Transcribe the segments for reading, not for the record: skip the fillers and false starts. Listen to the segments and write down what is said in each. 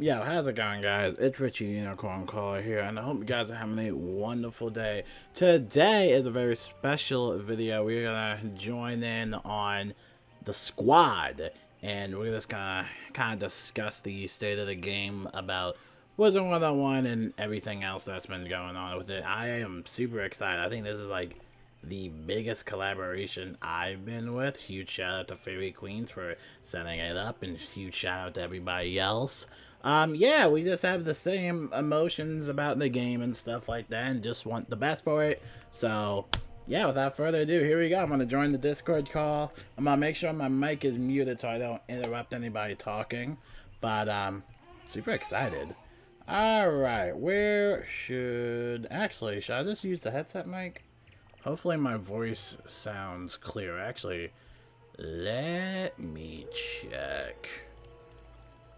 Yo, how's it going, guys? It's Richie Unicorn Caller here, and I hope you guys are having a wonderful day. Today is a very special video. We're gonna join in on the squad, and we're just gonna kind of discuss the state of the game about Wizard101 and everything else that's been going on with it. I am super excited. I think this is like the biggest collaboration I've been with. Huge shout out to faeriequeens for setting it up, and huge shout out to everybody else. Yeah, we just have the same emotions about the game and stuff like that, and just want the best for it. So, yeah, without further ado, here we go. I'm gonna join the Discord call. I'm gonna make sure my mic is muted so I don't interrupt anybody talking. But, super excited. Alright, where should... Actually, should I just use the headset mic? Hopefully my voice sounds clear. Actually, let me check.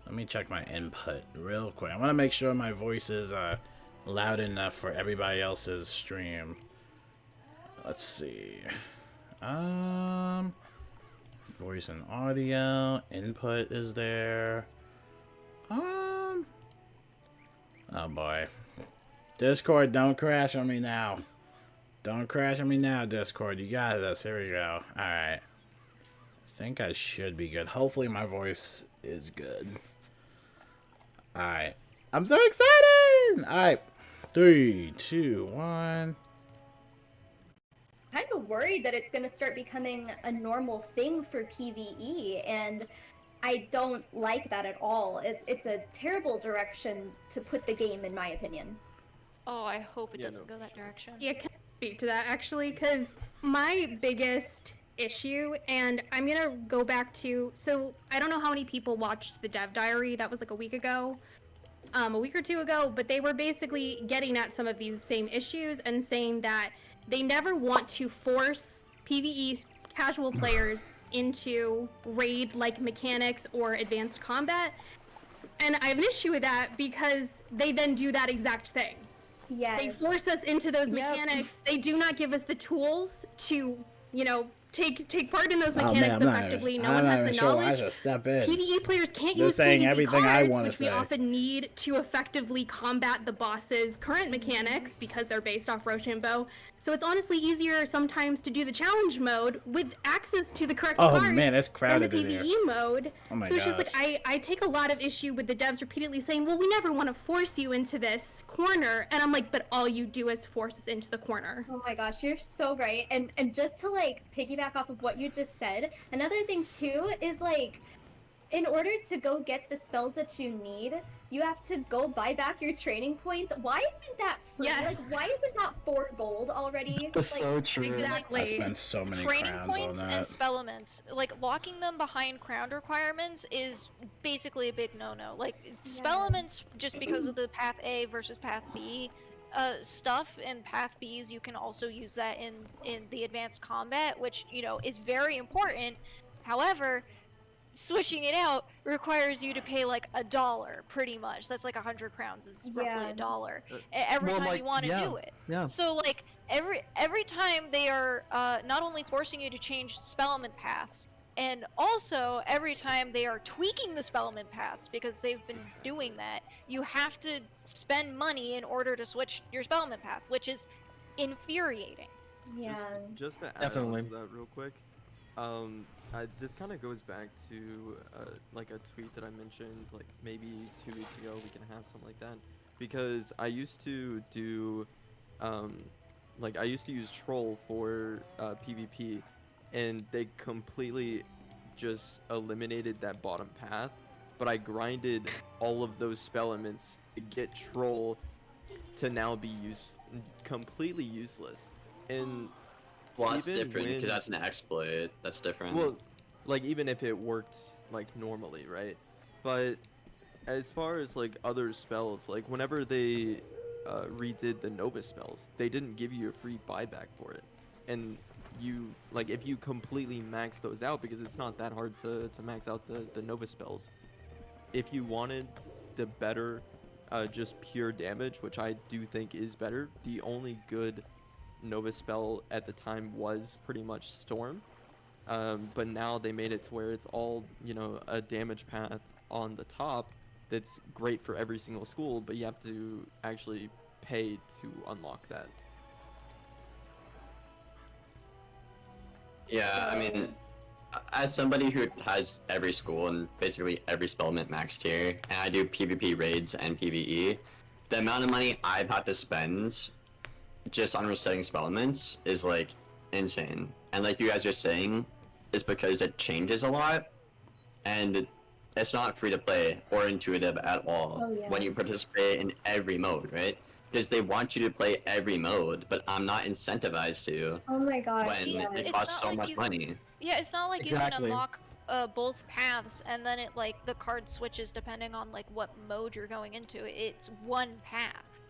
Let me check my input real quick. I want to make sure my voice is loud enough for everybody else's stream. Let's see. Voice and audio. Input is there. Oh boy. Discord, don't crash on me now. Don't crash on me now, Discord. You got this. Here we go. Alright. I think I should be good. Hopefully my voice is good. Alright. I'm so excited! Alright. 3, 2, 1. Kind of worried that it's going to start becoming a normal thing for PvE, and I don't like that at all. It's a terrible direction to put the game, in my opinion. Oh, I hope it doesn't go that direction. Yeah, can I speak to that actually? Because my biggest issue, and I'm gonna go back to, so I don't know how many people watched the Dev Diary. That was like a week ago, a week or two ago, but they were basically getting at some of these same issues and saying that they never want to force PvE casual players into raid-like mechanics or advanced combat. And I have an issue with that because they then do that exact thing. Yeah. They force us into those mechanics. They do not give us the tools to, you know, take part in those mechanics effectively. No one has the knowledge. I should step in. PvE players can't They're use saying PvP everything cards, I want to which say. we often need to effectively combat the boss's current mechanics because they're based off Rochambeau. So it's honestly easier sometimes to do the challenge mode with access to the correct cards man, it's crowded than the in PvE here. mode. Oh my so it's just gosh. like I take a lot of issue with the devs repeatedly saying, well, we never want to force you into this corner. And I'm like, but all you do is force us into the corner. Oh my gosh, you're so right. And just to like piggyback off of what you just said, another thing too is like, in order to go get the spells that you need, you have to go buy back your training points. Why isn't that free? Yes. Like, why isn't that 4 gold already? That's like, so true. Exactly. I spent so many Training crowns points on and that. spell elements, like locking them behind crown requirements is basically a big no-no. Like spell elements, just because of the path A versus path B stuff, and path Bs, you can also use that in the advanced combat, which, you know, is very important. However, switching it out requires you to pay like $1 pretty much. That's like 100 crowns is roughly $1 every Well, time like, you want to yeah, do it. yeah. So like every time they are not only forcing you to change spell element paths, and also every time they are tweaking the spell element paths, because they've been doing that, you have to spend money in order to switch your spell element path, which is infuriating. Yeah. Just to add Definitely. on to that real quick, this kind of goes back to like a tweet that I mentioned like maybe 2 weeks ago. We can have something like that, because I used to do like I used to use troll for PvP, and they completely just eliminated that bottom path. But I grinded all of those spell elements to get troll to now be completely useless. And well, that's even different because when- that's an exploit. That's different. well, like even if it worked like normally, right? But as far as like other spells, like whenever they redid the Nova spells, they didn't give you a free buyback for it. And you, like, if you completely max those out, because it's not that hard to max out the Nova spells. If you wanted the better, just pure damage, which I do think is better, the only good Nova spell at the time was pretty much Storm. But now they made it to where it's all, you know, a damage path on the top, that's great for every single school, but you have to actually pay to unlock that. Yeah, I mean, as somebody who has every school and basically every spellment maxed here, and I do PvP raids and PvE, the amount of money I've had to spend just on resetting spellments is like insane. And like you guys are saying, is because it changes a lot, and it's not free to play or intuitive at all when you participate in every mode, right? Because they want you to play every mode, but I'm not incentivized to. Oh my gosh, When yeah. it It's costs not so like much you- money. Yeah, it's not like you Exactly. can unlock both paths and then it like the card switches depending on like what mode you're going into. It's one path,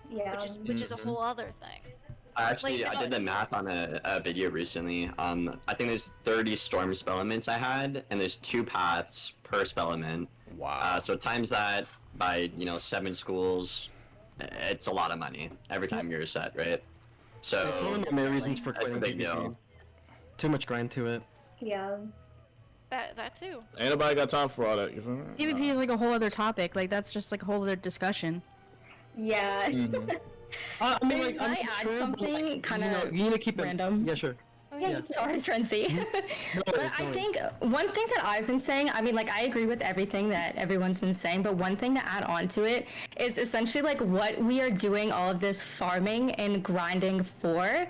Yeah. which is a whole other thing. I Like, did the math on a video recently. I think there's 30 storm spell elements I had, and there's 2 paths per spell element. Wow. So times that by 7 schools, it's a lot of money every time you're set, right? So It's one of my main reasons for that's a quitting big PvP. deal. Too much grind to it. Yeah. That too. Ain't nobody got time for all that. You feel me? PvP is like a whole other topic. Like that's just like a whole other discussion. Yeah. I mean, like, Can I I'm add sure, but, something like, kinda you need to keep it random? Yeah, sure. Yeah, sorry, Frenzy. But it's I no think one thing that I've been saying, I mean, like, I agree with everything that everyone's been saying, but one thing to add on to it is essentially like what we are doing all of this farming and grinding for.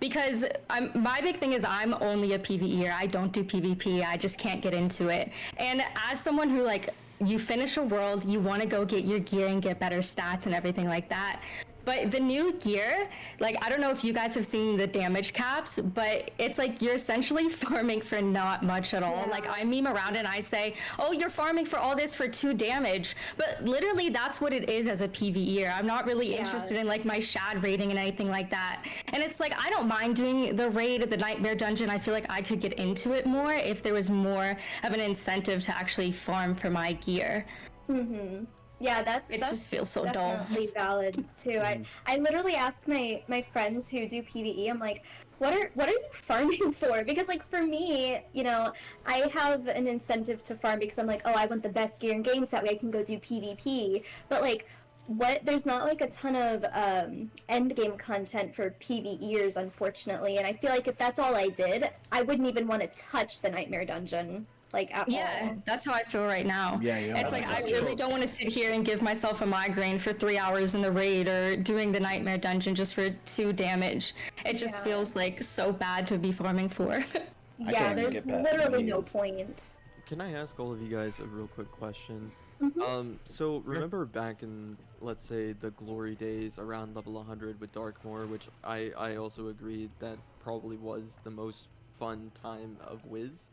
Because my big thing is I'm only a PvEer. I don't do PvP. I just can't get into it. And as someone who like, you finish a world, you want to go get your gear and get better stats and everything like that. But the new gear, like, I don't know if you guys have seen the damage caps, but it's like you're essentially farming for not much at all. Yeah. Like, I meme around and I say, oh, you're farming for all this for 2 damage. But literally, that's what it is as a PvEer. I'm not really interested in, like, my shad rating and anything like that. And it's like, I don't mind doing the raid of the Nightmare Dungeon. I feel like I could get into it more if there was more of an incentive to actually farm for my gear. Mm-hmm. Yeah, It that's just feels so dull. definitely valid too. I literally ask my friends who do PvE, I'm like, what are you farming for? Because like for me, I have an incentive to farm because I'm like, oh, I want the best gear in games, that way I can go do PvP. But like there's not like a ton of end game content for PvEers, unfortunately, and I feel like if that's all I did, I wouldn't even want to touch the Nightmare Dungeon. Like at all. That's how I feel right now. Yeah, yeah. It's like I that's really true. don't want to sit here and give myself a migraine for 3 hours in the raid or doing the Nightmare Dungeon just for 2 damage. It just Yeah. feels like so bad to be farming for. Yeah, can't there's get past literally the no news. point. Can I ask all of you guys a real quick question? Mm-hmm. So remember back in, let's say, the glory days around level 100 with Darkmoor, which I also agreed that probably was the most fun time of Wiz.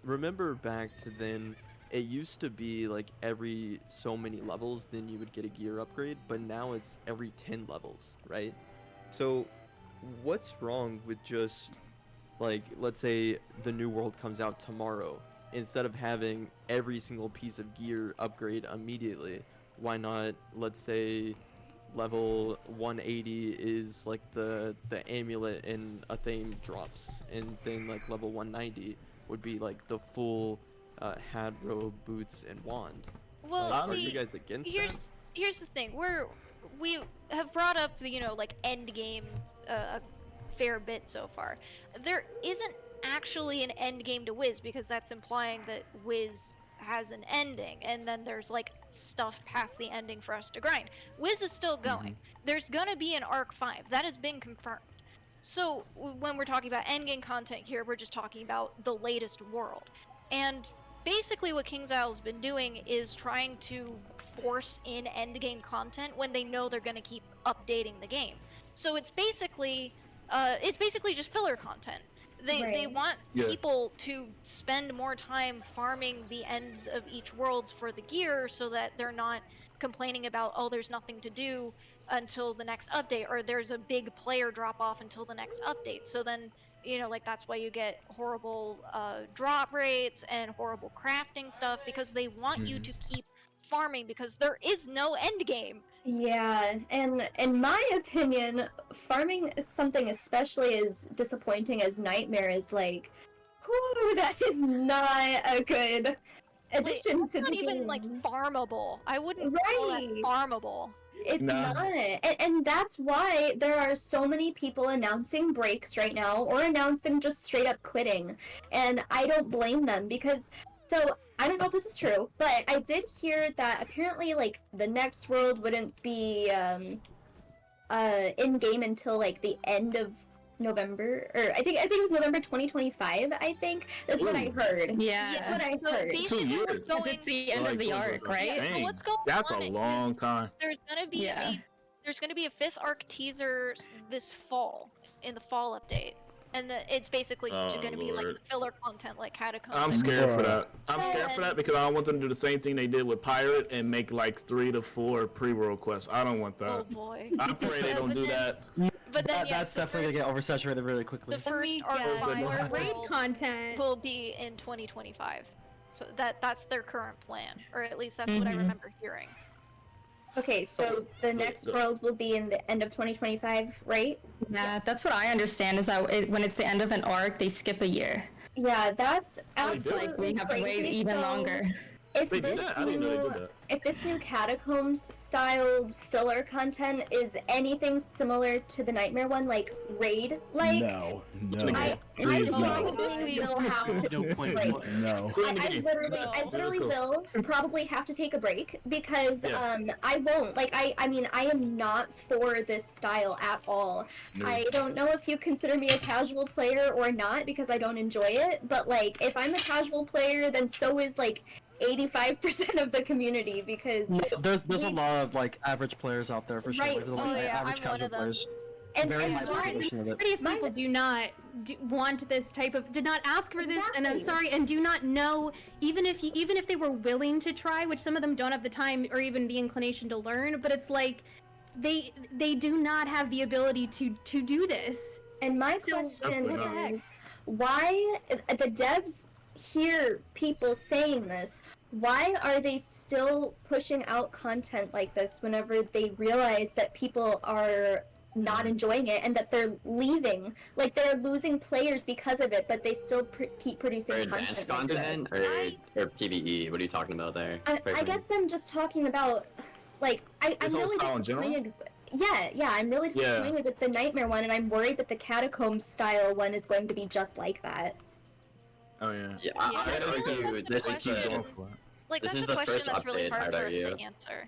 Remember back to then, it used to be like every so many levels then you would get a gear upgrade, but now it's every 10 levels, right? So what's wrong with just, like, let's say the new world comes out tomorrow, instead of having every single piece of gear upgrade immediately, why not, let's say, level 180 is like the amulet and a theme drops, and then like level 190 would be like the full hat, robe, boots, and wand. Well, Are see, you guys against that? here's the thing. We have brought up the like end game a fair bit so far. There isn't actually an end game to Wiz, because that's implying that Wiz has an ending, and then there's like stuff past the ending for us to grind. Wiz is still going. There's gonna be an Arc 5 that has been confirmed. So when we're talking about endgame content here, we're just talking about the latest world. And basically what KingsIsle's been doing is trying to force in endgame content when they know they're going to keep updating the game. So it's basically just filler content. They Right. want people to spend more time farming the ends of each worlds for the gear, so that they're not complaining about, oh, there's nothing to do until the next update, or there's a big player drop off until the next update. So then, like, that's why you get horrible drop rates and horrible crafting stuff, because they want you to keep farming, because there is no end game. Yeah, and in my opinion, farming is something especially as disappointing as Nightmare is like, whew, that is not a good addition That's to not the even game. like farmable. I wouldn't call that Right. farmable. It's Nah. not. And that's why there are so many people announcing breaks right now or announcing just straight up quitting. And I don't blame them because, so I don't know if this is true, but I did hear that apparently like the next world wouldn't be in game until like the end of November, or I think it was November 2025. I think that's what I Ooh. heard. Yeah. That's what I So heard. basically years. what's Because going it's the end of Like, the arc, right? Yeah, so Dang, what's going that's on a long is time. there's gonna be Yeah. there's gonna be a 5th arc teaser this fall in the fall update, and it's basically Oh, gonna be like Lord. filler content like catacombs. I'm and scared for Bruh. that. I'm scared for that because I don't want them to do the same thing they did with Pirate and make like 3 to 4 pre-world quests. I don't want Oh that. boy. I pray they don't But do then- that. But then That, yes, that's the definitely first, gonna get oversaturated really quickly. the first arc Yeah, fire raid world content. will be in 2025. So that's their current plan, or at least that's what I Mhm. remember hearing. Okay, so the next world will be in the end of 2025, right? Yeah, that's what I understand. Is that when it's the end of an arc, they skip a year. Yeah, that's Oh, they do? absolutely Like we have to wait crazy. even So, longer. If They do this that? I didn't know they new, did that. if this new catacombs styled filler content is anything similar to the Nightmare one, like raid, like No, I please no. probably will have to No point. break. No. I literally No. will probably have to take a break because Yeah. I won't like I mean I am not for this style at all. No. I don't know if you consider me a casual player or not because I don't enjoy it, but like if I'm a casual player then so is like 85% of the community because No, there's a we- lot of like average players out there for sure. Right. Like, there's a Oh, lot of yeah, average I'm one casual of them. players. and, Very and high mine- population of it. Majority of Mine- people do not want this type of, did not ask for this, and I'm Exactly. sorry, and do not know, even if they were willing to try, which some of them don't have the time or even the inclination to learn, but it's like, they do not have the ability to do this. And my So, question what the heck? is, why the devs hear people saying this? Why are they still pushing out content like this whenever they realize that people are not enjoying it and that they're leaving? Like they're losing players because of it, but they still keep producing For content. advanced like this. content or PvE? What are you talking about there? I guess I'm just talking about, like, I'm This whole really style in general? disappointed. Yeah, I'm really Yeah. disappointed with the Nightmare one, and I'm worried that the Catacomb style one is going to be just like that. Oh yeah. Yeah, Yeah, I that's would the argue this is question. the Going for it. Like This that's is a the question first that's really update, hard I'd for us argue. to answer.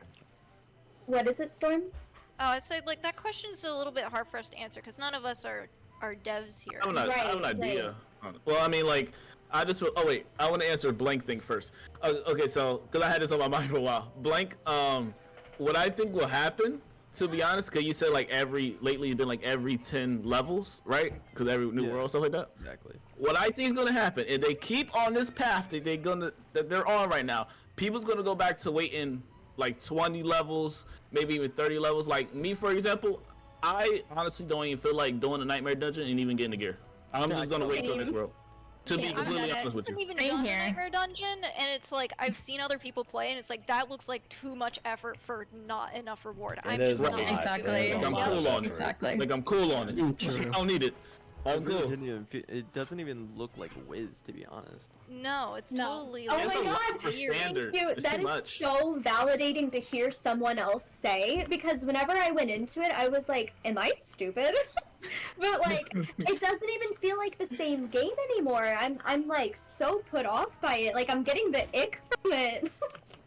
What is it, Storm? Oh, I'd say like that question's a little bit hard for us to answer because none of us are devs here. I have an Right, idea. Well, I mean, like, I just. Oh wait, I want to answer blank thing first. Okay, so because I had this on my mind for a while. Blank. What I think will happen, to be honest, because you said like lately it's been like every 10 levels, right? Because every new Yeah. world stuff like that. Exactly. What I think is gonna happen if they keep on this path that they're on right now, people's gonna go back to waiting like 20 levels, maybe even 30 levels. Like me, for example, I honestly don't even feel like doing a nightmare dungeon and even getting the gear. I'm just gonna wait till next world. To be Yeah, completely I honest with haven't you. even Same done the here. Nightmare Dungeon, and it's like I've seen other people play, and it's like that looks like too much effort for not enough reward. I'm is just a not lot. gonna do Exactly. it. Like, I'm Yeah. cool on it. Exactly. Like I'm cool on it. True. I don't need it. I'm It really good. didn't even it doesn't even look like Wiz, to be honest. No, it's No. totally. Oh like, It's my a lot god, for thank standard. you. It's That too is much. so validating to hear someone else say, because whenever I went into it, I was like, am I stupid? But like, it doesn't even feel like the same game anymore. I'm like so put off by it. Like I'm getting the ick from it.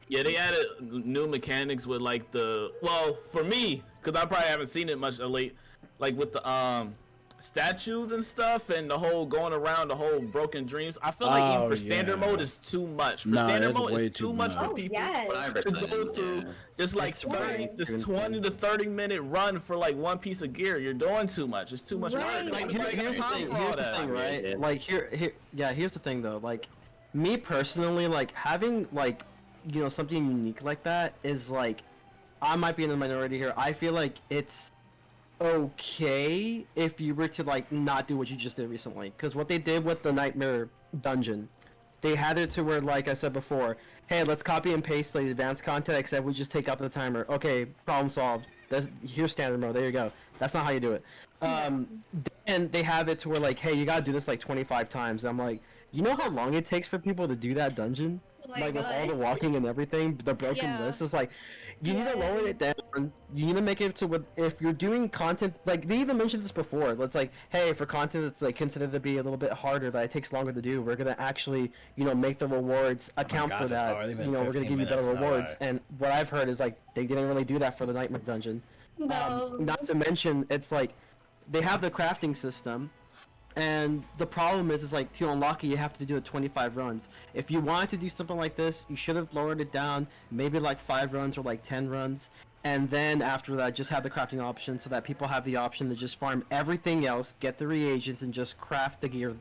Yeah, they added new mechanics with like well, for me, because I probably haven't seen it much of late, like with the statues and stuff and the whole going around the whole broken dreams. I feel like even Oh, for standard yeah. mode is too much. For Nah, standard it's mode way is too too much for much. Oh people yes. to go through. Yeah. Just like It's 30, right. this It's 20 to 30-minute run for like one piece of gear. You're doing too much. It's too much Right. work. Like, Nobody got here's the time thing. for all Here's the that. thing, right? Yeah. Like here's the thing though. Like, me personally, like having like, something unique like that is like, I might be in the minority here. I feel like it's okay if you were to like not do what you just did recently, because what they did with the Nightmare Dungeon, they had it to where, like I said before, hey, let's copy and paste the advanced content, except we just take out the timer. Okay, problem solved. Here's standard mode. There you go. That's not how you do it. And they have it to where like, hey, you gotta do this like 25 times. I'm like, you know how long it takes for people to do that dungeon? my like with all God. the walking and everything, the broken Yeah. list is like, you need to lower it down. You need to make it to what if you're doing content, like they even mentioned this before. It's like, hey, for content that's like considered to be a little bit harder, that it takes longer to do, we're gonna actually, make the rewards account gosh, for it's that. already been We're gonna 15 give you better minutes, rewards. alright. And what I've heard is like they didn't really do that for the Nightmare Dungeon. No. Not to mention, it's like they have the crafting system. And the problem is like to unlock it, you have to do it 25 runs. If you wanted to do something like this, you should have lowered it down, maybe like 5 runs or like 10 runs. And then after that, just have the crafting option so that people have the option to just farm everything else, get the reagents, and just craft the gear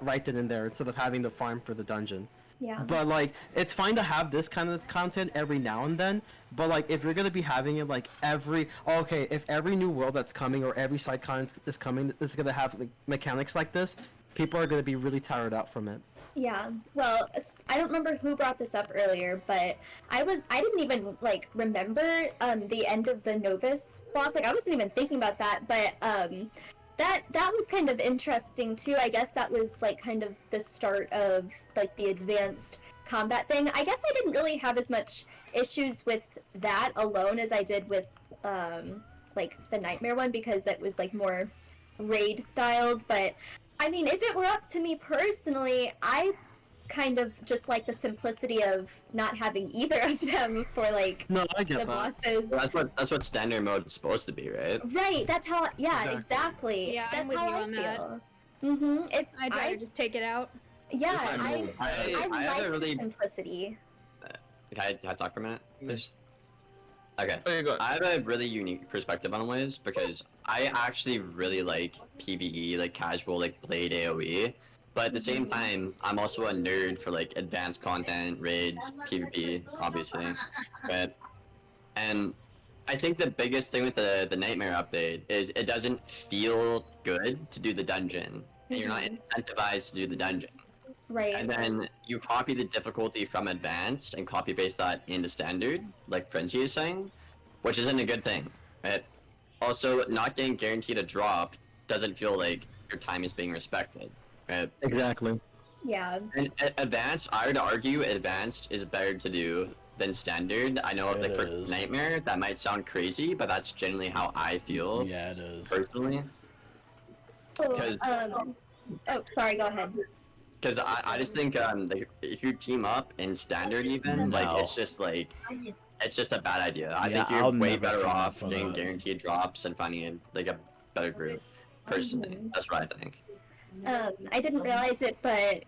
right then and there instead of having to farm for the dungeon. Yeah. But like, it's fine to have this kind of content every now and then. But like, if you're gonna be having it like if every new world that's coming or every side content is coming is gonna have like mechanics like this, people are gonna be really tired out from it. Yeah. Well, I don't remember who brought this up earlier, but I didn't even like remember the end of the Novus boss. Like I wasn't even thinking about that, but that was kind of interesting too. I guess that was like kind of the start of like the advanced combat thing. I guess I didn't really have as much issues with that alone as I did with like the Nightmare one, because that was like more raid styled. But I mean, if it were up to me personally, I kind of just like the simplicity of not having either of them for like No, I get the that. bosses. That's what standard mode is supposed to be, right? Right, that's how, yeah, Exactly. exactly. Yeah, that's I'm with how you I on that. feel. Mm-hmm. If I'd rather just take it out. yeah, If I I move- I like haven't really- simplicity. Can I talk for a minute, please? Okay. There you go. I have a really unique perspective on Wiz because I actually really like PvE, like casual, like played AoE. But at the same time, I'm also a nerd for like advanced content, raids, PvP, obviously. But and I think the biggest thing with the Nightmare update is it doesn't feel good to do the dungeon, and you're not incentivized to do the dungeon. Right. And then you copy the difficulty from advanced and copy paste that into standard, like Frenzy is saying, which isn't a good thing, right? Also, not getting guaranteed a drop doesn't feel like your time is being respected, right? Exactly. Yeah. And advanced, I would argue advanced is better to do than standard. I know, like, It for is. Nightmare, that might sound crazy, but that's generally how I feel, Yeah, it is. personally. Oh, 'Cause- oh, sorry, go ahead. Because I just think like, if you team up in standard even, like No. it's just a bad idea. I Yeah, think you're I'll way never better team up off for getting that. guaranteed drops and finding like a better group. Personally, that's what I think. I didn't realize it, but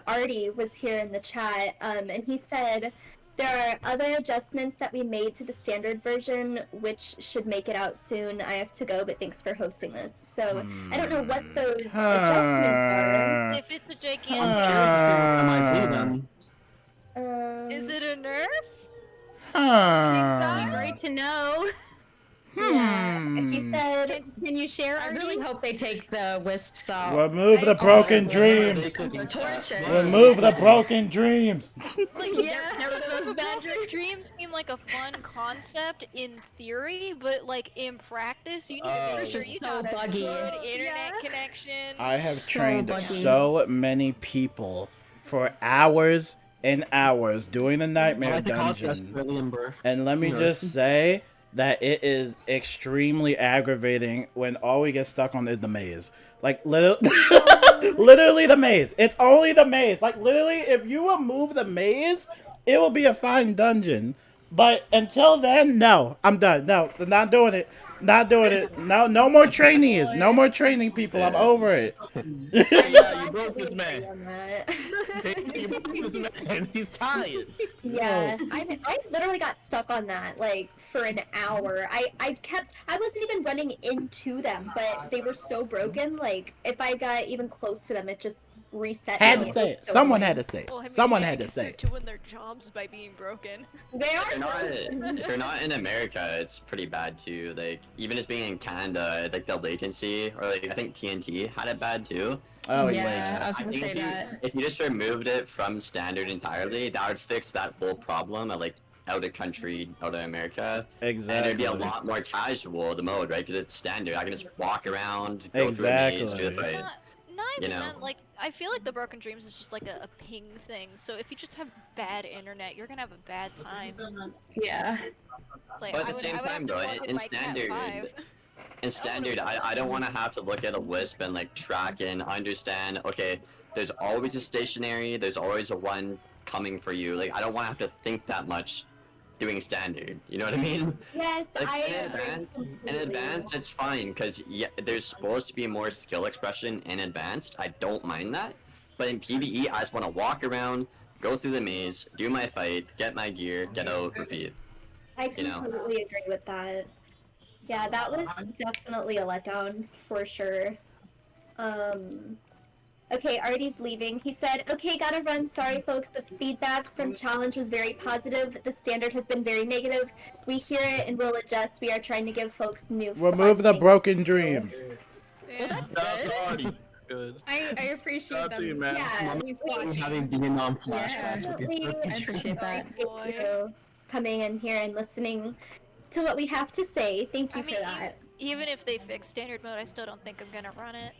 Artie was here in the chat, and he said there are other adjustments that we made to the standard version, which should make it out soon. I have to go, but thanks for hosting this. So I don't know what those adjustments are. If it's a I'm gigantic, curious to see what that might be then. is it a nerf? Huh. Great to know. Yeah, he said. Can you share? I really hope they take the wisps out. Remove the broken dreams. Remove the broken dreams. Like, Yeah. Broken dreams seem like a fun concept in theory, but like in practice, you need to make sure It's you so got a buggy. good internet connection. I have So trained buggy. so many people for hours and hours doing the I Nightmare like to call it Dungeon. desperately in birth. And let me Nerf. just say that it is extremely aggravating when all we get stuck on is the maze. Like, literally the maze. It's only the maze. Like, literally, if you remove the maze, it will be a fine dungeon. But until then, no. I'm done. No, not doing it. Not doing it. No, no more trainees. No more training people. I'm over it. Yeah, you broke this man. On that. You broke this man. He's tired. Yeah, I literally got stuck on that like for an hour. I wasn't even running into them, but they were so broken. Like if I got even close to them, it just reset. Had me. to It say was it. so Someone annoying. had to say it. Well, I mean, Someone yeah, I had to guess say it. they're doing their jobs by being broken. They If you're not, are. if you're not in America, it's pretty bad too. Like even just being in Canada, like the latency, or like I think TNT had it bad too. Oh, Yeah, I was I gonna think say if you, that. if you just removed it from standard entirely, that would fix that whole problem of like out of country, out of America. Exactly. And it'd be a lot more casual, the mode, right? Because it's standard. I can just walk around, go through a maze, do the Exactly. fight. Not You even know? then, like, I feel like the Broken Dreams is just like a ping thing, so if you just have bad internet, you're gonna have a bad time. Yeah. Like, But at I the would same have time, to though, plug in my Cat standard, 5. in standard, I don't want to have to look at a Wisp and like track and understand. Okay, there's always a stationary. There's always a one coming for you. Like I don't want to have to think that much doing standard. You know what I mean? Yes, Like I in agree advanced, completely. it's fine because yeah, there's supposed to be more skill expression in advanced. I don't mind that, but in PvE, I just want to walk around, go through the maze, do my fight, get my gear, get out, repeat. I You know? completely agree with that. Yeah, that was definitely a letdown for sure. Okay, Artie's leaving. He said, okay, gotta run. Sorry, folks. The feedback from Challenge was very positive. The standard has been very negative. We hear it and we'll adjust. We are trying to give folks new Remove fun the things broken to do. dreams. Well, that's Shout out good. to Artie. Good. I appreciate Shout out to you, them. man. Yeah, At least we watching. Having Vietnam Yeah. flashbacks with these definitely broken I appreciate that. appreciate you coming in here and listening to what we have to say. Thank you I mean, for that. even if they fix standard mode, I still don't think I'm gonna run it.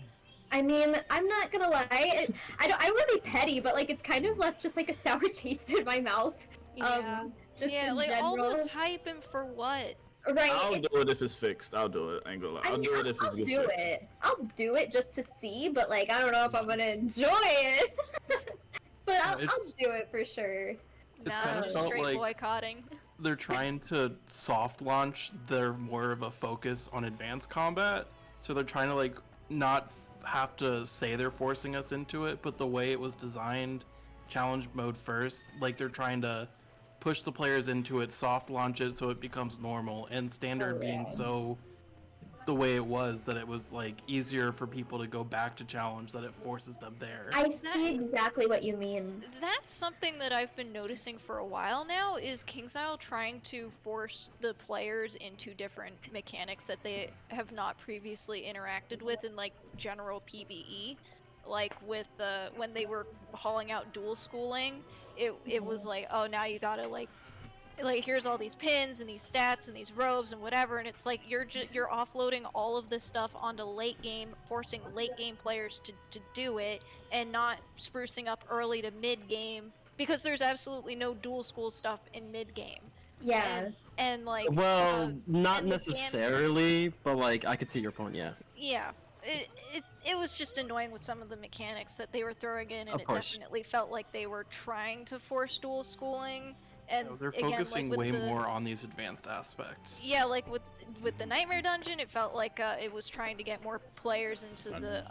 I mean, I'm not gonna lie. I don't want to be petty, but like it's kind of left just like a sour taste in my mouth. Yeah. Just Yeah, in like all general. this hype and for what? Right. I'll do it if it's fixed. I'll do it. I ain't gonna lie. I'll do it if it's I'll good do fixed. it. I'll do it just to see, but like I don't know if I'm gonna enjoy it. But I'll do it for sure. Nah, kind of I'm felt straight like- boycotting. They're trying to soft launch their more of a focus on advanced combat, so they're trying to like not have to say they're forcing us into it, but the way it was designed, challenge mode first, like they're trying to push the players into it, soft launch it so it becomes normal, and standard being so the way it was that it was like easier for people to go back to challenge, that it forces them there. I see exactly what you mean. That's something that I've been noticing for a while now, is KingsIsle trying to force the players into different mechanics that they have not previously interacted with in like general PvE. Like with when they were hauling out dual schooling, it was like, oh, now you gotta like here's all these pins and these stats and these robes and whatever, and it's like you're offloading all of this stuff onto late game, forcing late game players to do it, and not sprucing up early to mid game, because there's absolutely no dual school stuff in mid game. Yeah. And like Well, not and the necessarily, but like I could see your point. Yeah. yeah, it was just annoying with some of the mechanics that they were throwing in, and Of it course. definitely felt like they were trying to force dual schooling. And They're again, like, focusing with way the- more on these advanced aspects. Yeah, like with the Nightmare Dungeon, it felt like it was trying to get more players into the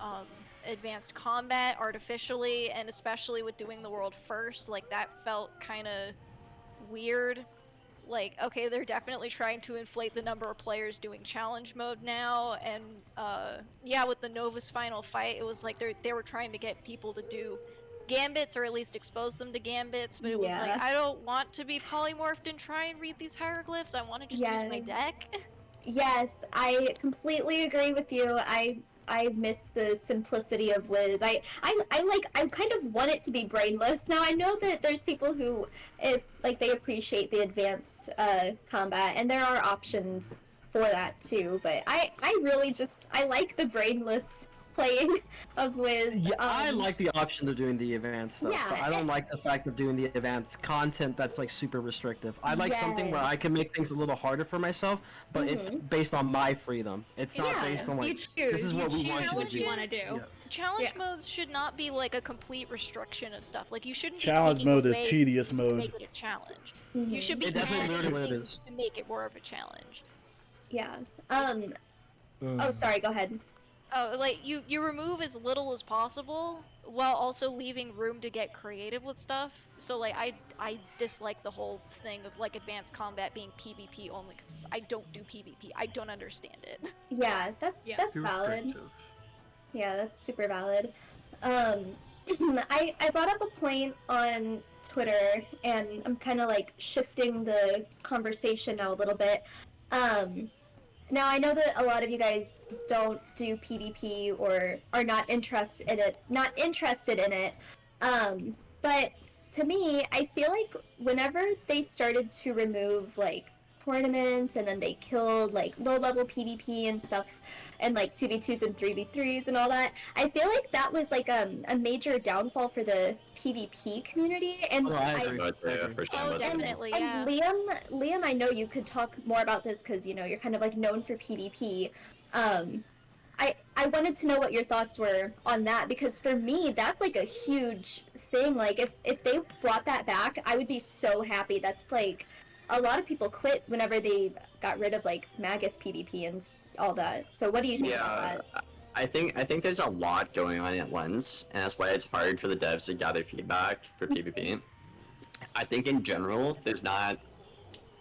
advanced combat artificially, and especially with doing the world first, like that felt kind of weird. Like, okay, they're definitely trying to inflate the number of players doing challenge mode now, and yeah, with the Nova's final fight, it was like they were trying to get people to do gambits, or at least expose them to gambits, but it was like, I don't want to be polymorphed and try and read these hieroglyphs. I want to just use my deck. Yes, I completely agree with you. I miss the simplicity of Wiz. I kind of want it to be brainless. Now I know that there's people who they appreciate the advanced combat, and there are options for that too, but I really just I like the brainless playing of Wiz. Yeah, I like the option of doing the advanced stuff, Yeah, but I don't like the fact of doing the advanced content that's like super restrictive. I like something where I can make things a little harder for myself, but it's based on my freedom. It's not based on like this is what we want you to do. Yeah. Challenge modes should not be like a complete restriction of stuff. Like you shouldn't Challenge be taking mode is away tedious things to mode. make it a challenge. You should be It definitely adding literally things is. to make it more of a challenge. Yeah. Oh, sorry. Go ahead. Oh, like you remove as little as possible while also leaving room to get creative with stuff. So like I dislike the whole thing of like advanced combat being PvP only, because I don't do PvP. I don't understand it. Yeah, that's Too valid. restrictive. Yeah, that's super valid. I brought up a point on Twitter, and I'm kind of like shifting the conversation now a little bit. Now I know that a lot of you guys don't do PvP or are not interested in it. But to me, I feel like whenever they started to remove like tournaments, and then they killed like low-level PvP and stuff, and like 2v2s and 3v3s and all that. I feel like that was like a major downfall for the PvP community. And Oh, I agree. Oh, definitely, and yeah. Liam, I know you could talk more about this because you know you're kind of like known for PvP. I wanted to know what your thoughts were on that, because for me that's like a huge thing. Like if they brought that back, I would be so happy. That's like a lot of people quit whenever they got rid of like Magus PvP and all that. So what do you think about that? I think there's a lot going on at once, and that's why it's hard for the devs to gather feedback for PvP. I think in general, there's not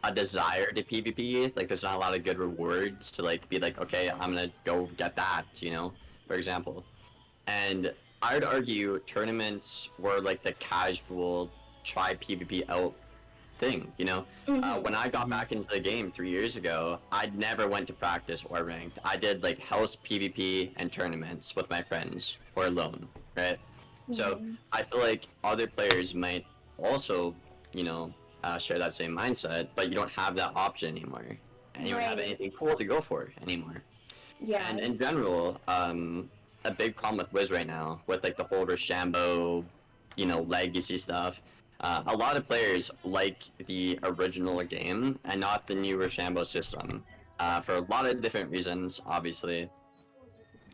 a desire to PvP. Like, there's not a lot of good rewards to like be like, okay, I'm gonna go get that, you know, for example. And I would argue tournaments were like the casual try PvP out thing, you know. When I got back into the game 3 years ago, I never went to practice or ranked. I did like house PvP and tournaments with my friends or alone, right? So I feel like other players might also, you know, share that same mindset, but you don't have that option anymore, and you don't have anything cool to go for anymore. Yeah. And in general, a big problem with Wiz right now, with like the whole Rochambeau, you know, legacy stuff. A lot of players like the original game and not the new Rochambeau system, for a lot of different reasons, obviously.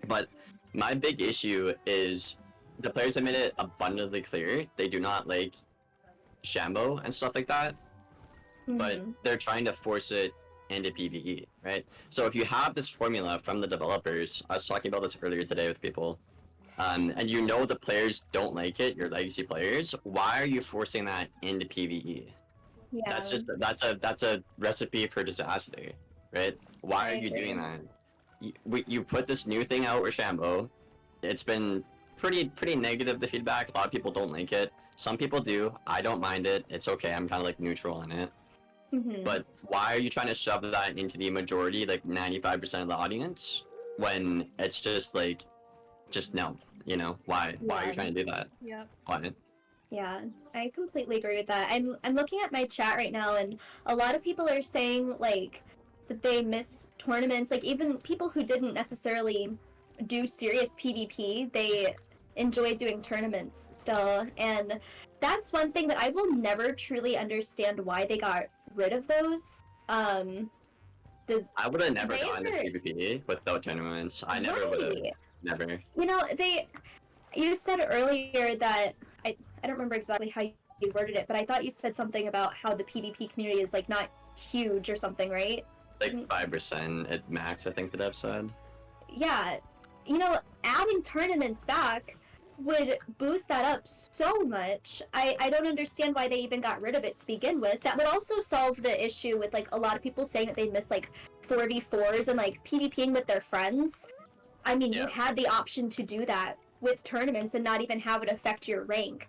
But my big issue is the players have made it abundantly clear they do not like Shambo and stuff like that, but they're trying to force it into PvE, right? So if you have this formula from the developers, I was talking about this earlier today with people, and you know the players don't like it, your legacy players, why are you forcing that into PvE? Yeah. That's a recipe for disaster, right? Why are you doing that? You put this new thing out with Shambo. It's been pretty negative, the feedback. A lot of people don't like it. Some people do. I don't mind it. It's okay. I'm kind of like neutral on it. But why are you trying to shove that into the majority, like 95% of the audience, when it's just like, just no, you know? Why are you trying to do that? Yeah. Why? Yeah, I completely agree with that. I'm looking at my chat right now, and a lot of people are saying like that they miss tournaments. Like even people who didn't necessarily do serious PvP, they enjoy doing tournaments still, and that's one thing that I will never truly understand why they got rid of those. I would have never gone to PvP without tournaments. I never would have. Never. You know, you said earlier that I don't remember exactly how you worded it, but I thought you said something about how the PvP community is like not huge or something, right? Like 5% at max, I think the dev said. Yeah, you know, adding tournaments back would boost that up so much. I don't understand why they even got rid of it to begin with. That would also solve the issue with like a lot of people saying that they miss like 4v4s and like PvPing with their friends. I mean, you had the option to do that with tournaments and not even have it affect your rank.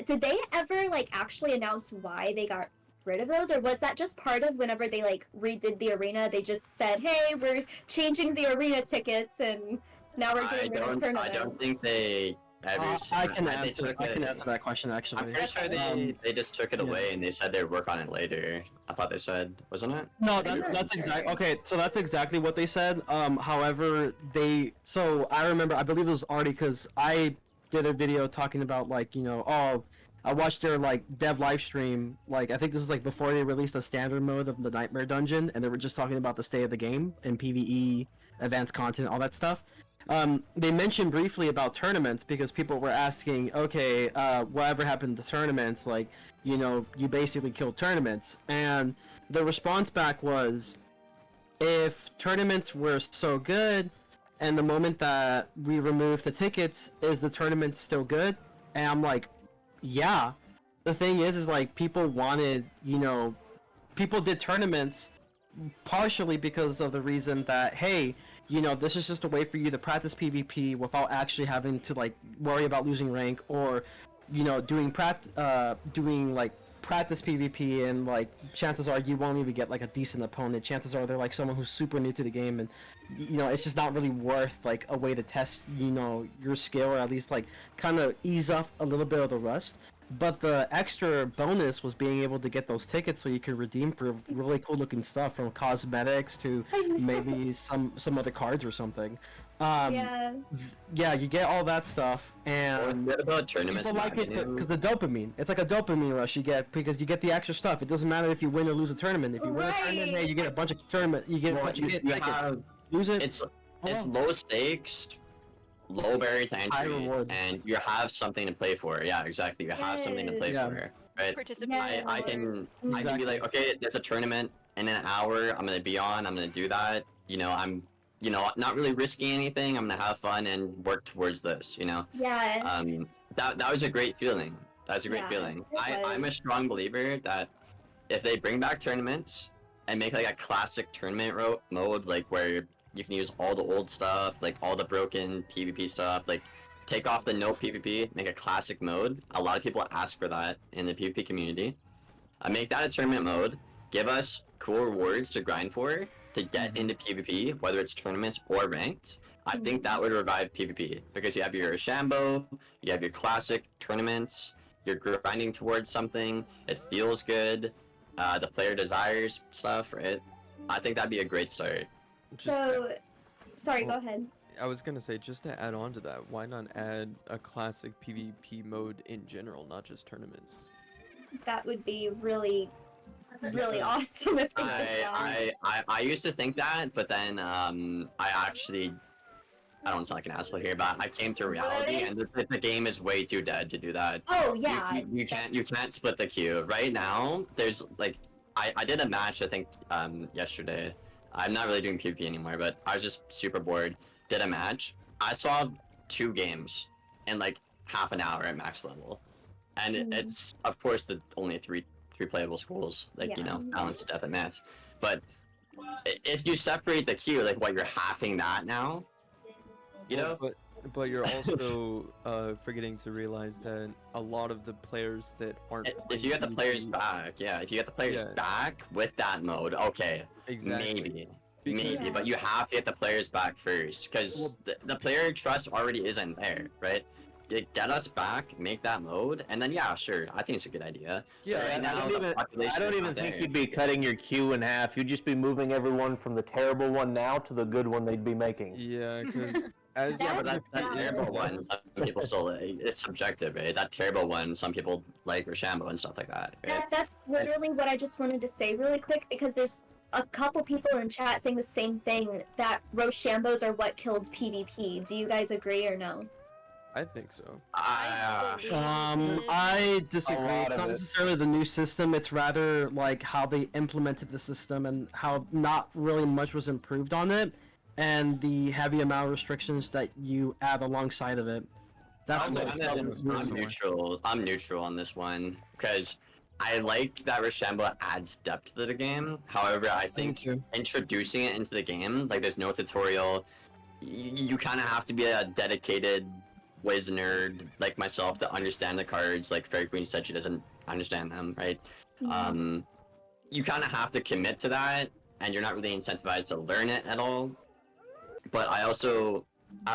Did they ever like actually announce why they got rid of those, or was that just part of whenever they like redid the arena, they just said, hey, we're changing the arena tickets and now we're doing tournament? I don't think they ever. I can answer that question actually. I'm pretty sure they just took it away and they said they'd work on it later. I thought they said, wasn't it? No, that's exactly okay. So that's exactly what they said. However, so I remember, I believe it was already because I did a video talking about like, you know, I watched their like dev live stream. Like I think this was like before they released the standard mode of the Nightmare Dungeon, and they were just talking about the state of the game and PvE, advanced content, all that stuff. They mentioned briefly about tournaments because people were asking, okay, whatever happened to tournaments? Like, you know, you basically killed tournaments. And the response back was, if tournaments were so good, and the moment that we remove the tickets, is the tournament still good? And I'm like, yeah. The thing is like, people wanted, you know, people did tournaments partially because of the reason that, hey, you know, this is just a way for you to practice PvP without actually having to like worry about losing rank, or, you know, doing practice PvP, and like chances are you won't even get like a decent opponent. Chances are they're like someone who's super new to the game, and you know, it's just not really worth like a way to test, you know, your skill, or at least like kind of ease off a little bit of the rust. but the extra bonus was being able to get those tickets so you could redeem for really cool looking stuff, from cosmetics to maybe some other cards or something. Yeah. Yeah, you get all that stuff, and What about tournaments? people like it because the dopamine. It's like a dopamine rush you get because you get the extra stuff. It doesn't matter if you win or lose a tournament. If you win a tournament, hey, you get a bunch of tournament. You get a bunch of tickets. Lose it. It's low stakes, low barrier to High entry, reward. and you have something to play for. Yeah, exactly. You have something to play Yeah. for, right? Participate. I can be Exactly. like, okay, there's a tournament in an hour. I'm gonna be on. I'm gonna do that. You know, I'm not really risking anything. I'm gonna have fun and work towards this. You know. Yeah. That was a great feeling. That was a great Yeah, feeling. it I'm a was. strong believer that if they bring back tournaments and make like a classic tournament mode, like where you can use all the old stuff, like all the broken PvP stuff, like take off the no PvP, make a classic mode. A lot of people ask for that in the PvP community. Make that a tournament mode. Give us cool rewards to grind for to get into PvP, whether it's tournaments or ranked. I think that would revive PvP because you have your Shambo, you have your classic tournaments, you're grinding towards something, it feels good, the player desires stuff, right? I think that'd be a great start. So, sorry, go ahead. I was gonna say, just to add on to that, why not add a classic PvP mode in general, not just tournaments? That would be really awesome if they did that. I used to think that, but then I don't sound like an asshole here, but I came to reality, and the game is way too dead to do that. Oh yeah. You can't split the queue. Right now, there's like I did a match I think yesterday. I'm not really doing PvP anymore, but I was just super bored. Did a match. I saw 2 games in like half an hour at max level, and it's of course the only three playable schools, like you know, balance, death, and myth. But if you separate the queue, like what, you're halving that now. You know, but you're also forgetting to realize that a lot of the players that aren't. If you get the players back, if you get the players back with that mode, okay, exactly. maybe, but you have to get the players back first, because the player trust already isn't there, right? Get us back, make that mode, and then yeah, sure, I think it's a good idea. Yeah, right now, I don't even think you'd be cutting your queue in half. You'd just be moving everyone from the terrible one now to the good one they'd be making. Yeah, because but that terrible one, some people still, it's subjective, right? That terrible one, some people like Rochambeau and stuff like that, right? That's literally what I just wanted to say really quick, because there's a couple people in chat saying the same thing, that Rochambeaus are what killed PvP. Do you guys agree or no? I think so. I disagree. It's not necessarily the new system. It's rather like how they implemented the system and how not really much was improved on it, and the heavy amount of restrictions that you add alongside of it. That's I'm neutral. I'm neutral on this one because I like that Rochambeau adds depth to the game. However, I think introducing it into the game, like there's no tutorial, you kind of have to be a dedicated Wiz nerd like myself to understand the cards. Like faeriequeens said, she doesn't understand them, right? You kind of have to commit to that, and you're not really incentivized to learn it at all. But I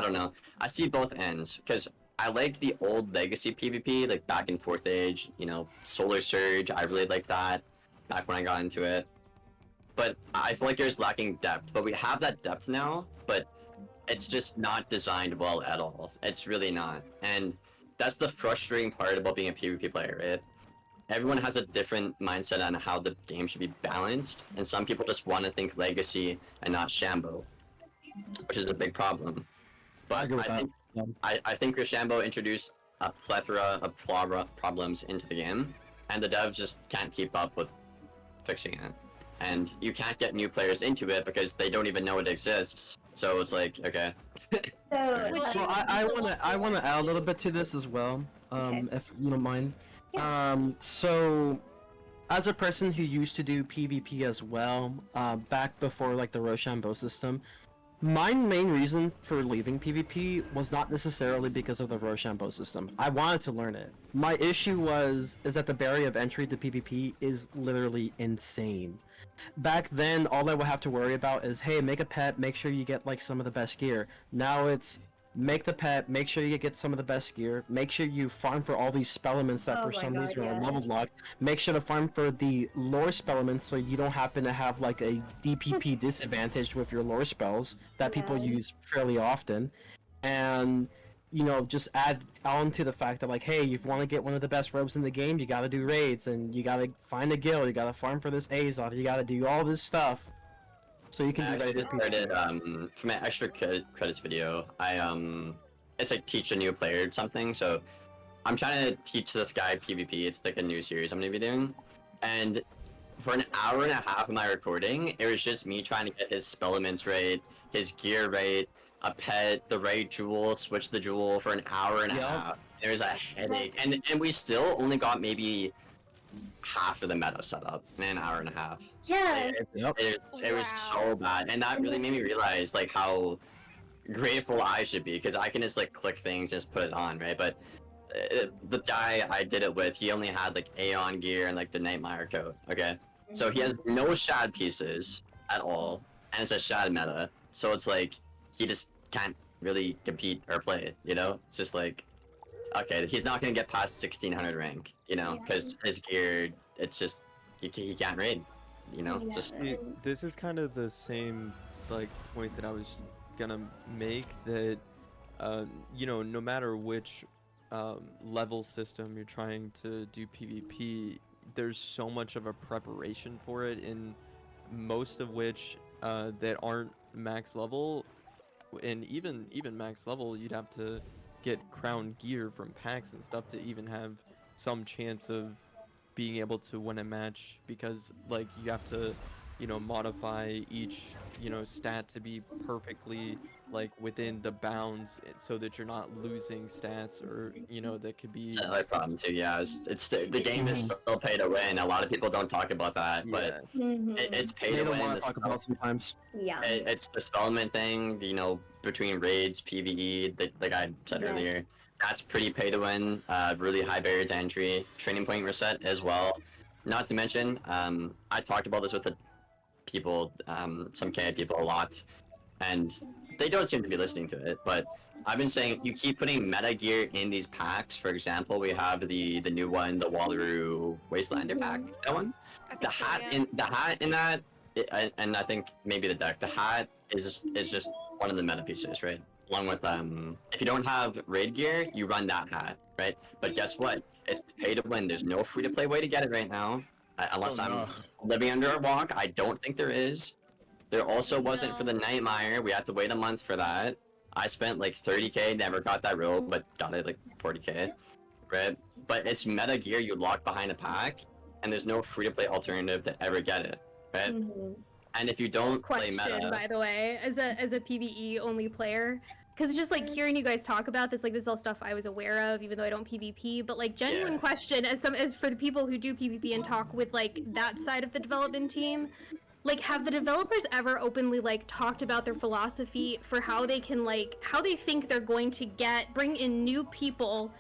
don't know. I see both ends, because I like the old legacy PvP, like back in 4th Age, you know, Solar Surge, I really liked that back when I got into it. But I feel like there's lacking depth, but we have that depth now, but it's just not designed well at all. It's really not. And that's the frustrating part about being a PvP player, right? Everyone has a different mindset on how the game should be balanced, and some people just want to think legacy and not Shambo, which is a big problem. But I think Rochambeau introduced a plethora of problems into the game, and the devs just can't keep up with fixing it. And you can't get new players into it because they don't even know it exists. So it's like, okay. So I wanna add a little bit to this as well, if you don't mind. So as a person who used to do PvP as well, back before like the Rochambeau system, my main reason for leaving PvP was not necessarily because of the Rochambeau system. I wanted to learn it. My issue is that the barrier of entry to PvP is literally insane. Back then, all I would have to worry about is, hey, make a pet, make sure you get like some of the best gear. Now it's, make the pet, make sure you get some of the best gear, make sure you farm for all these spellements that Oh for my some God, reason are yeah. level locked, make sure to farm for the lore spellements so you don't happen to have like a DPP disadvantage with your lore spells that people Yeah. use fairly often, and you know, just add on to the fact that like, hey, if you want to get one of the best robes in the game, you gotta do raids, and you gotta find a guild, you gotta farm for this Azot, you gotta do all this stuff, so you can I be ready actually for just started for my extra credits video. It's like teach a new player something. So I'm trying to teach this guy PvP. It's like a new series I'm gonna be doing, and for an hour and a half of my recording, it was just me trying to get his spellements right, his gear right, a pet, the right jewel, switch the jewel for an hour and a half. It was a headache, and we still only got maybe half of the meta set up in an hour and a half. Yeah. It was so bad, and that really made me realize like how grateful I should be, because I can just like click things and just put it on, right? But the guy I did it with, he only had like Aeon gear and like the Nightmare coat, okay? So he has no shad pieces at all, and it's a shad meta, so it's like he just can't really compete or play, you know? It's just like, okay, he's not gonna get past 1600 rank, you know, because his gear, it's just, he can't raid, you know? Yeah. Just This is kind of the same like point that I was gonna make, that you know, no matter which level system you're trying to do PvP, there's so much of a preparation for it, in most of which that aren't max level, and even max level, you'd have to get crown gear from packs and stuff to even have some chance of being able to win a match, because like you have to, you know, modify each, you know, stat to be perfectly like within the bounds, so that you're not losing stats, or you know, that could be another problem too. Yeah, it's the game is still pay to win. A lot of people don't talk about that, but it's pay They to don't win. want The to talk about sometimes. Yeah. It's the spellman thing, you know, between raids, PvE, like I said Yes. earlier. That's pretty pay to win. Really high barrier to entry. Training point reset as well. Not to mention, I talked about this with the people, some KI people a lot, and they don't seem to be listening to it. But I've been saying, you keep putting meta gear in these packs. For example, we have the new one, the Wallaroo Wastelander pack. That one. The hat in that, and I think maybe the deck. The hat is just one of the meta pieces, right? Along with if you don't have raid gear, you run that hat, right? But guess what? It's pay to win. There's no free to play way to get it right now, unless I'm living under a rock. I don't think there is. There also wasn't for the Nightmare. We had to wait a month for that. I spent like 30k, never got that robe, but got it like 40k, right? But it's meta gear you lock behind a pack, and there's no free to play alternative to ever get it, right? And if you don't play Question, meta, by the way, as a PvE only player, because just like hearing you guys talk about this, like this is all stuff I was aware of, even though I don't PvP. But like genuine question, as for the people who do PvP and talk with like that side of the development team, like have the developers ever openly like talked about their philosophy for how they can like how they think they're going to bring in new people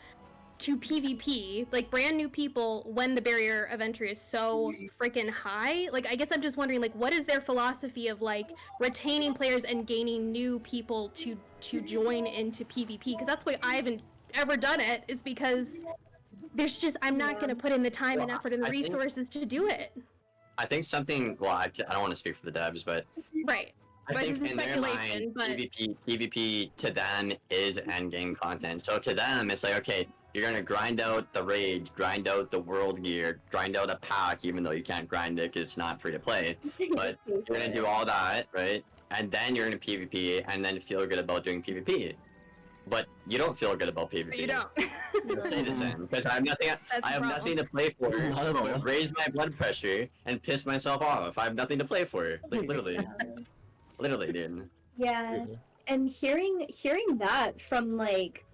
to PvP, like brand new people, when the barrier of entry is so freaking high? Like, I guess I'm just wondering, like, what is their philosophy of like retaining players and gaining new people to join into PvP? Because that's why I haven't ever done it, is because there's just, I'm not going to put in the time and effort and the resources to do it. I think something. Well, I don't want to speak for the devs, but Right. I But think this is in their speculation, mind, but PvP to them is endgame content. So to them, it's like, okay, you're gonna grind out the raid, grind out the world gear, grind out a pack, even though you can't grind it because it's not free to play. But you're gonna do all that, right? And then you're gonna PvP, and then feel good about doing PvP. But you don't feel good about PvP. you don't. Say the same, because I have nothing. I have nothing to play for. But raise my blood pressure and piss myself off. I have nothing to play for. Like literally, literally, dude. Yeah, and hearing that from like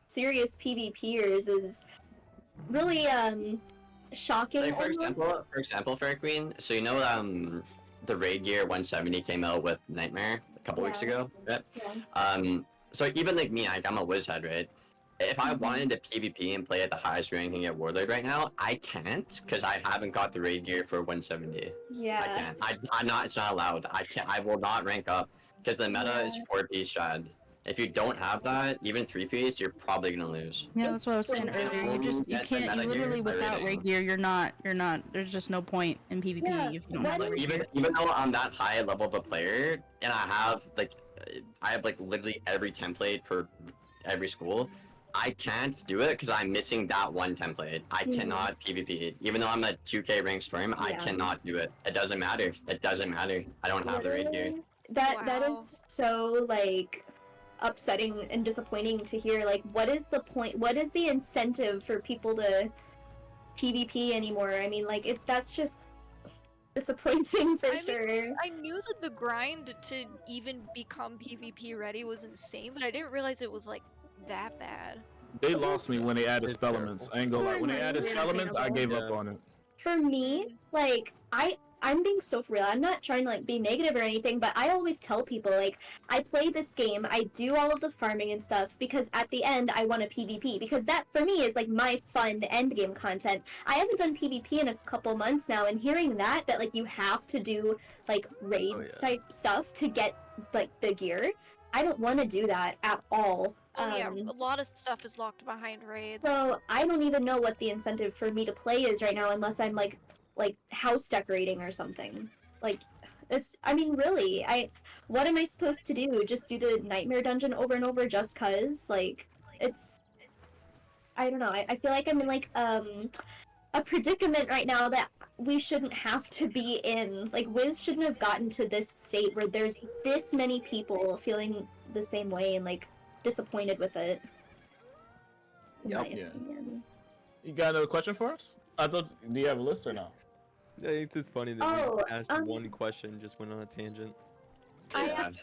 serious PvPers is really shocking. Like for example, Faeriequeen. So you know the raid gear 170 came out with Nightmare a couple weeks ago. Right? Yeah. So even like me, like I'm a wizhead, right? If I wanted to PvP and play at the highest rank and get Warlord right now, I can't, because I haven't got the raid gear for 170. Yeah. I can't. I'm not. It's not allowed. I can't. I will not rank up because the meta is 4 piece shad, If you don't have that, even 3-piece, you're probably gonna lose. Yeah, that's what I was saying earlier. You can't, you literally without raid gear, you're not, there's just no point in PvP Yeah, if you don't have that raid gear. Even though I'm that high level of a player, and I have like literally every template for every school, I can't do it because I'm missing that one template. I cannot PvP. Even though I'm a 2K ranked storm, I cannot do it. It doesn't matter. It doesn't matter. I don't have the raid gear. That is so like upsetting and disappointing to hear. Like, what is the point? What is the incentive for people to PvP anymore? I mean, like, that's just disappointing for sure. I knew that the grind to even become PvP ready was insane, but I didn't realize it was like that bad. They lost me when they added spellements. I ain't gonna lie. When they added spellements, I gave up on it. For me, like, I'm being so for real. I'm not trying to like be negative or anything, but I always tell people, like, I play this game, I do all of the farming and stuff because at the end I want a PvP, because that for me is like my fun end game content. I haven't done PvP in a couple months now, and hearing that like you have to do like raid type stuff to get like the gear, I don't want to do that at all. Yeah, a lot of stuff is locked behind raids. So I don't even know what the incentive for me to play is right now unless I'm like house decorating or something. Like, it's, I mean, really, what am I supposed to do? Just do the nightmare dungeon over and over just cause? Like, it's, I don't know, I feel like I'm in like a predicament right now that we shouldn't have to be in. Like, Wiz shouldn't have gotten to this state where there's this many people feeling the same way and like disappointed with it. Yep. You got another question for us? I thought, do you have a list or no? Yeah, it's just funny that we asked one question, just went on a tangent. I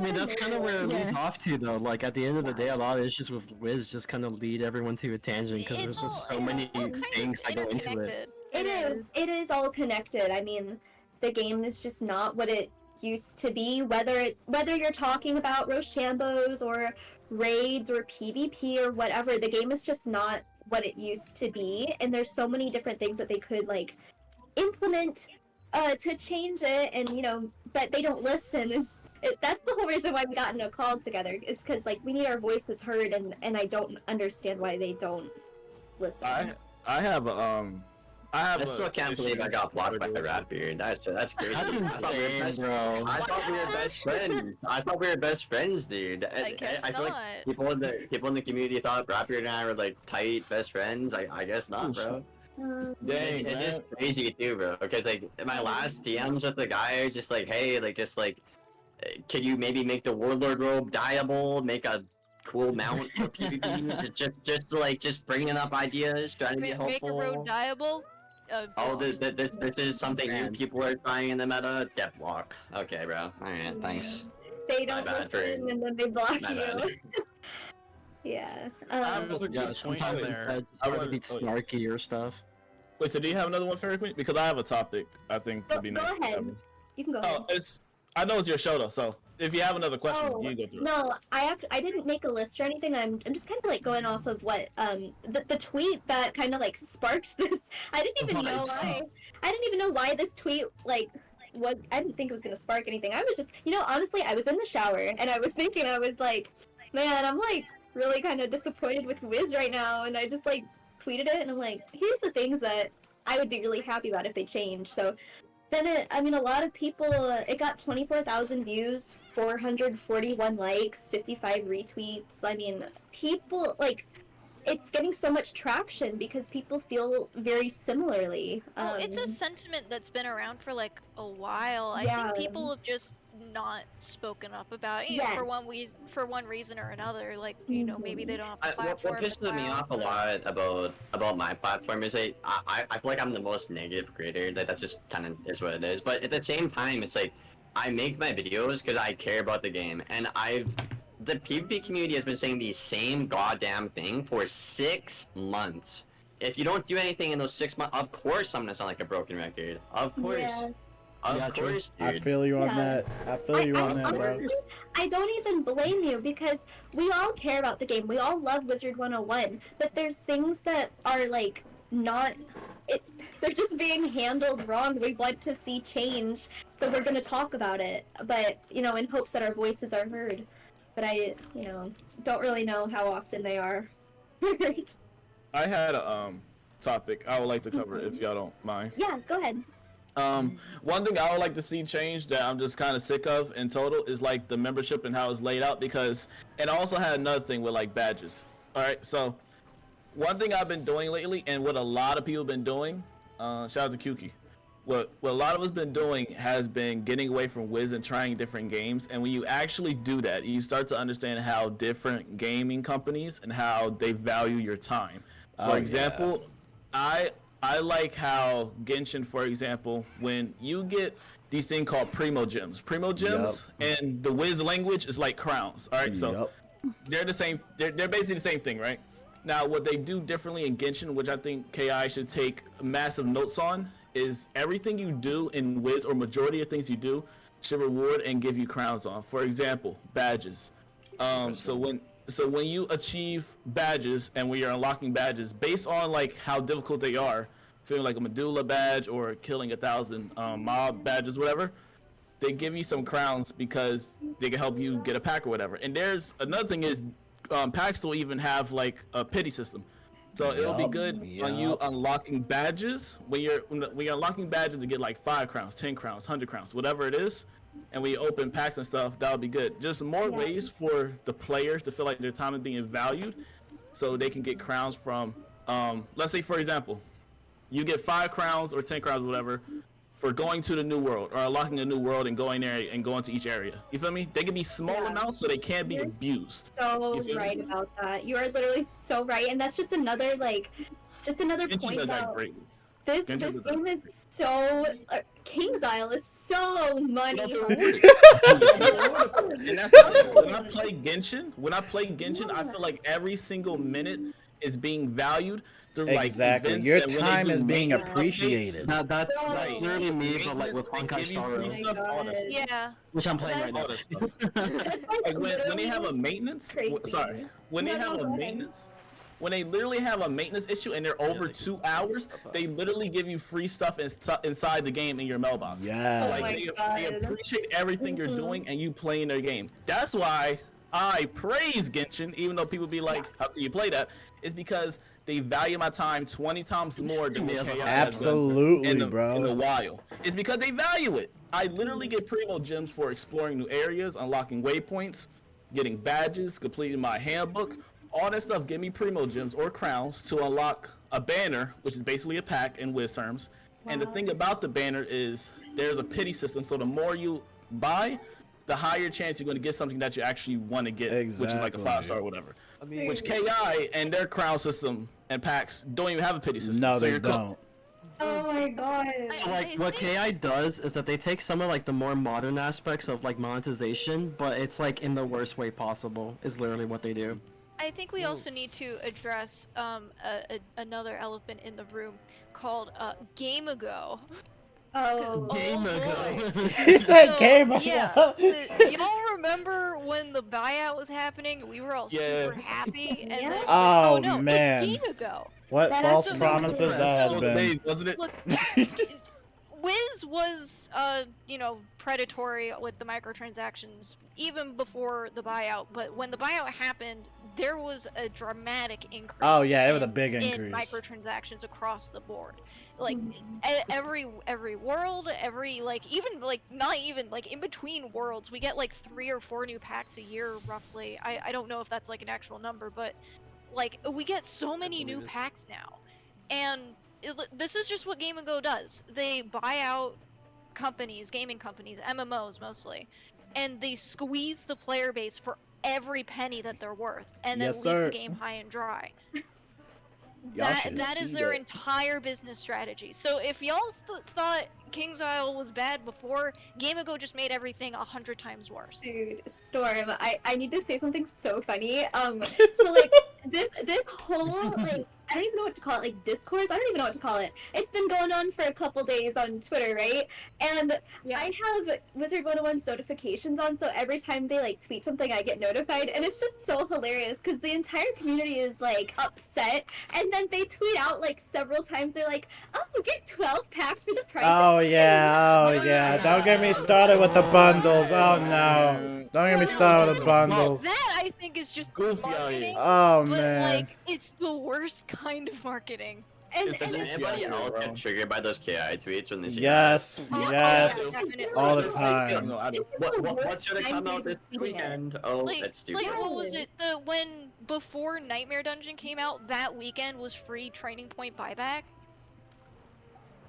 mean, that's kind of where it leads off to, though. Like, at the end of the day, a lot of it's just with Wiz just kind of lead everyone to a tangent because there's just so many things that go into it. It is all connected. I mean, the game is just not what it used to be. Whether you're talking about Rochambos or raids or PvP or whatever, the game is just not what it used to be. And there's so many different things that they could like implement to change it, and you know, but they don't listen. That's the whole reason why we got in a call together. It's because like we need our voices heard, and I don't understand why they don't listen. I still can't believe I got blocked by the Ratbeard. That's crazy. That's insane, bro. I thought we were best friends. I thought we were best friends, dude. I feel like people in the community thought Ratbeard and I were like tight best friends. I guess not, bro. Dang, it's just crazy too, bro. Because like my last DMs with the guy are just like, hey, like just like, could you maybe make the Warlord robe dyeable? Make a cool mount for PvP? just bringing up ideas, trying to be helpful. Make a robe dyeable. This is something new people are trying in the meta. Get blocked. Okay, bro. Alright, thanks. They don't listen and then they block you. Yeah. Sometimes instead just try to be snarky or stuff. Wait, so do you have another one, Fairy Queen? Because I have a topic I think to be next. Go ahead. You can go ahead. I know it's your show though, so if you have another question, you can go through it. No, I didn't make a list or anything. I'm just kind of like going off of what the tweet that kind of like sparked this. I didn't even know why. I didn't even know why this tweet like was. I didn't think it was gonna spark anything. I was just, you know, honestly, I was in the shower and I was thinking, I was like, man, I'm like really kind of disappointed with Wiz right now, and I just like tweeted it and I'm like, here's the things that I would be really happy about if they changed. So then I mean, a lot of people, it got 24,000 views, 441 likes, 55 retweets. I mean, people, like, it's getting so much traction because people feel very similarly. Well, it's a sentiment that's been around for, like, a while. I think people have just not spoken up about it, you know, for one reason or another. Like, you know, maybe they don't have a platform. What pisses me off a lot about my platform is I feel like I'm the most negative creator. That's just kind of is what it is. But at the same time, it's like I make my videos because I care about the game, and the PvP community has been saying the same goddamn thing for 6 months. If you don't do anything in those 6 months, of course I'm gonna sound like a broken record. Of course. Yeah. Of course, dude. I feel you on that. I feel you on that, bro. I don't even blame you because we all care about the game. We all love Wizard101, but there's things that are like not. They're just being handled wrong. We want to see change, so we're gonna talk about it. But you know, in hopes that our voices are heard. but I, don't really know how often they are. I had a topic I would like to cover if y'all don't mind. Yeah, go ahead. One thing I would like to see change that I'm just kind of sick of in total is like the membership and how it's laid out, because and I also had another thing with like badges. All right, so one thing I've been doing lately and what a lot of people have been doing, shout out to Kukki. What a lot of us been doing has been getting away from Wiz and trying different games. And when you actually do that, you start to understand how different gaming companies and how they value your time. For example, I like how Genshin, for example, when you get these things called primo gems and the Wiz language is like crowns. All right, so they're the same. They're basically the same thing, right? Now, what they do differently in Genshin, which I think KI should take massive notes on, is everything you do in Wiz, or majority of things you do, should reward and give you crowns on. For example, badges. So when you achieve badges and when you're unlocking badges, based on like how difficult they are, feeling like a Medulla badge or killing 1,000 mob badges, whatever, they give you some crowns because they can help you get a pack or whatever. And there's another thing is packs will even have like a pity system. So it'll be good on you unlocking badges. When you're unlocking badges to get like 5 crowns, 10 crowns, 100 crowns, whatever it is. And when you open packs and stuff, that'll be good. Just more ways for the players to feel like their time is being valued, so they can get crowns from, let's say for example, you get 5 crowns or 10 crowns or whatever for going to the new world or unlocking a new world and going there and going to each area. You feel me? They can be small amounts so they can't be abused. So right about that. You are literally so right, and that's just another point about this game is so King's Isle is so money. And that's when I play Genshin, I feel like every single minute is being valued. Exactly. Your time is being appreciated. That's literally me, but like with Honkai Star Rail. Yeah. Which I'm playing right now. Like when they have a maintenance, when they literally have a maintenance issue and they're over 2 hours, they literally give you free stuff inside the game in your mailbox. Yeah. Like they appreciate everything you're doing and you playing their game. That's why I praise Genshin, even though people be like, how can you play that? It's because they value my time 20 times more than what KI absolutely, in bro. a while. It's because they value it. I literally get primo gems for exploring new areas, unlocking waypoints, getting badges, completing my handbook. All that stuff give me primo gems or crowns to unlock a banner, which is basically a pack in Wiz terms. Wow. And the thing about the banner is there's a pity system, so the more you buy, the higher chance you're going to get something that you actually want to get, which is like a 5-star or whatever. I mean, which KI and their crown system and packs don't even have a pity system. No, so they don't. Cooked. Oh my god. So like what KI does is that they take some of like the more modern aspects of like monetization, but it's like in the worst way possible is literally what they do. I think we also need to address another elephant in the room called Game Ago. Oh, Game Ago. He said Game Ago. Yeah. Y'all remember when the buyout was happening? We were all super happy. And then it's oh, like, oh no, man. it's Game Ago. What That false is promises so that have been. Wasn't it? Look, Wiz was, predatory with the microtransactions even before the buyout. But when the buyout happened, there was a dramatic increase. Oh yeah, it was a big in increase. Microtransactions across the board. Like every world, not even in between worlds, we get like 3 or 4 new packs a year roughly. I don't know if that's like an actual number, but like we get so many new packs now, and this is just what Game & Go does. They buy out companies, gaming companies, MMOs mostly, and they squeeze the player base for every penny that they're worth, and then leave the game high and dry. That is their entire business strategy. So if y'all thought King's Isle was bad before, Game & Go just made everything 100 times worse. Dude, Storm, I need to say something so funny. So like this whole I don't even know what to call it, like discourse. I don't even know what to call it. It's been going on for a couple days on Twitter, right? And I have Wizard101's notifications on, so every time they like tweet something, I get notified, and it's just so hilarious because the entire community is like upset, and then they tweet out like several times. They're like, "Oh, you get 12 packs for the price." Oh yeah, oh yeah. Don't get me started with the bundles. Oh no. Don't get me started with the bundles. That I think is just Goofy out marketing. here. Oh But man. like, it's the worst kind of marketing. Does anybody else get triggered by those KI tweets when they see Yes, Oh, yes, yeah, definitely. all the that? time. No, I do. What's gonna come out this weekend? Oh, Like, that's stupid. like, what was it? When before Nightmare Dungeon came out, that weekend was free training point buyback.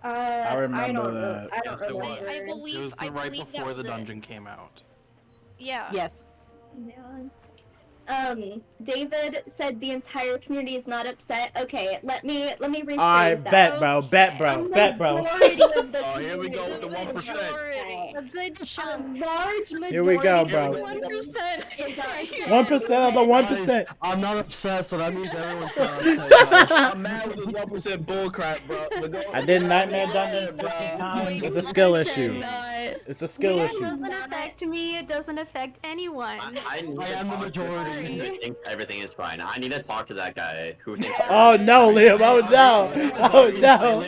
I remember don't that. I don't Yes, it remember. was. I believe. It was I right believe that before was the it. dungeon came out. Yeah. Yes. Yeah. David said the entire community is not upset. Okay, let me rephrase I that. bet, bro. Bet, bro. Bet, bro. Majority of the Oh, here we go with the community- 1%. A good A chunk. large majority. Here we go, of bro. the 1%. is upset. 1% of the 1%. I'm not upset, so that means everyone's not upset, guys. I'm mad with this 1% bullcrap, bro. But go- I did Nightmare Dungeon 50 times. It's a skill issue. It's a skill It issue. doesn't affect me. It doesn't affect anyone. I need I to am the talk to majority. the person who thinks everything is fine. I need to talk to that guy who thinks. Oh no, Liam. Oh no. Oh no.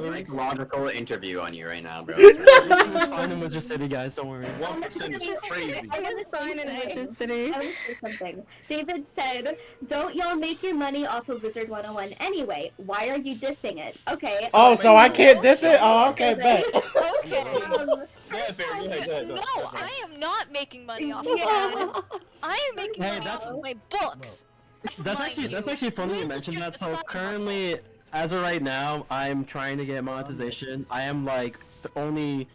Like logical interview on you right now, bro. Everything's fine in Wizard City, guys. Don't worry. 1% is crazy. I want to Fine in Wizard City. I want to say something. David said, "Don't y'all make your money off of Wizard101 anyway? Why are you dissing it?" Okay. Oh, so I can't diss it? Oh, okay, bet. Okay. Go ahead, Fair. Go ahead, go ahead. No, I am not making money off of Yeah. this. I am making Hey, money off that's- of my books. That's actually funny you Wiz is mentioned just that. a So side currently, as of right now, I'm trying to get monetization. I am like only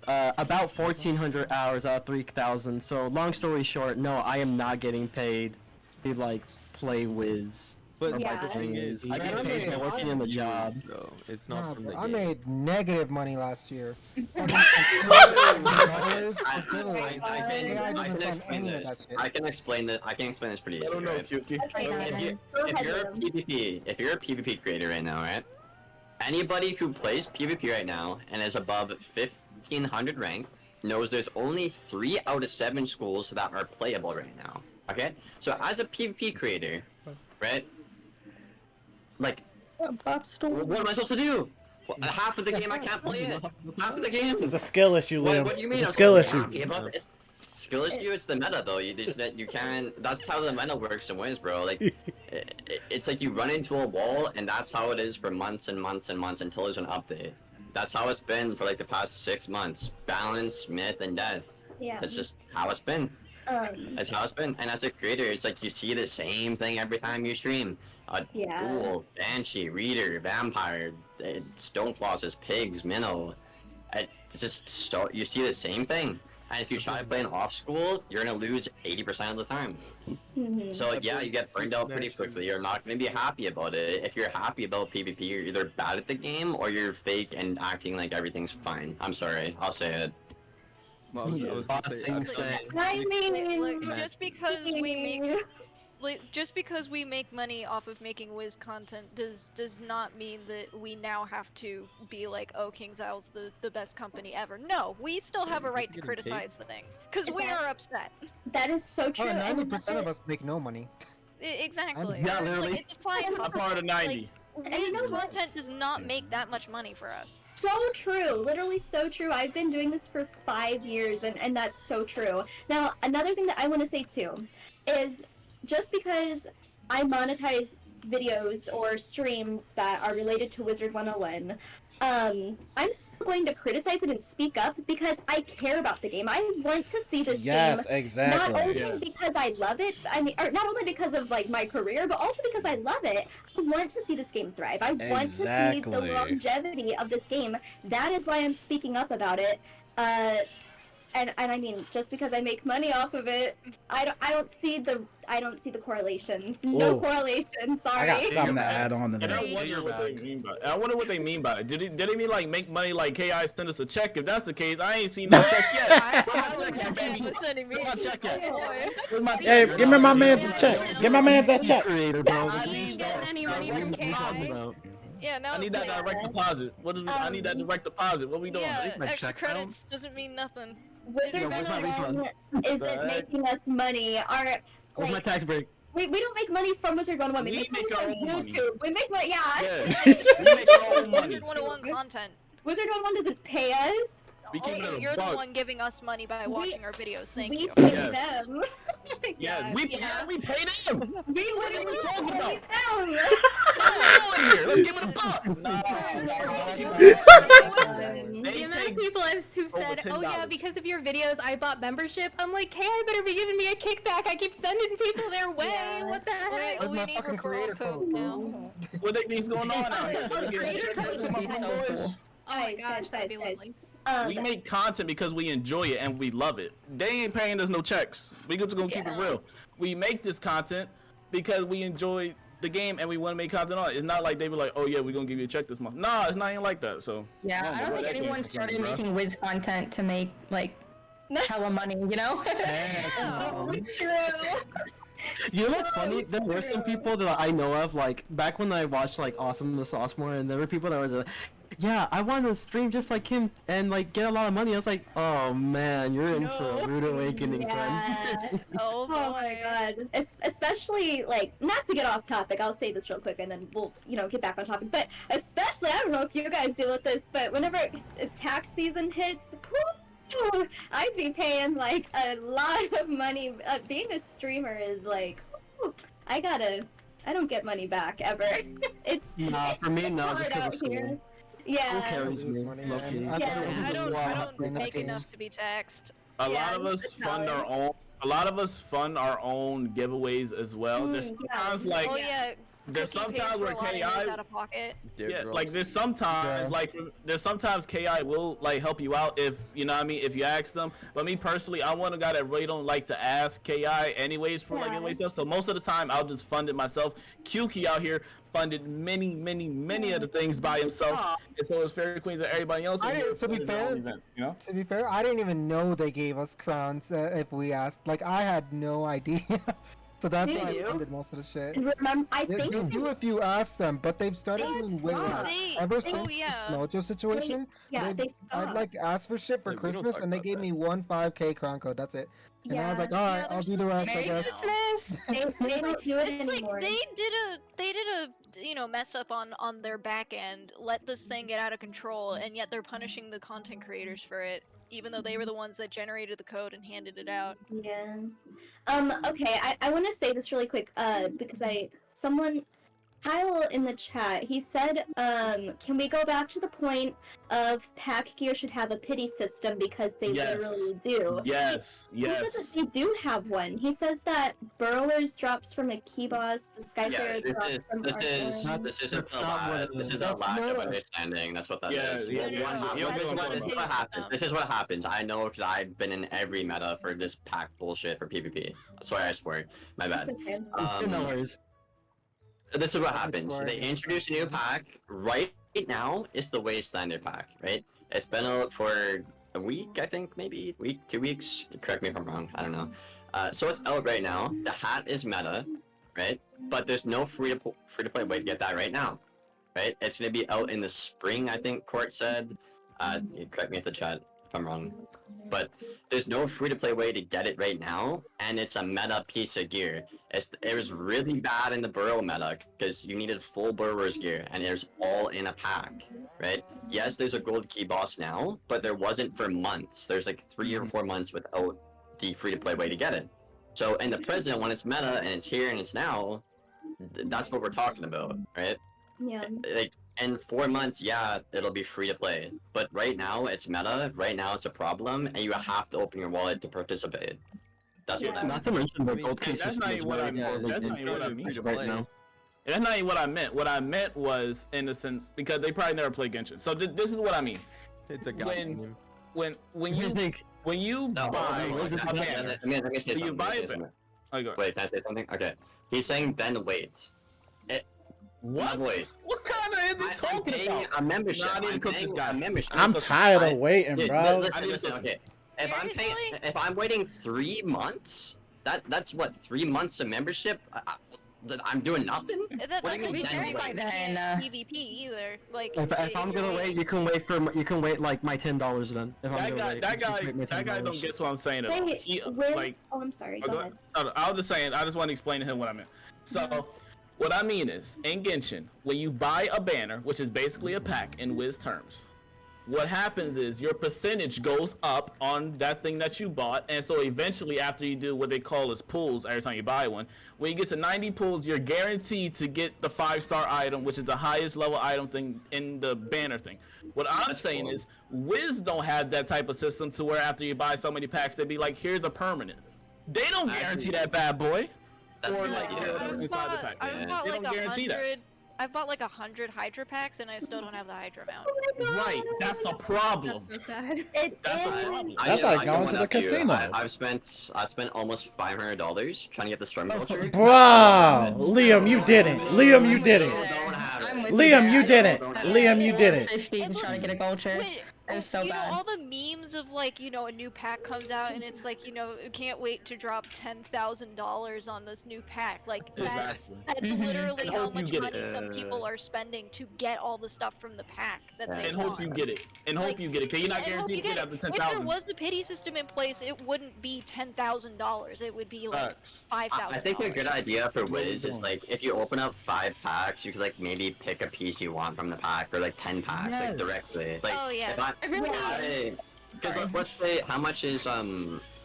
about 1,400 hours out of 3,000. So long story short, no, I am not getting paid to like play Wiz. But Yeah. the thing is, I get paid for working in the job. Though it's not Nah, from bro, the I game. made negative money last year. I can explain this. I can explain this pretty I easily. don't know, Right? Kukki. Okay, If you're a PvP creator right now, right? Anybody who plays PvP right now and is above 1,500 rank knows there's only 3 out of 7 schools that are playable right now. Okay? So as a PvP creator, right? Like, what am I supposed to do? Well, half of the game I can't play it. Half of the game. It's a skill issue, Liam. What do you mean? It's a I'm skill so issue. happy about this. Skill issue, it's the meta though. You can't. That's how the meta works in Wiz, bro. Like, it's like you run into a wall, and that's how it is for months and months and months until there's an update. That's how it's been for like the past 6 months. Balance, myth, and death. Yeah. That's just how it's been. That's how it's been. And as a creator, it's like you see the same thing every time you stream. Yeah. Ghoul, Banshee, Reader, Vampire, Stoneclaws, Pigs, Minnow. You see the same thing. And if you try playing off school, you're gonna lose 80% of the time. Mhm. So yeah, you get burned out pretty quickly. You're not gonna be happy about it. If you're happy about PvP, you're either bad at the game or you're fake and acting like everything's fine. I'm sorry, I'll say it. Well, I was gonna say, I mean, Like, just because we make money off of making Wiz content does not mean that we now have to be like, oh, KingsIsle's the best company ever. No, we still have a right to criticize the things because we are upset. That is so true. Oh, and 90% of us make no money. Exactly. Yeah, It's literally. Like, it's like, I'm part of 90. Like, And you Wiz know what? content does not make that much money for us. So true, literally so true. I've been doing this for 5 years, and that's so true. Now, another thing that I want to say too is just because I monetize videos or streams that are related to Wizard101, I'm still going to criticize it and speak up because I care about the game. I want to see this Yes, game exactly. not only Yeah. because I love it, I mean, or not only because of like my career, but also because I love it. I want to see this game thrive. I want to see the Exactly. longevity of this game. That is why I'm speaking up about it. And I mean, just because I make money off of it, I don't see the correlation. No Ooh. correlation. Sorry. I got something to add on to And I that. wonder what they mean by it. I wonder what they mean by it. Did they mean like make money like KI send us a check? If that's the case, I ain't seen no check yet. Where's my check at, baby? Where's my check at? Where's my Hey, check? give me my man's a check. Give my man's that check. Creator, bro. I didn't get any money from KI. Yeah, no. I need it's that like, direct deposit. I need that direct deposit. What we doing? yeah, my extra check credits doesn't mean nothing. Wizard101 isn't making us money. Where's my tax break? We don't make money from Wizard101. We make money our from own money. YouTube. We make money, yeah. Yeah. We make our own money. Wizard101 content. Wizard101 doesn't pay us. We keep it Also, a you're buck. the one giving us money by watching our videos. Thank you. pay Yes. them. Yeah, we pay them. We literally talking pay about? them. Let's give it a buck. Nah. The amount of people who've said, "Oh yeah, $10. because of your videos, I bought membership." I'm like, "Hey, I better be giving me a kickback. I keep sending people their way. What the heck?" Where's my fucking creator code? What the thing's going on out here? Let me get Creator check codes this would be out, so boys. cool. Oh my gosh, that'd be lovely. We make content because we enjoy it and we love it. They ain't paying us no checks. We just gonna keep it real. We make this content because we enjoy the game and we want to make content on it. It's not like they be like, oh yeah, we're gonna give you a check this month. Nah, it's not even like that. So Yeah, I don't think anyone started making Wiz content to make like hella money, you know? True. You know what's funny? There were some people that I know of, like, back when I watched, like, Awesome the Sauce more, and there were people that were like, yeah, I want to stream just like him and, like, get a lot of money. I was like, oh, man, you're in for a rude awakening, friend. Oh my god. Especially, like, not to get off topic, I'll say this real quick and then we'll, get back on topic, but especially, I don't know if you guys deal with this, but whenever tax season hits, I'd be paying like a lot of money. Being a streamer is like, I don't get money back ever. Nah, for me, no, just because of school. Here. Yeah. School carries me, low-key. I don't make enough to be taxed. A lot of us fund our own. A lot of us fund our own giveaways as well. There's sometimes like. Oh yeah. There's Kukki sometimes pays where for a lot of KI, his out of pocket. yeah, like there's sometimes there's sometimes KI will like help you out if you know what I mean if you ask them. But me personally, I'm one guy that really don't like to ask KI anyways for like giveaway stuff. So most of the time I'll just fund it myself. Kukki out here funded many of the things by himself, and so is faeriequeens and everybody else. To be fair, I didn't even know they gave us crowns if we asked. Like I had no idea. So that's why I funded most of the shit. Remember, I think they do if you ask them, but they've started doing way less. Ever since the Smojo situation, I'd like ask for shit for Christmas, and they gave me 5K crown code. That's it. And I was like, all right, I'll do the rest, I guess. They don't do it It's anymore. like they did a mess up on their back end, let this thing get out of control, and yet they're punishing the content creators for it, even though they were the ones that generated the code and handed it out. Yeah. Okay, I want to say this really quick, because Kyle in the chat, he said, can we go back to the point of pack gear should have a pity system because they literally do. Yes. He says that they do have one. He says that Burrowers drops from a key boss, the Skyfarer drops from this is a lack of understanding. That's what that is. This is what happens. I know because I've been in every meta for this pack bullshit for PvP. Sorry, I swear. My bad. No worries. This is what happens. They introduce a new pack. Right now, it's the Wastelander pack, right? It's been out for a week, I think, maybe 2 weeks. Correct me if I'm wrong. I don't know. So it's out right now. The hat is meta, right? But there's no free to play way to get that right now, right? It's gonna be out in the spring, I think. Court said. Correct me if the chat if I'm wrong. But there's no free-to-play way to get it right now, and it's a meta piece of gear. It was really bad in the Burrow meta, because you needed full Burrower's gear, and it was all in a pack, right? Yes, there's a gold key boss now, but there wasn't for months. There's like 3 or 4 months without the free-to-play way to get it. So in the present, when it's meta, and it's here, and it's now, that's what we're talking about, right? Yeah. Like, in 4 months, yeah, it'll be free to play. But right now, it's meta. Right now, it's a problem, and you have to open your wallet to participate. That's what I meant. Not to mention the gold case That's not even what I meant. That's not even what I mean right now. That's not even what I meant. What I meant was, in the sense, because they probably never played Genshin. So this is what I mean. It's a guy. When you buy a banner, let me say something. You buy a banner. Wait, can I say something? Okay. He's saying then wait. What? What kind of is he talking about? A membership. No, I need to cook this guy. I'm tired of waiting, bro. Listen, okay. If I'm waiting 3 months, that's what 3 months of membership. I'm doing nothing. That doesn't mean everybody's PvP either. Like if I'm gonna wait, you can wait like my $10 then. If I'm gonna wait, that guy don't get what I'm saying at all. I'm sorry. Go ahead. I was just saying. I just want to explain to him what I meant. So. What I mean is, in Genshin, when you buy a banner, which is basically a pack in Wiz terms, what happens is your percentage goes up on that thing that you bought, and so eventually after you do what they call as pulls every time you buy one, when you get to 90 pulls, you're guaranteed to get the 5-star item, which is the highest level item thing in the banner thing. What I'm saying is Wiz don't have that type of system to where after you buy so many packs, they'd be like, here's a permanent. They don't guarantee that bad boy. Or like inside the pack. I've bought like 100. I've bought like 100 Hydra packs and I still don't have the Hydra mount. Right, that's a problem. That's so sad. That's a problem. That's like going to the casino. I spent almost $500 trying to get the Storm Vulture. Bro, Liam, you didn't. Liam, you didn't. Liam, you didn't. Liam, you didn't. 50 trying to get a vulture. It was so bad. All the memes of like, a new pack comes out and it's like, can't wait to drop $10,000 on this new pack. Like that's literally how much money some people are spending to get all the stuff from the pack that they and hope you get it. And hope you get it. Cause you're not guaranteed to get after 10,000. If there was a pity system in place, it wouldn't be $10,000. It would be like $5,000. I think a good idea for Wiz is like if you open up 5 packs, you could like maybe pick a piece you want from the pack, or like 10 packs like directly. Like, oh yeah. Because let's say how much is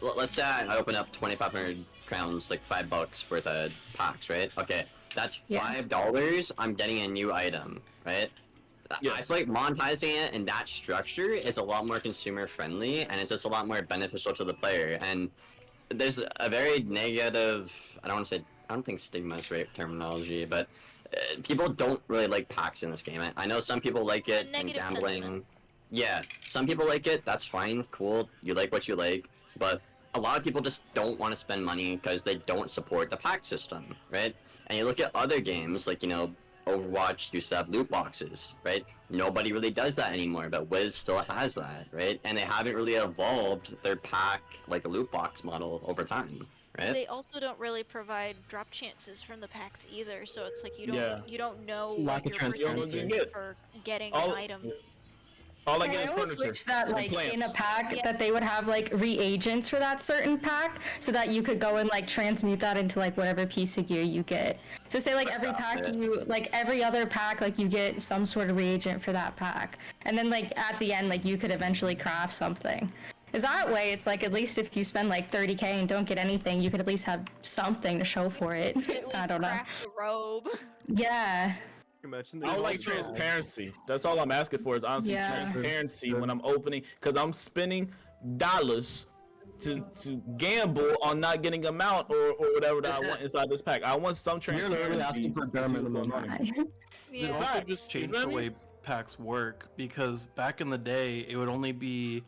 let's say I open up 2,500 crowns, like $5 worth of packs, right? Okay, that's $5. I'm getting a new item, right? Yes. I feel like monetizing it in that structure is a lot more consumer friendly, and it's just a lot more beneficial to the player. And there's a very negative, I don't think stigma is the right terminology, but people don't really like packs in this game. I know some people like it in gambling. Sentiment. Yeah, some people like it, that's fine, cool, you like what you like, but a lot of people just don't want to spend money because they don't support the pack system, right? And you look at other games, like, Overwatch used to have loot boxes, right? Nobody really does that anymore, but Wiz still has that, right? And they haven't really evolved their pack, like a loot box model over time, right? They also don't really provide drop chances from the packs either, so it's like you don't know what your percentage is for getting an item. All I get is always furniture. Wish that like in a pack that they would have like reagents for that certain pack, so that you could go and like transmute that into like whatever piece of gear you get. So say like every pack every other pack, like you get some sort of reagent for that pack, and then like at the end like you could eventually craft something. Is that way? It's like at least if you spend like 30K and don't get anything, you could at least have something to show for it. I don't know. Craft the robe. Yeah. I like transparency. That's all I'm asking for is honestly transparency when I'm opening, because I'm spending dollars to gamble on not getting a mount or whatever that I want inside this pack. I want some transparency. You're literally asking for bare minimum. They also just changed the way packs work, because back in the day it would only be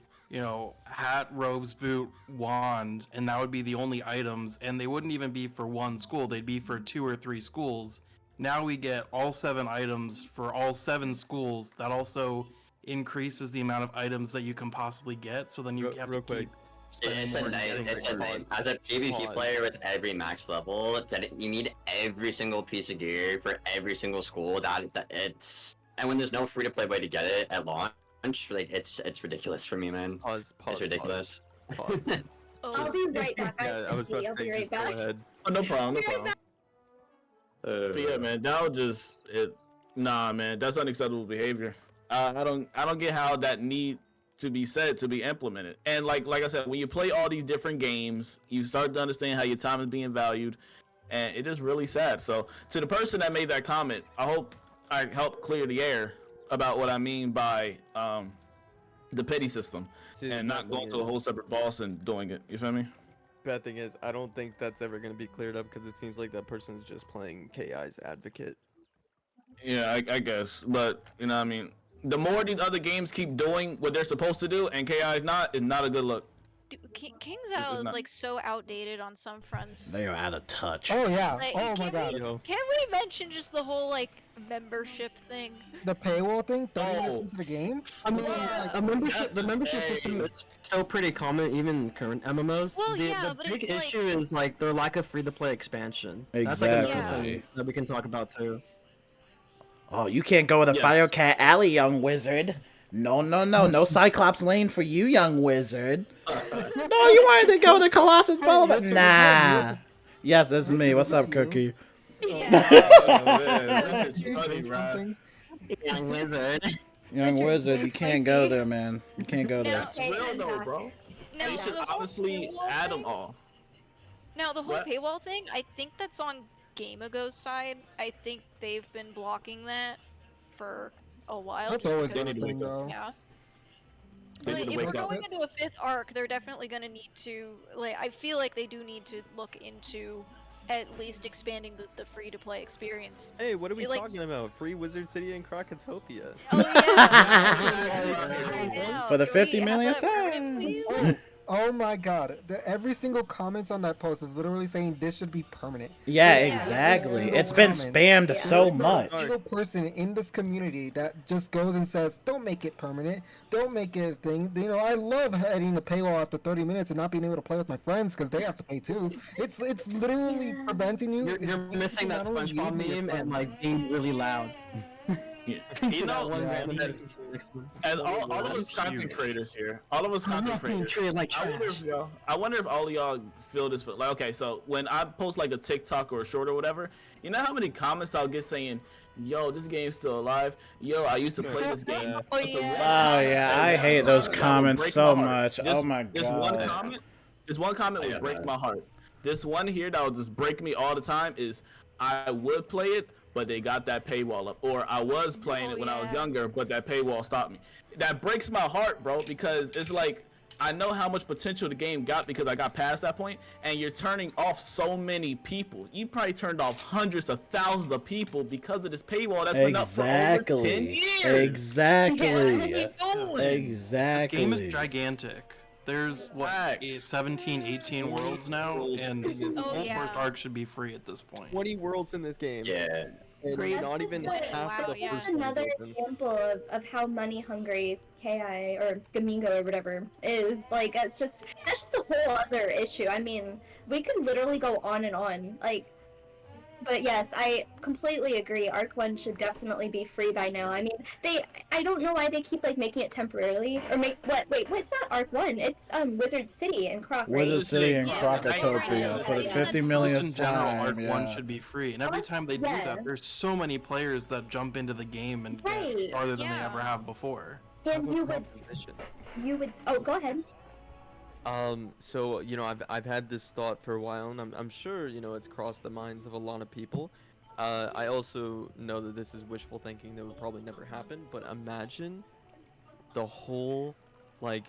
hat, robes, boot, wand, and that would be the only items, and they wouldn't even be for one school, they'd be for 2 or 3 schools. Now we get all 7 items for all 7 schools. That also increases the amount of items that you can possibly get, so then you have to keep spending more. It's a night. As a PvP player with every max level, you need every single piece of gear for every single school. And when there's no free-to-play way to get it at launch, like it's ridiculous for me, man. It's ridiculous. Pause. I'll be right back. I was about to say, just go ahead. Oh, no problem. But yeah, man, nah, man, that's unacceptable behavior. I don't get how that need to be said to be implemented. And like I said, when you play all these different games, you start to understand how your time is being valued, and it is really sad. So to the person that made that comment, I hope I helped clear the air about what I mean by the pity system, and not going to a whole separate boss and doing it. You feel me? Bad thing is, I don't think that's ever going to be cleared up, because it seems like that person's just playing KI's advocate. Yeah, I guess. But, what I mean? The more these other games keep doing what they're supposed to do, and KI is not a good look. Dude, King's Isle is like so outdated on some fronts. They are out of touch. Oh yeah. Like, oh my god. Can we mention just the whole like membership thing? The paywall thing? Into the game? I mean, the membership system is still pretty common even in current MMOs. Well, the big issue is like their lack of free-to-play expansion. Exactly. That's like another thing that we can talk about too. Oh, you can't go to Firecat Alley, young wizard. No Cyclops Lane for you, young wizard. No, you wanted to go to Colossus Boulevard? Nah. Yes, that's me. What's up, Kukki? Young wizard. Young Richard, Wizard, you can't go there, man. You can't go there. That's real though, bro. Now, They should the whole honestly paywall add them thing- all. Now, the whole What? paywall thing, I think that's on Gamago's side. I think they've been blocking that for a while. That's just always because- been a thing, though. Yeah. They Like, need to if wake we're up. going into a 5th arc, they're definitely going to need to, like, I feel like they do need to look into at least expanding the free-to-play experience. Hey, what are we Like- talking about? Free Wizard City and Krakatopia. Oh, yeah. For the Can 50 we have millionth that permanent, time. please? Oh my god. Every single comments on that post is literally saying this should be permanent. Yeah, Every exactly. single It's been comment. spammed Yeah. so There's not much. a single person in this community that just goes and says, don't make it permanent. Don't make it a thing. You know, I love hitting the paywall after 30 minutes and not being able to play with my friends because they have to pay too. It's literally preventing you. You're It's missing that not only you, SpongeBob but your meme and friends. like being really loud. You So that know, one Yeah. random medicine to the next one. and all of us content creators here, all of us I'm content not being creators. treated like I wonder trash. if I wonder if all of y'all feel this. Like, okay, so when I post like a TikTok or a short or whatever, you know how many comments I'll get saying, "Yo, this game's still alive." "Yo, I used to play this game." Oh, Oh yeah, I hate those comments so much. Oh my This one god. comment, this one comment will break my heart. This one here that will just break me all the time is, "I would play it, but they got that paywall up," or "I was playing it when I was younger, but that paywall stopped me." That breaks my heart, bro, because it's like I know how much potential the game got because I got past that point, and you're turning off so many people. You probably turned off hundreds of thousands of people because of this paywall that's been up for over 10 years. Exactly. This game is Exactly. gigantic. There's what, Facts. 17, 18 worlds now, and the Oh, whole yeah. first arc should be free at this point. 20 worlds in this game. Yeah. And That's not just even like- half wow, of the yeah. first That's one is another open. example of how money hungry KI or Gamingo or whatever is. Like that's just a whole other issue. I mean, we could literally go on and on. Like, but yes, I completely agree. Arc 1 should definitely be free by now. I mean, I don't know why they keep like making it temporarily or wait, it's not Arc 1. It's Wizard City and Croc, right? Wizard City and Yeah. Krakatopia for the Yeah. 50 Most in millionth general, time. Arc 1 Yeah. should be free, and every time they do Yeah. that, there's so many players that jump into the game and Right. get farther than they Yeah. ever have before. And you would. Oh, go ahead. So you know, I've had this thought for a while, and I'm sure you know it's crossed the minds of a lot of people. I also know that this is wishful thinking that would probably never happen, but imagine the whole like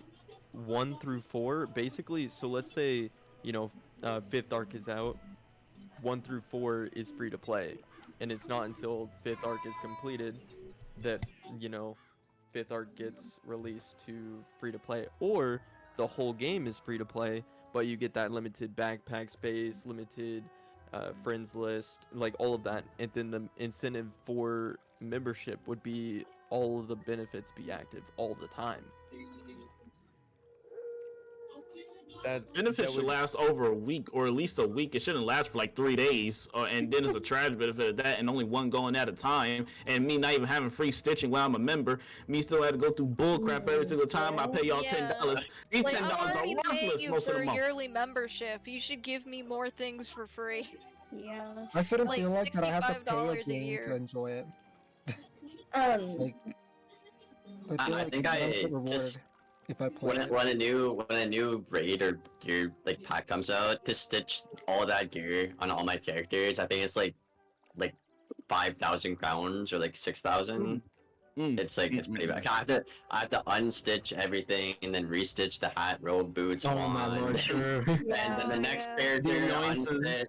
1 through 4 basically. So let's say you know 5th arc is out, 1 through 4 is free to play, and it's not until 5th arc is completed that you know 5th arc gets released to free to play, or the whole game is free to play, but you get that limited backpack space, limited friends list, like all of that, and then the incentive for membership would be all of the benefits be active all the time. That Benefits should last over a week, or at least a week. It shouldn't last for like 3 days, and then there's a trash benefit of that, and only one going at a time. And me not even having free stitching while I'm a member, me still had to go through bull crap every single time I pay y'all $10. These Like, $10 I'm are already paying worthless you most of for the a month. yearly membership. You should give me more things for free. Yeah. I shouldn't Like feel like that I have to pay a $65 a game year. to enjoy it. Um. Like, I think don't I get rewarded just if I play it. when a new raid or gear like pack comes out, to stitch all that gear on all my characters, I think it's like 5,000 crowns or like 6,000. It's like it's pretty bad. I have to unstitch everything and then restitch the hat, robe, boots, Oh my wand, lord, sure. and then the next character unstitch.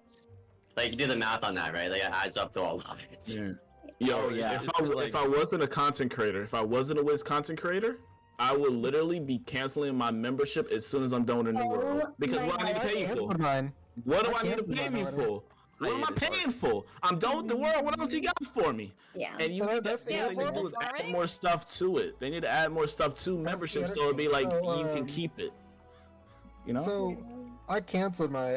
Like you do the math on that, right? Like it adds up to a lot. Yeah. Yo, if I wasn't a content creator, if I wasn't a Wiz content creator, I would literally be canceling my membership as soon as I'm done with a new world. Because what I need to pay you for? What do I need to pay me for? What am I paying for? I'm done with the world. What else you got for me? Yeah. And you that's the thing they need to do is add more stuff to it. They need to add more stuff to membership so it'd be like you can keep it. You know? So I canceled my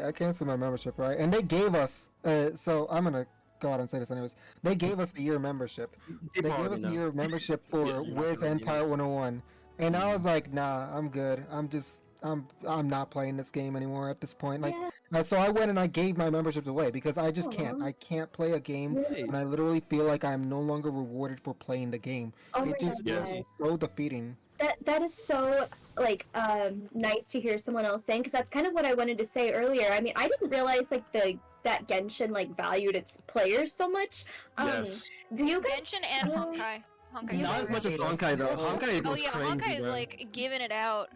membership, right? And they gave us so I'm gonna go out and say this anyways. They gave us a year membership. They gave us a year of membership for Wiz Empire 101. And I was like, nah, I'm good. I'm not playing this game anymore at this point. Like So I went and I gave my memberships away because I just can't. I can't play a game, and I literally feel like I'm no longer rewarded for playing the game. It just feels so defeating. That is so like nice to hear someone else saying, because that's kind of what I wanted to say earlier. I mean, I didn't realize like that Genshin like valued its players so much. Do you guys Genshin and Honkai? Not as much as Honkai though. Honkai goes crazy. Honkai is like giving it out.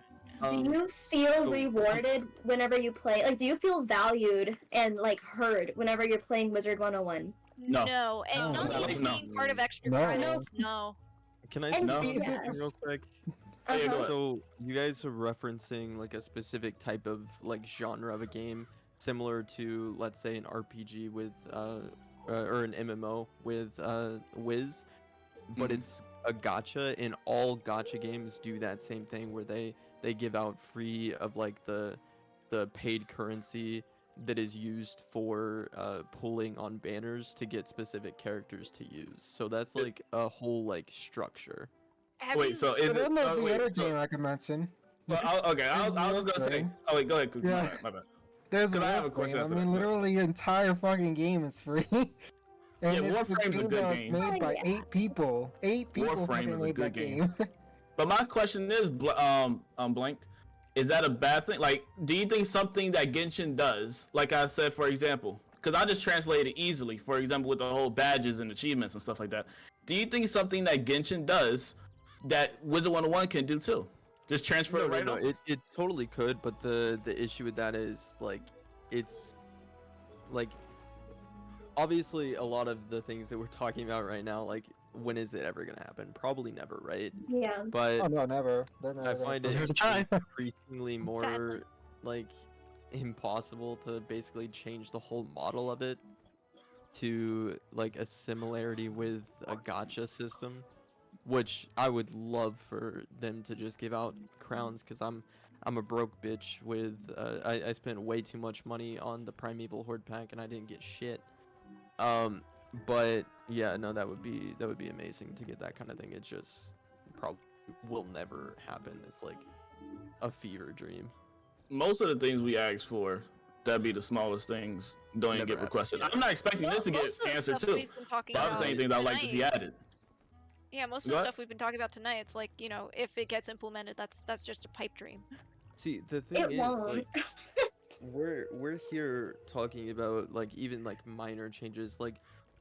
Do you feel rewarded whenever you play? Like, do you feel valued and like heard whenever you're playing Wizard101? No, and not even being part of extra credits. No. Can I say something real quick? So you guys are referencing like a specific type of like genre of a game, similar to let's say an RPG with or an MMO with Wiz, but it's a gacha, and all gacha games do that same thing where they give out free of like the paid currency that is used for pulling on banners to get specific characters to use. So that's like a whole like structure. Wait, so is it? the other game I could mention. Well, I was gonna say. Oh wait, go ahead, Kukki. Yeah. My bad. There's I have a question. I mean, literally, the entire fucking game is free. And Warframe's a good game. Made by 8 people. 8 people Warframe is a good game. But my question is, Blank, is that a bad thing? Like, do you think something that Genshin does, like I said, for example, because I just translated it easily, for example, with the whole badges and achievements and stuff like that. Do you think something that Genshin does that Wizard101 can do too? Just transfer it right off? It totally could, but the issue with that is like, it's like, obviously a lot of the things that we're talking about right now, like, when is it ever gonna happen? Probably never, right? Yeah. But oh no, never. I find it increasingly more like impossible to basically change the whole model of it to like a similarity with a gacha system, which I would love for them to just give out crowns, because I'm a broke bitch with I spent way too much money on the Primeval Horde pack and I didn't get shit. But yeah, no, that would be amazing to get that kind of thing. It just probably will never happen. It's like a fever dream. Most of the things we ask for, that'd be the smallest things, don't even get requested. I'm not expecting this to get answered too. But I'm saying things I'd like to see added. Yeah, most of the stuff we've been talking about tonight, it's like, you know, if it gets implemented, that's just a pipe dream. See, the thing is, like, we're here talking about like even like minor changes. Like,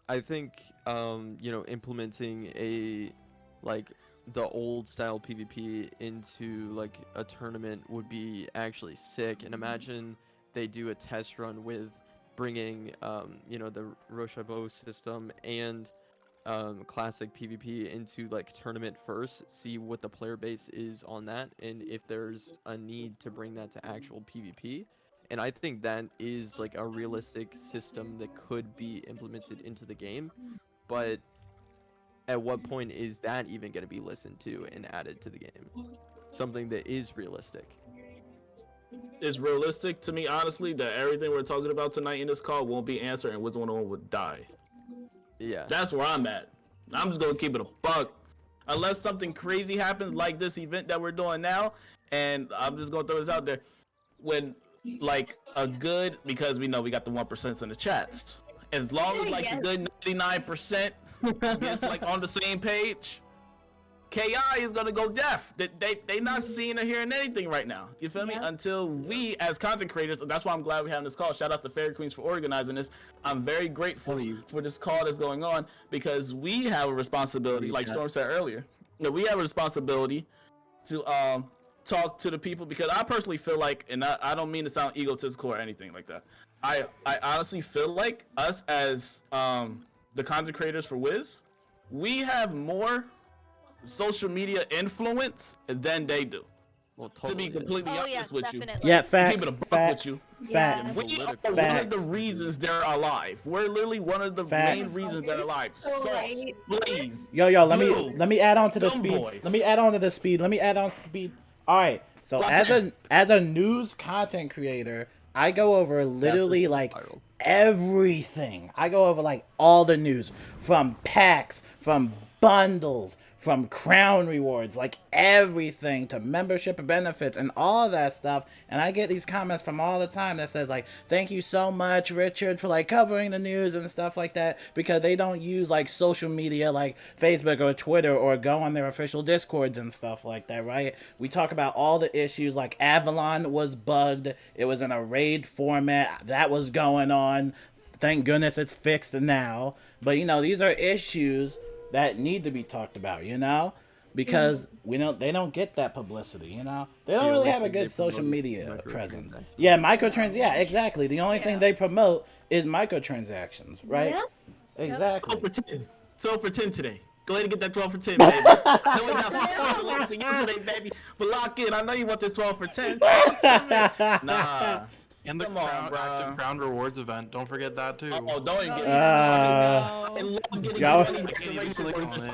I think you know, implementing a like the old style PvP into like a tournament would be actually sick. And imagine they do a test run with bringing you know, the Rochambeau system and classic PvP into like tournament first, see what the player base is on that, and if there's a need to bring that to actual PvP. And I think that is like a realistic system that could be implemented into the game. But at what point is that even going to be listened to and added to the game? Something that is realistic. It's realistic to me, honestly, that everything we're talking about tonight in this call won't be answered and Wizard101 would die. Yeah. That's where I'm at. I'm just going to keep it a buck. Unless something crazy happens like this event that we're doing now, and I'm just going to throw this out there. When like a good, because we know we got the 1% in the chats, as long as like the good 99% gets like on the same page, KI is gonna go deaf. They not seeing or hearing anything right now. You feel me? Until we as content creators, that's why I'm glad we're having this call. Shout out to faeriequeens for organizing this. I'm very grateful for this call that's going on, because we have a responsibility, like Storm said earlier. You know, we have a responsibility to talk to the people, because I personally feel like, and I don't mean to sound egotistical or anything like that, I honestly feel like us as the content creators for Wiz, we have more social media influence than they do. Well, totally. To be completely honest with definitely. you. Yeah, facts. Keep it a buck with you. Facts. We are one of the reasons they're alive. We're literally one of the main reasons they're alive. Sauce, please. Yo, let me add on to the speed. Let me add on to the speed. All right. So as a news content creator, I go over literally like everything. I go over like all the news, from packs, from bundles, from crown rewards, like everything, to membership and benefits and all that stuff. And I get these comments from all the time that says like, thank you so much, Richard, for like covering the news and stuff like that, because they don't use like social media like Facebook or Twitter or go on their official Discords and stuff like that, right? We talk about all the issues, like Avalon was bugged. It was in a raid format that was going on. Thank goodness it's fixed now. But, you know, these are issues that need to be talked about, you know, because they don't get that publicity, you know. They don't really have a good social media presence. Yeah, microtransactions. Yeah, exactly. The only thing they promote is microtransactions, right? Yep. Exactly. 12 for 10. 12 for 10 today. Go ahead and get that 12 for 10, baby. No, enough to you today, baby. But lock in. I know you want this 12 for 10. Nah. And the active crown rewards event, don't forget that too. Oh, don't even get me started. I love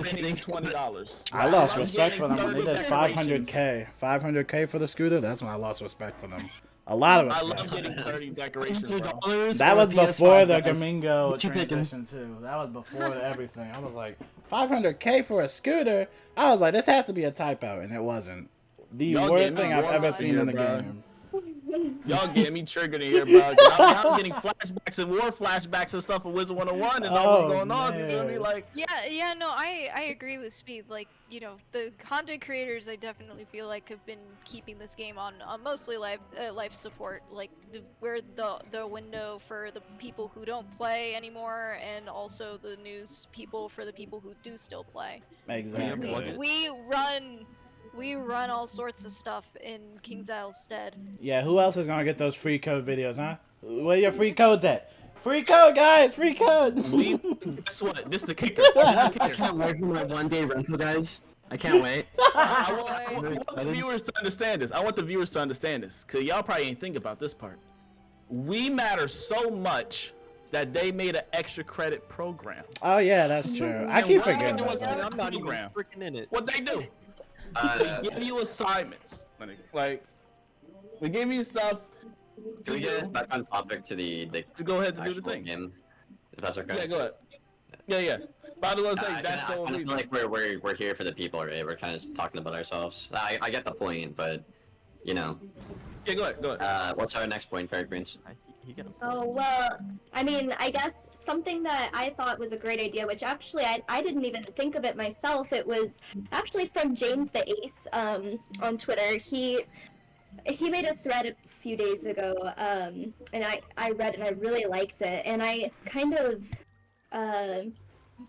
getting $20. I lost respect for them when they did 500K. 500K for the scooter, that's when I lost respect for them. A lot of respect. I love getting 30 decorations, bro. That was before the Domingo transition too. That was before everything. I was like, 500K for a scooter? I was like, this has to be a typo, and it wasn't. The worst thing I've ever seen in the game. Y'all getting me triggered in here, bro. I'm getting flashbacks and war flashbacks and stuff for Wizard101 and all what's going on. You feel me? Like, yeah, no, I agree with Speed. Like, you know, the content creators, I definitely feel like have been keeping this game on mostly life support. Like, we're the window for the people who don't play anymore, and also the news people for the people who do still play. Exactly. We run all sorts of stuff in King's Isle's stead. Yeah, who else is gonna get those free code videos, huh? Where your free codes at? Free code, guys! Free code! Guess what? This is the kicker. I can't wait for my one-day rental, guys. I can't wait. I want the viewers to understand this. I want the viewers to understand this, because y'all probably ain't think about this part. We matter so much that they made an extra credit program. Oh, yeah, that's true. I keep forgetting about that. I'm not even freaking in it. What they do? They give you assignments. Like, we give you stuff to get back on topic to to go ahead to do the thing. Game, if that's okay. Yeah, go ahead. Yeah. But I was gonna say that's the I feel like we're here for the people, right? We're kind of talking about ourselves. I get the point, but you know. Yeah, go ahead. What's our next point, faeriequeens? Oh, well, I mean, I guess something that I thought was a great idea, which actually I didn't even think of it myself. It was actually from James the Ace on Twitter. He made a thread a few days ago, and I read it and I really liked it. And I kind of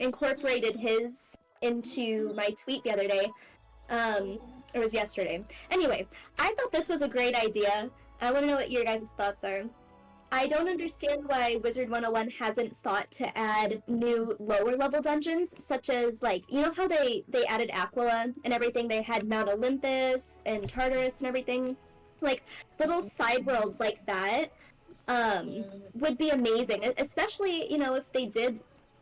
incorporated his into my tweet the other day. It was yesterday. Anyway, I thought this was a great idea. I want to know what your guys' thoughts are. I don't understand why Wizard101 hasn't thought to add new lower level dungeons, such as, like, you know how they added Aquila and everything? They had Mount Olympus and Tartarus and everything? Like, little side worlds like that would be amazing, especially, you know, if they did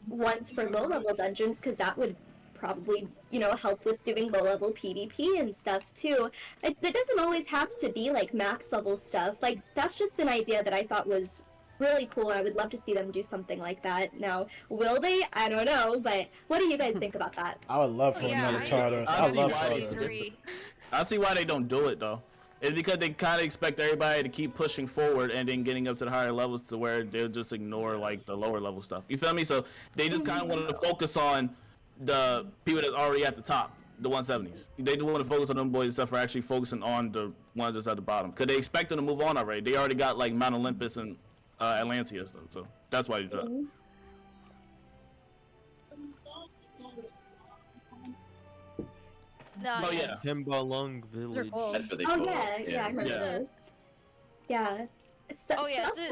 ones for low level dungeons, because that would probably, you know, help with doing low-level PvP and stuff, too. It doesn't always have to be, like, max-level stuff. Like, that's just an idea that I thought was really cool, and I would love to see them do something like that. Now, will they? I don't know, but what do you guys think about that? I would love for another Tartarus. I love Tartarus. I see why they don't do it, though. It's because they kind of expect everybody to keep pushing forward and then getting up to the higher levels to where they'll just ignore, like, the lower-level stuff. You feel me? So they just kind of want to focus on the people that's already at the top, the 170s. They do want to focus on them boys and stuff, for actually focusing on the ones that's at the bottom. Because they expect them to move on already. They already got, like, Mount Olympus and Atlantia stuff, so that's why they do that. Nice. Oh, yeah. Timbalung Village. Cool. That's really cool. cool. Yeah, I heard of those. Yeah. Stuff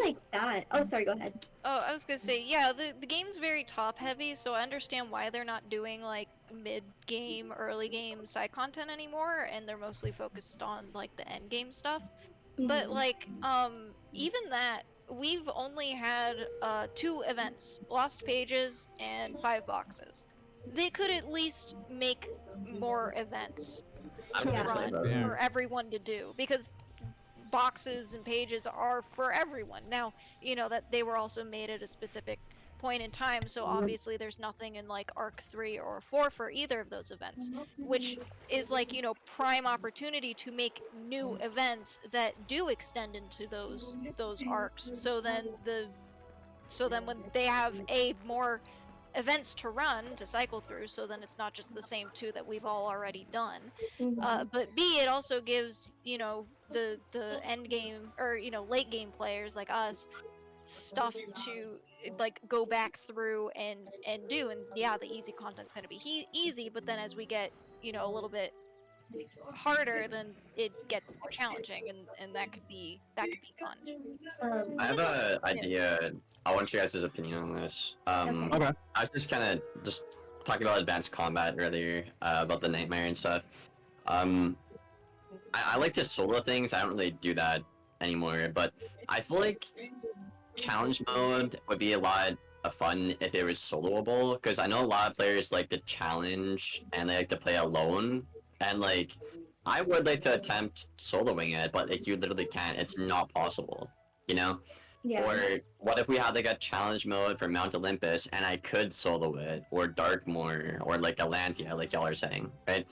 like that. Oh, sorry, go ahead. Oh, I was gonna say, yeah, the game's very top heavy, so I understand why they're not doing like mid-game, early game side content anymore, and they're mostly focused on like the end game stuff. But like, even that, we've only had 2 events, Lost Pages and 5 boxes. They could at least make more events to run for everyone to do, because boxes and pages are for everyone. Now, you know that they were also made at a specific point in time, so obviously there's nothing in like Arc 3 or 4 for either of those events, which is like, you know, prime opportunity to make new events that do extend into those arcs. So then when they have more events to run to cycle through, so then it's not just the same 2 that we've all already done. But B, it also gives, you know, the end game, or, you know, late game players like us stuff to like go back through and do. And yeah, the easy content's going to be easy, but then as we get, you know, a little bit harder, then it gets more challenging, and that could be fun. I have an idea. I want you guys' opinion on this. Okay. I was just kind of just talking about advanced combat earlier, about the nightmare and stuff. I like to solo things. I don't really do that anymore, but I feel like challenge mode would be a lot of fun if it was soloable, because I know a lot of players like to challenge and they like to play alone, and like I would like to attempt soloing it, but like you literally can't. It's not possible, you know? Yeah. Or what if we had like a challenge mode for Mount Olympus and I could solo it, or Darkmoor, or like Atlantia, like y'all are saying, right?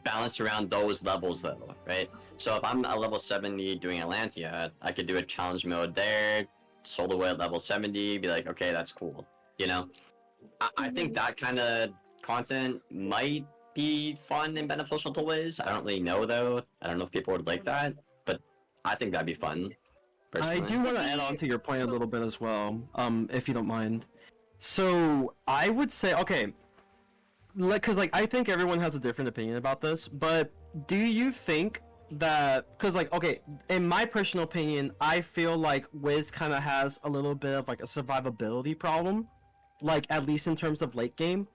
Balanced around those levels though, right? So if I'm a level 70 doing Atlantia, I could do a challenge mode there, solo at level 70, be like, okay, that's cool, you know? I think that kind of content might be fun and beneficial to Wiz. I don't really know though. I don't know if people would like that, but I think that'd be fun. Personally. I do want to add on to your point a little bit as well, if you don't mind. So I would say, okay, because like I think everyone has a different opinion about this, but do you think that, because like, okay, in my personal opinion, I feel like Wiz kind of has a little bit of like a survivability problem, like at least in terms of late game,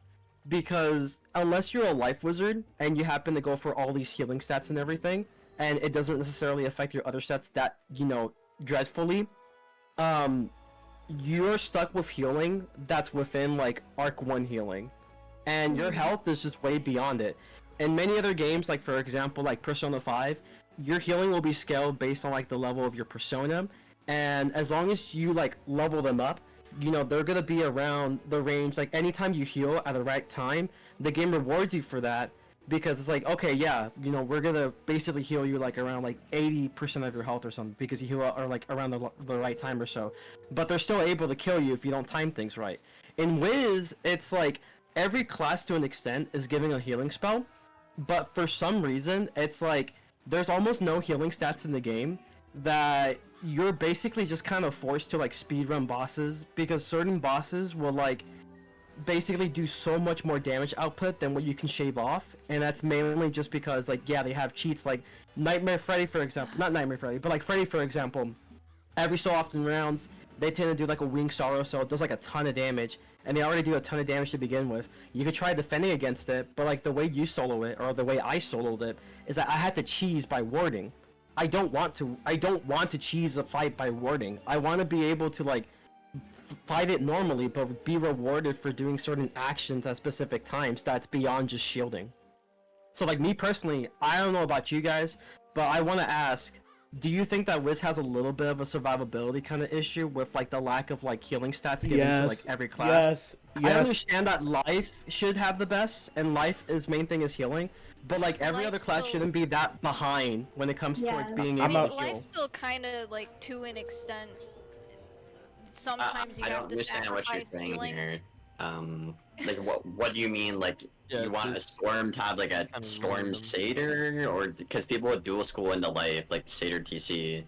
because unless you're a life wizard and you happen to go for all these healing stats and everything, and it doesn't necessarily affect your other stats that, you know, dreadfully, you're stuck with healing that's within like Arc 1 healing, and your health is just way beyond it. In many other games, like for example like Persona 5, your healing will be scaled based on like the level of your persona, and as long as you like level them up, you know, they're gonna be around the range. Like anytime you heal at the right time, the game rewards you for that, because it's like, okay, yeah, you know, we're gonna basically heal you like around like 80% of your health or something, because you heal or like around the right time or so. But they're still able to kill you if you don't time things right. In Wiz, it's like every class to an extent is giving a healing spell, but for some reason it's like there's almost no healing stats in the game, that you're basically just kind of forced to like speedrun bosses, because certain bosses will like basically do so much more damage output than what you can shave off, and that's mainly just because like, yeah, they have cheats. Like Nightmare Freddy, for example, not Nightmare Freddy, but like Freddy, for example, every so often rounds they tend to do like a Wing Sorrow, so it does like a ton of damage, and they already do a ton of damage to begin with. You could try defending against it, but like the way you solo it, or the way I soloed it, is that I had to cheese by warding. I don't want to cheese a fight by warding. I want to be able to like fight it normally, but be rewarded for doing certain actions at specific times that's beyond just shielding. So like me personally, I don't know about you guys, but I want to ask, do you think that Wiz has a little bit of a survivability kind of issue with like the lack of like healing stats given to like every class? Yes. I understand that Life should have the best, and Life's main thing is healing, but like every other class shouldn't be that behind when it comes towards being able to heal. Life's still kind of like, to an extent, sometimes you have to sacrifice what you're saying healing. here. Like what do you mean? Like, you want a Storm to have like a Storm Satyr, or because people would dual school into Life, like Satyr TC?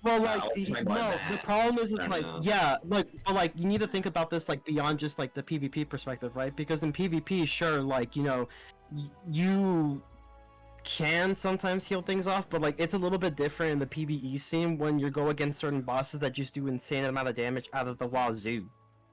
Well, like, no, the problem is like, yeah, like, but like, you need to think about this like beyond just like the PvP perspective, right? Because in PvP, sure, like, you know, you can sometimes heal things off, but like it's a little bit different in the PvE scene when you go against certain bosses that just do insane amount of damage out of the wazoo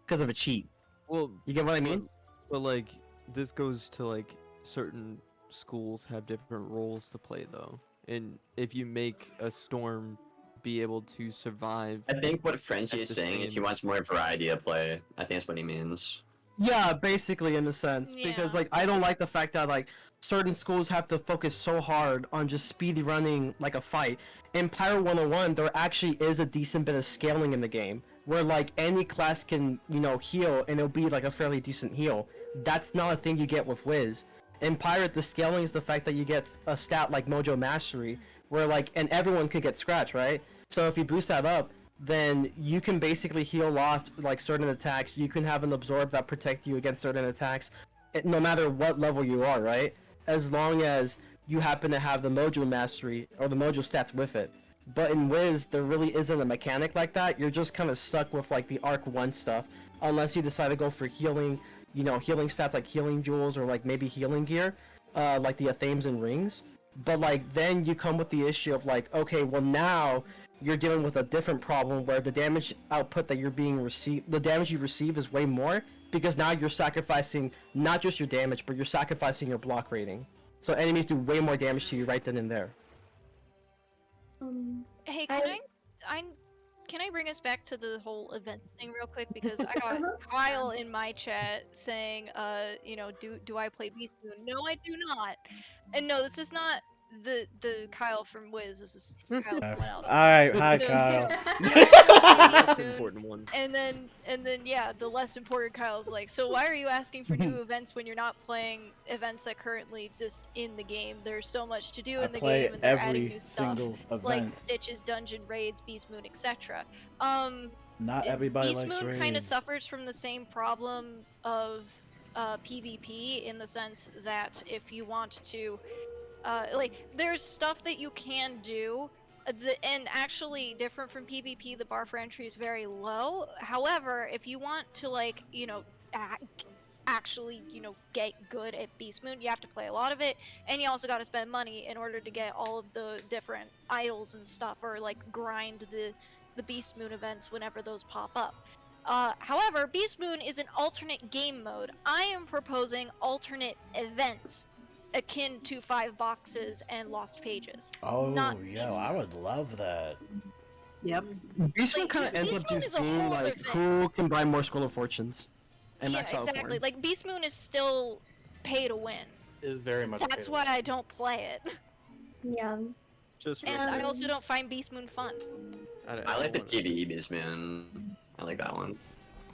because of a cheat. Well, you get what I mean? But like, this goes to like certain schools have different roles to play though, and if you make a Storm be able to survive, I think what Frenzy is saying is he wants more variety of play. I think that's what he means. Yeah, basically in a sense, because like I don't like the fact that like certain schools have to focus so hard on just speed running like a fight. In Pyro 101, there actually is a decent bit of scaling in the game, where like any class can, you know, heal and it'll be like a fairly decent heal. That's not a thing you get with Wiz. In Pirate, the scaling is the fact that you get a stat like Mojo Mastery, where like, and everyone could get Scratch, right? So if you boost that up, then you can basically heal off like certain attacks. You can have an absorb that protect you against certain attacks, no matter what level you are, right? As long as you happen to have the Mojo Mastery or the Mojo stats with it. But in Wiz, there really isn't a mechanic like that. You're just kind of stuck with like the Arc 1 stuff, unless you decide to go for healing, you know, healing stats like healing jewels or like maybe healing gear, like the Athames and rings. But like then you come with the issue of like, okay, well now you're dealing with a different problem where the damage output that you're being received, the damage you receive is way more, because now you're sacrificing not just your damage, but you're sacrificing your block rating. So enemies do way more damage to you right then and there. Hey, can I bring us back to the whole events thing real quick, because I got Kyle in my chat saying, you know, do I play Beast Moon? No, I do not. And no, this is not the Kyle from Wiz. This is Kyle from someone else. All right, hi Kyle. That's the important one. And then yeah, the less important Kyle's like, so why are you asking for new events when you're not playing events that currently exist in the game? There's so much to do in the game, and they're adding new stuff like Stitches, dungeon raids, Beast Moon, etc. Not everybody Beast likes Moon raids. kind of suffers from the same problem of PvP, in the sense that if you want to like, there's stuff that you can do, and actually different from PvP, the bar for entry is very low. However, if you want to, like, you know, actually, you know, get good at Beast Moon, you have to play a lot of it, and you also got to spend money in order to get all of the different idols and stuff, or like grind the Beast Moon events whenever those pop up. However, Beast Moon is an alternate game mode. I am proposing alternate events akin to 5 boxes and lost pages. Oh, yeah, I would love that. Yep. Beast Moon kind of ends up just being like, who can buy more Scroll of Fortunes? And Yeah, max out exactly. for. Like, Beast Moon is still pay to win. It is very much. That's why I don't play it. Yeah. Just And I also don't find Beast Moon fun. I like the PvE Beast Moon. I like that one.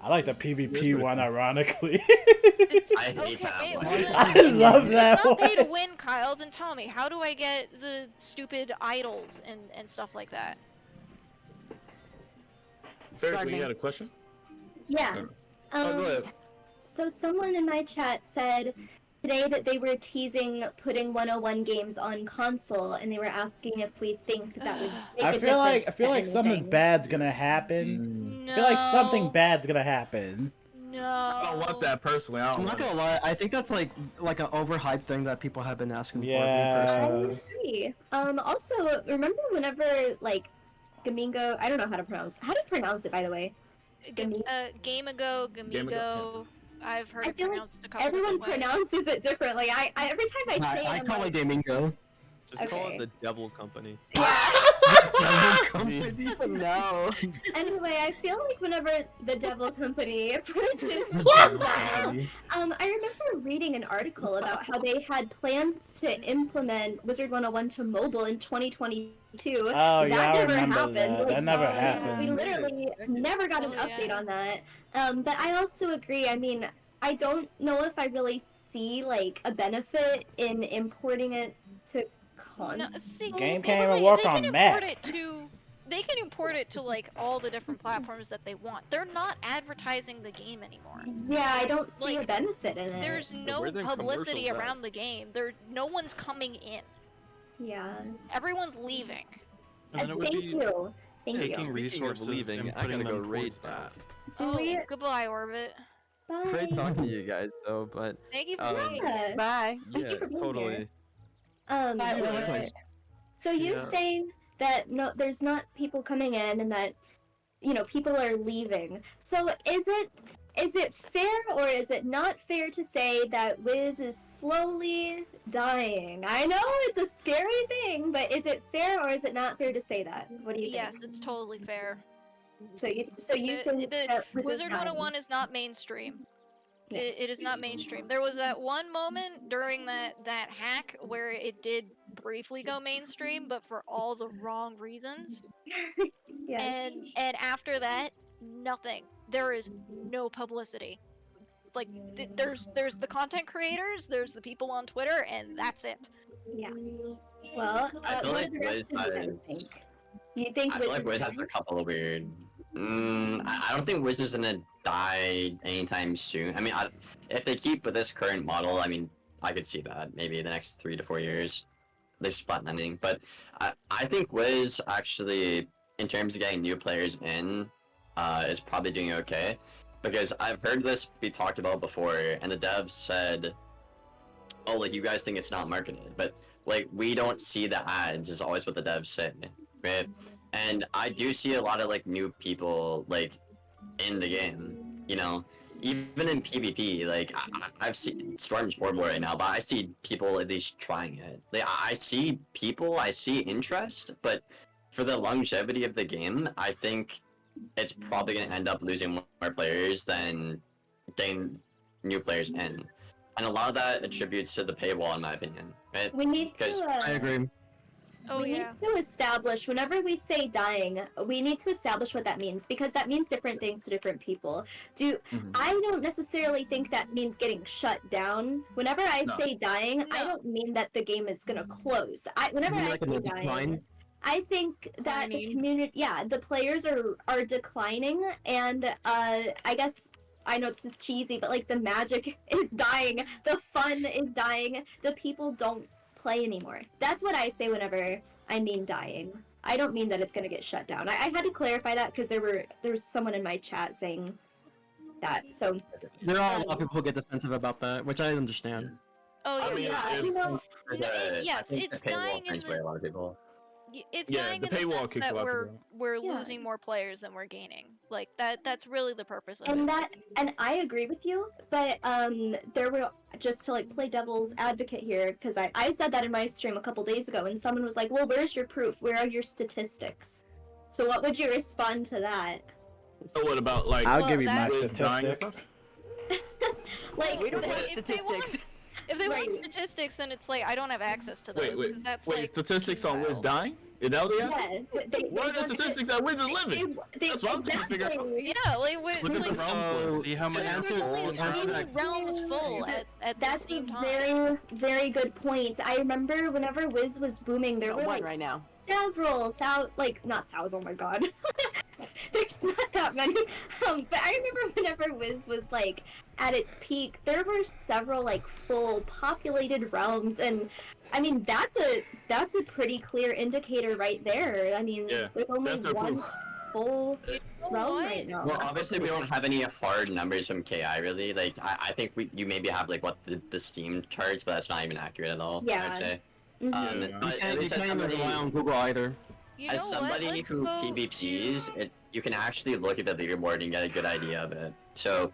I like the PvP one, ironically. I hate that one. I love that It's not pay to one. win, Kyle. Then tell me, how do I get the stupid idols and stuff like that? Faeriequeen, you got a question? Yeah. Go ahead. So someone in my chat said today that they were teasing putting 101 games on console, and they were asking if we think that would make a difference. I feel like something bad's gonna happen. No. I feel like something bad's gonna happen. No. I don't want that personally. I don't I'm not want gonna lie, I think that's like an overhyped thing that people have been asking for. Me Yeah. personally. I agree. Also, remember whenever, like, Gamingo, I don't know how to pronounce it, by the way. Gamigo, Gamigo. I've heard it pronounced a couple everyone different ways. pronounces it differently. I every time I say it, I I'm call like, it Gamingo. Just call it the Devil Company. No. Anyway, I feel like whenever the Devil Company approaches mobile, I remember reading an article about how they had plans to implement Wizard101 to mobile in 2022. Oh, yeah, I that never remember happened. that. That never We happened. literally never got an update on that. But I also agree. I mean, I don't know if I really see like a benefit in importing it to console. No, see, Game it's can't even like, work they on can Mac. import it to. They can import it to like all the different platforms that they want. They're not advertising the game anymore. Yeah, I don't see a benefit in it. There's no where are them publicity commercials at? around the game. No one's coming in. Yeah. Everyone's leaving. And then it would Thank be you. Thank taking you. Speaking of resources leaving, and I putting gotta go them raid towards that. Do we? Goodbye, Orbit. Bye. Great talking to you guys, though. But Thank you for being here. Yeah. Bye. Thank yeah, you for being totally. here. Likewise. So you're Yeah. saying that no, there's not people coming in, and that people are leaving. So is it fair or is it not fair to say that Wiz is slowly dying? I know it's a scary thing, but is it fair or is it not fair to say that? What do you think? Yes, it's totally fair. So you think The that Wiz is Wizard dying? 101 is not mainstream. It is not mainstream. There was that one moment during that hack where it did briefly go mainstream, but for all the wrong reasons. Yes. And after that, nothing. There is no publicity. Like there's the content creators, there's the people on Twitter, and that's it. Yeah. Well, I feel what like do the rest Wiz of you guys think? You think I feel Wiz like Wiz has a couple of weird. I don't think Wiz is gonna die anytime soon. I mean, if they keep with this current model, I mean, I could see that maybe the next 3 to 4 years, they spot ending. But I think Wiz actually, in terms of getting new players in, is probably doing okay, because I've heard this be talked about before, and the devs said, "Oh, like you guys think it's not marketed, but like we don't see the ads," is always what the devs say, right? And I do see a lot of like new people like in the game, you know, even in PvP. Like I've seen Storm's horrible right now, but I see people at least trying it. Like I see people, I see interest, but for the longevity of the game, I think it's probably gonna end up losing more players than getting new players in. And a lot of that attributes to the paywall, in my opinion, right? We need to. I agree. Oh, we yeah. need to establish, whenever we say dying, we need to establish what that means, because that means different things to different people. I don't necessarily think that means getting shut down. Whenever I say dying, I don't mean that the game is gonna close. Whenever I say dying, I think that the community, the players are declining, and I guess, I know this is cheesy, but like the magic is dying, the fun is dying, the people don't play anymore. That's what I say whenever I mean dying. I don't mean that it's gonna get shut down. I had to clarify that because there was someone in my chat saying that. So there are a lot of people who get defensive about that, which I understand. Oh yeah, you know, yes, it's dying in a lot of people. It's dying in the sense that we're losing more players than we're gaining. Like that's really the purpose of it. And I agree with you, but there were, just to like play devil's advocate here, because I said that in my stream a couple days ago, and someone was like, well, where's your proof? Where are your statistics? So what would you respond to that? So what about like? I'll give you my statistics. Like we don't have statistics. If they want statistics, then it's like I don't have access to those. Wait, that's like, statistics on Wiz dying? Is that what they asked? Yeah, what are the statistics that Wiz is living? That's what I'm trying to figure out. Yeah, like look at the realm list. See how many there's only 2 realms full at the same time. That's a very, very good point. I remember whenever Wiz was booming, there were one like right now. Several not thousand, oh my god. There's not that many. But I remember whenever Wiz was like at its peak, there were several like full populated realms, and I mean that's a pretty clear indicator right there. I mean, there's only one full realm right now. Well, obviously we don't have any hard numbers from KI really. Like I think you maybe have like what the Steam charts, but that's not even accurate at all. Yeah. I would say. But you can't even rely on Google either. As somebody who PvPs, you can actually look at the leaderboard and get a good idea of it. So,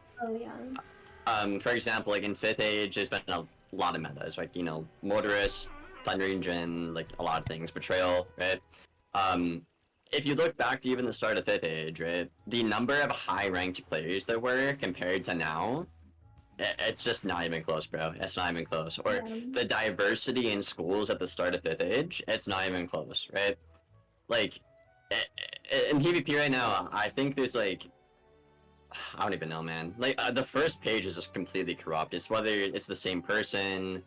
for example, like in 5th Age, there's been a lot of metas, like, you know, Motorist, Thundering Djinn, like a lot of things, Betrayal, right? If you look back to even the start of 5th Age, right, the number of high-ranked players there were compared to now, it's just not even close, bro. It's not even close. Or the diversity in schools at the start of 5th Age, it's not even close, right? Like, in PvP right now, I think there's like, I don't even know, man. Like, the first page is just completely corrupt. It's whether it's the same person,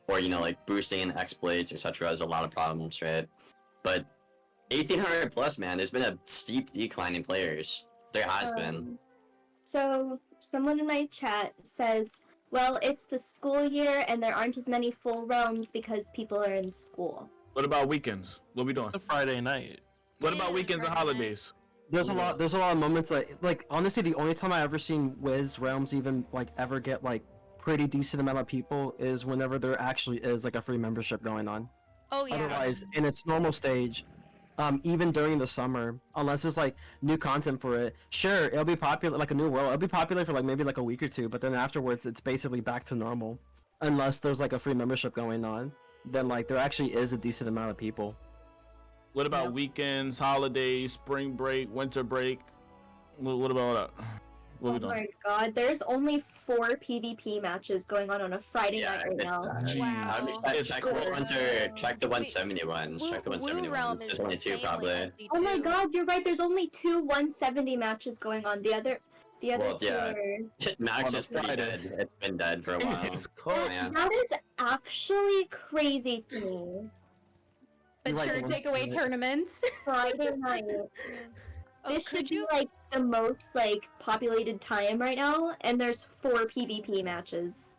or, you know, like, boosting exploits, etc. There's a lot of problems, right? But 1800 plus, man, there's been a steep decline in players. There has been. So, someone in my chat says, well, it's the school year and there aren't as many full realms because people are in school. What about weekends? What are we doing? It's a Friday night. What about weekends and holidays? There's a lot of moments like honestly the only time I ever seen Wiz realms even like ever get like pretty decent amount of people is whenever there actually is like a free membership going on. Oh yeah. Otherwise, in its normal stage, even during the summer, unless there's like new content for it, sure, it'll be popular, like a new world, it'll be popular for like maybe like a week or two, but then afterwards it's basically back to normal. Unless there's like a free membership going on, then like there actually is a decent amount of people. What about weekends, holidays, spring break, winter break? What about that? What we Oh doing? my god, there's only 4 PvP matches going on a Friday night right now. Wow. Check the 170 ones. Check the 170 ones. There's only 2 probably. Oh my god, you're right. There's only 2 170 matches going on. The other Well, 2 yeah. are... Max is pretty dead. It's been dead for a while. It's cold. That is actually crazy to me. Mature takeaway tournaments. Friday night. This should be like the most like populated time right now, and there's 4 PvP matches.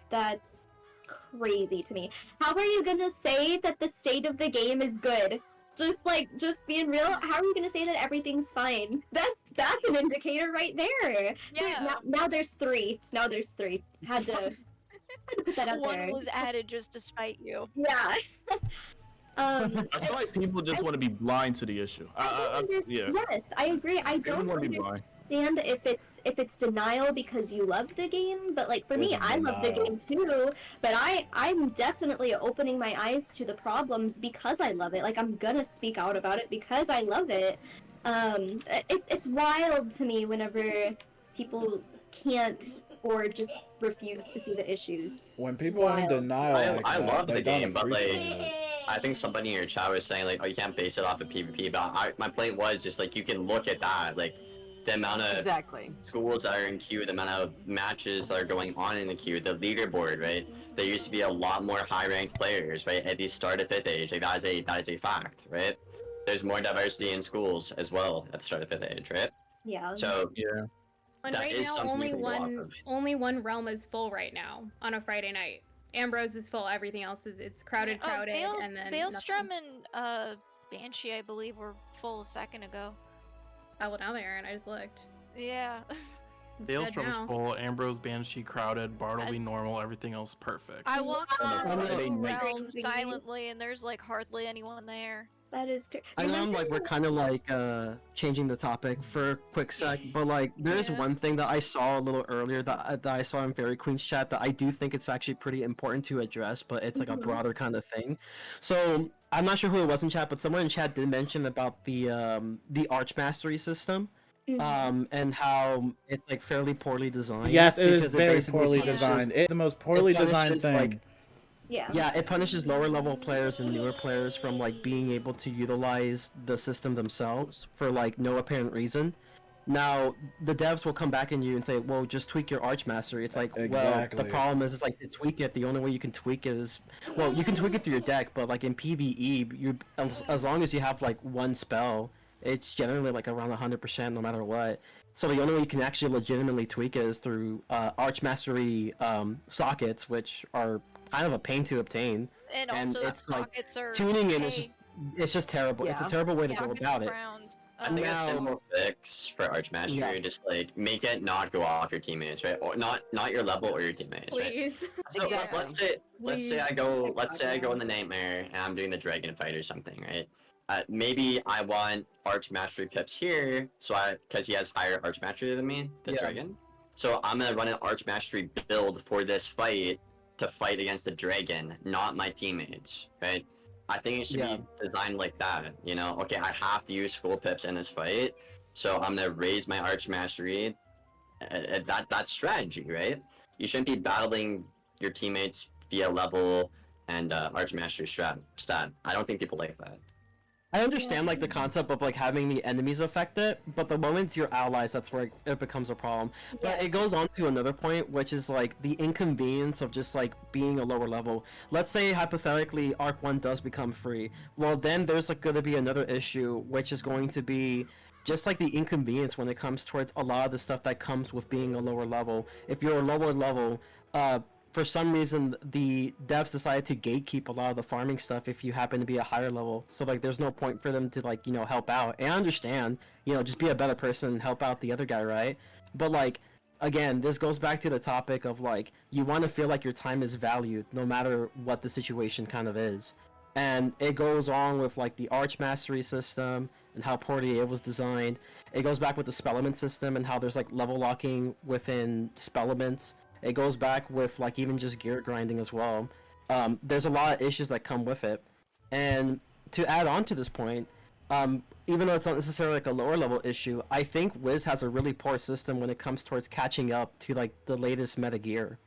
That's crazy to me. How are you gonna say that the state of the game is good? Just being real, how are you gonna say that everything's fine? That's an indicator right there. Yeah. Now there's 3. Now there's 3. Had to put that out there. One was added just to spite you. Yeah. I feel like people just want to be blind to the issue. Yeah. Yes, I agree. I don't want to be blind. understand if it's denial because you love the game, but like for me, I love the game too. But I'm definitely opening my eyes to the problems because I love it. Like I'm gonna speak out about it because I love it. It's wild to me whenever people can't or just refuse to see the issues. When people are in denial, I love the game, but like, I think somebody in your chat was saying like, oh, you can't base it off of PvP. But my point was just like, you can look at that, like the amount of schools that are in queue, the amount of matches that are going on in the queue, the leaderboard, right? There used to be a lot more high-ranked players, right? At the start of 5th age, like that is a fact, right? There's more diversity in schools as well at the start of 5th age, right? Yeah. So yeah. And right now, only one realm is full right now on a Friday night. Ambrose is full. Everything else is crowded, and then Veilstrom and Banshee, I believe, were full a second ago. Oh, well, now they aren't. I just looked. Yeah. Veilstrom's full, Ambrose, Banshee crowded, Bartleby normal, everything else perfect. I walked through realms silently, and there's like hardly anyone there. That is great. I know we're kind of like changing the topic for a quick sec, but like there is one thing that I saw a little earlier that I saw in FaerieQueens chat that I do think it's actually pretty important to address, but it's like a broader kind of thing. So I'm not sure who it was in chat, but someone in chat did mention about the Arch Mastery system. And how it's like fairly poorly designed. Yes, it is very poorly designed. It's the most poorly designed thing. Like, yeah, it punishes lower level players and newer players from like being able to utilize the system themselves for like no apparent reason. Now the devs will come back at you and say, "Well, just tweak your Arch Mastery." It's like, well, the problem is, like to tweak it, the only way you can tweak it is, well, you can tweak it through your deck, but like in PvE, you as long as you have like one spell, it's generally like around 100% no matter what. So the only way you can actually legitimately tweak it is through Arch Mastery sockets, which are kind of a pain to obtain. And also it's like sockets are tuning in is just terrible. It's a terrible way to go about it. I think a simple fix for Arch Mastery, just like make it not go off your teammates, right? Or not your level or your teammates, Please. Right? So let's say I go in the Nightmare and I'm doing the Dragon fight or something, right? Maybe I want Arch Mastery pips here, because he has higher Arch Mastery than me, the Dragon. So I'm gonna run an Arch Mastery build for this fight to fight against the Dragon, not my teammates, right? I think it should be designed like that, you know? Okay, I have to use school pips in this fight, so I'm gonna raise my Arch Mastery. That's strategy, right? You shouldn't be battling your teammates via level and Arch Mastery stat. I don't think people like that. I understand like the concept of like having the enemies affect it, but the moment it's your allies, that's where it becomes a problem. But it goes on to another point, which is like the inconvenience of just like being a lower level. Let's say hypothetically Arc 1 does become free. Well, then there's like going to be another issue, which is going to be just like the inconvenience when it comes towards a lot of the stuff that comes with being a lower level. If you're a lower level, for some reason, the devs decided to gatekeep a lot of the farming stuff if you happen to be a higher level. So, like, there's no point for them to, like, you know, help out. And I understand, you know, just be a better person and help out the other guy, right? But, like, again, this goes back to the topic of, like, you want to feel like your time is valued no matter what the situation kind of is. And it goes on with, like, the Arch Mastery system and how poorly it was designed. It goes back with the Spellement system and how there's, like, level locking within Spellements. It goes back with like even just gear grinding as well. There's a lot of issues that come with it. And to add on to this point, even though it's not necessarily like a lower level issue, I think Wiz has a really poor system when it comes towards catching up to like the latest meta gear.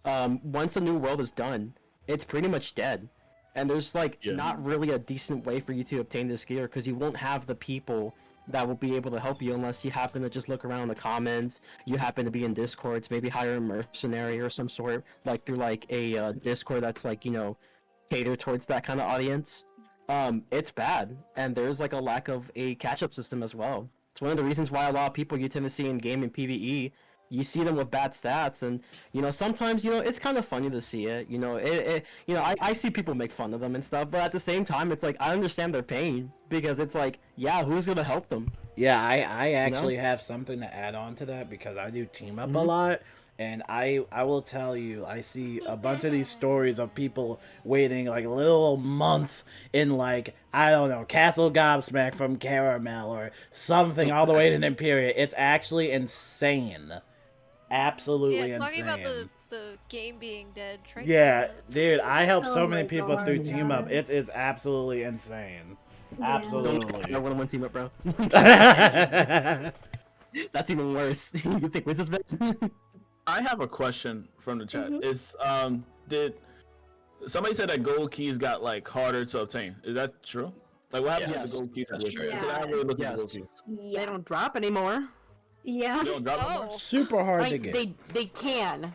Once a new world is done, it's pretty much dead, and there's like not really a decent way for you to obtain this gear because you won't have the people that will be able to help you unless you happen to just look around the comments, you happen to be in Discords, maybe hire a mercenary or some sort, like through like a Discord that's like, you know, catered towards that kind of audience. It's bad, and there's like a lack of a catch-up system as well. It's one of the reasons why a lot of people you tend to see in game and PvE, you see them with bad stats, and you know, sometimes, you know, it's kind of funny to see it. You know, you know, I see people make fun of them and stuff, but at the same time, it's like I understand their pain because it's like, yeah, who's gonna help them? Yeah, I actually have something to add on to that because I do team up a lot, and I will tell you, I see a bunch of these stories of people waiting like little months in like, I don't know, Castle Gobsmack from Caramel or something all the way to Imperial. It's actually insane. Absolutely insane. Talking about the game being dead. Yeah, dude, I help so many people through team up. It is absolutely insane. Absolutely. I want to win team up, bro. That's even worse. You think Wiz is better? I have a question from the chat. Is did somebody said that gold keys got like harder to obtain? Is that true? Like what happens with the gold keys? I really look at the gold keys. They don't drop anymore. Yeah. They don't drop anymore? Super hard like, to get. They can.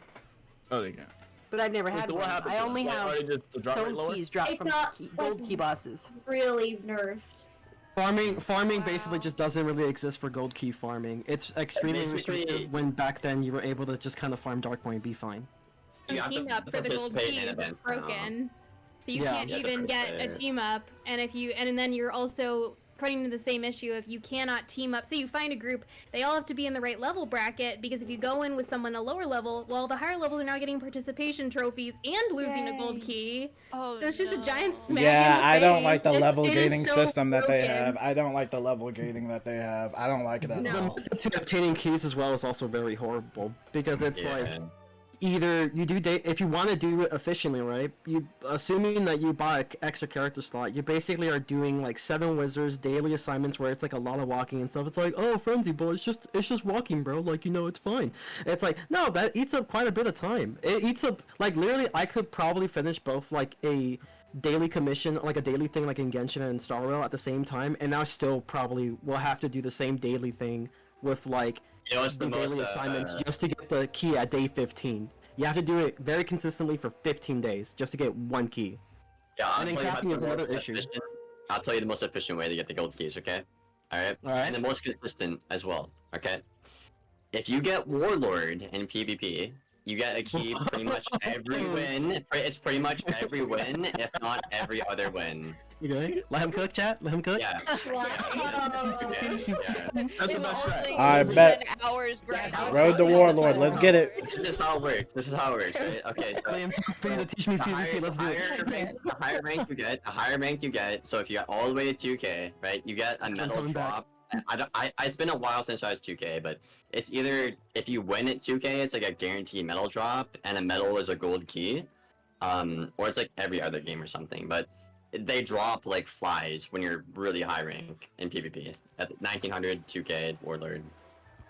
Oh, they can. But I've never had one. I only have stone keys drop from gold key bosses. Really nerfed. Farming basically just doesn't really exist for gold key farming. It's extremely restrictive when back then you were able to just kind of farm dark point and be fine. Team up for the gold keys is broken, so you can't even get a team up. And if you and then you're also running into the same issue if you cannot team up. Say you find a group, they all have to be in the right level bracket, because if you go in with someone a lower level, well, the higher levels are now getting participation trophies and losing a gold key. Oh, so it's just a giant smack Yeah, in the I don't face. like the level It is gating so system that they broken. have. I don't like the level gating that they have. I don't like it at all. The method to obtaining keys as well is also very horrible because it's like either you do if you want to do it efficiently, right? You assuming that you buy an extra character slot, you basically are doing like 7 wizards daily assignments where it's like a lot of walking and stuff. It's like, oh, frenzy, but it's just walking, bro. Like, you know, it's fine. It's like, no, that eats up quite a bit of time. It eats up like literally. I could probably finish both like a daily commission, like a daily thing like in Genshin and Star Rail at the same time, and now still probably will have to do the same daily thing with like the daily assignments just to get the key at day 15. You have to do it very consistently for 15 days just to get 1 key. Yeah, and then crafting is another issue. I'll tell you the most efficient way to get the gold keys, okay? Alright? And the most consistent as well, okay? If you get Warlord in PvP, you get a key pretty much every win. It's pretty much every win, if not every other win. You good? Let him cook, chat? Let him cook? Yeah. I bet. Road to Warlord. Let's get it. This is how it works. This is how it works, right? Okay, so teach me PvP. Let's do it. The higher rank you get, so if you get all the way to 2K, right, you get a medal drop. It's been a while since I was 2K, but it's either if you win at 2K, it's like a guaranteed medal drop, and a medal is a gold key, or it's like every other game or something. But they drop like flies when you're really high rank in PvP at 1900, 2K, Warlord.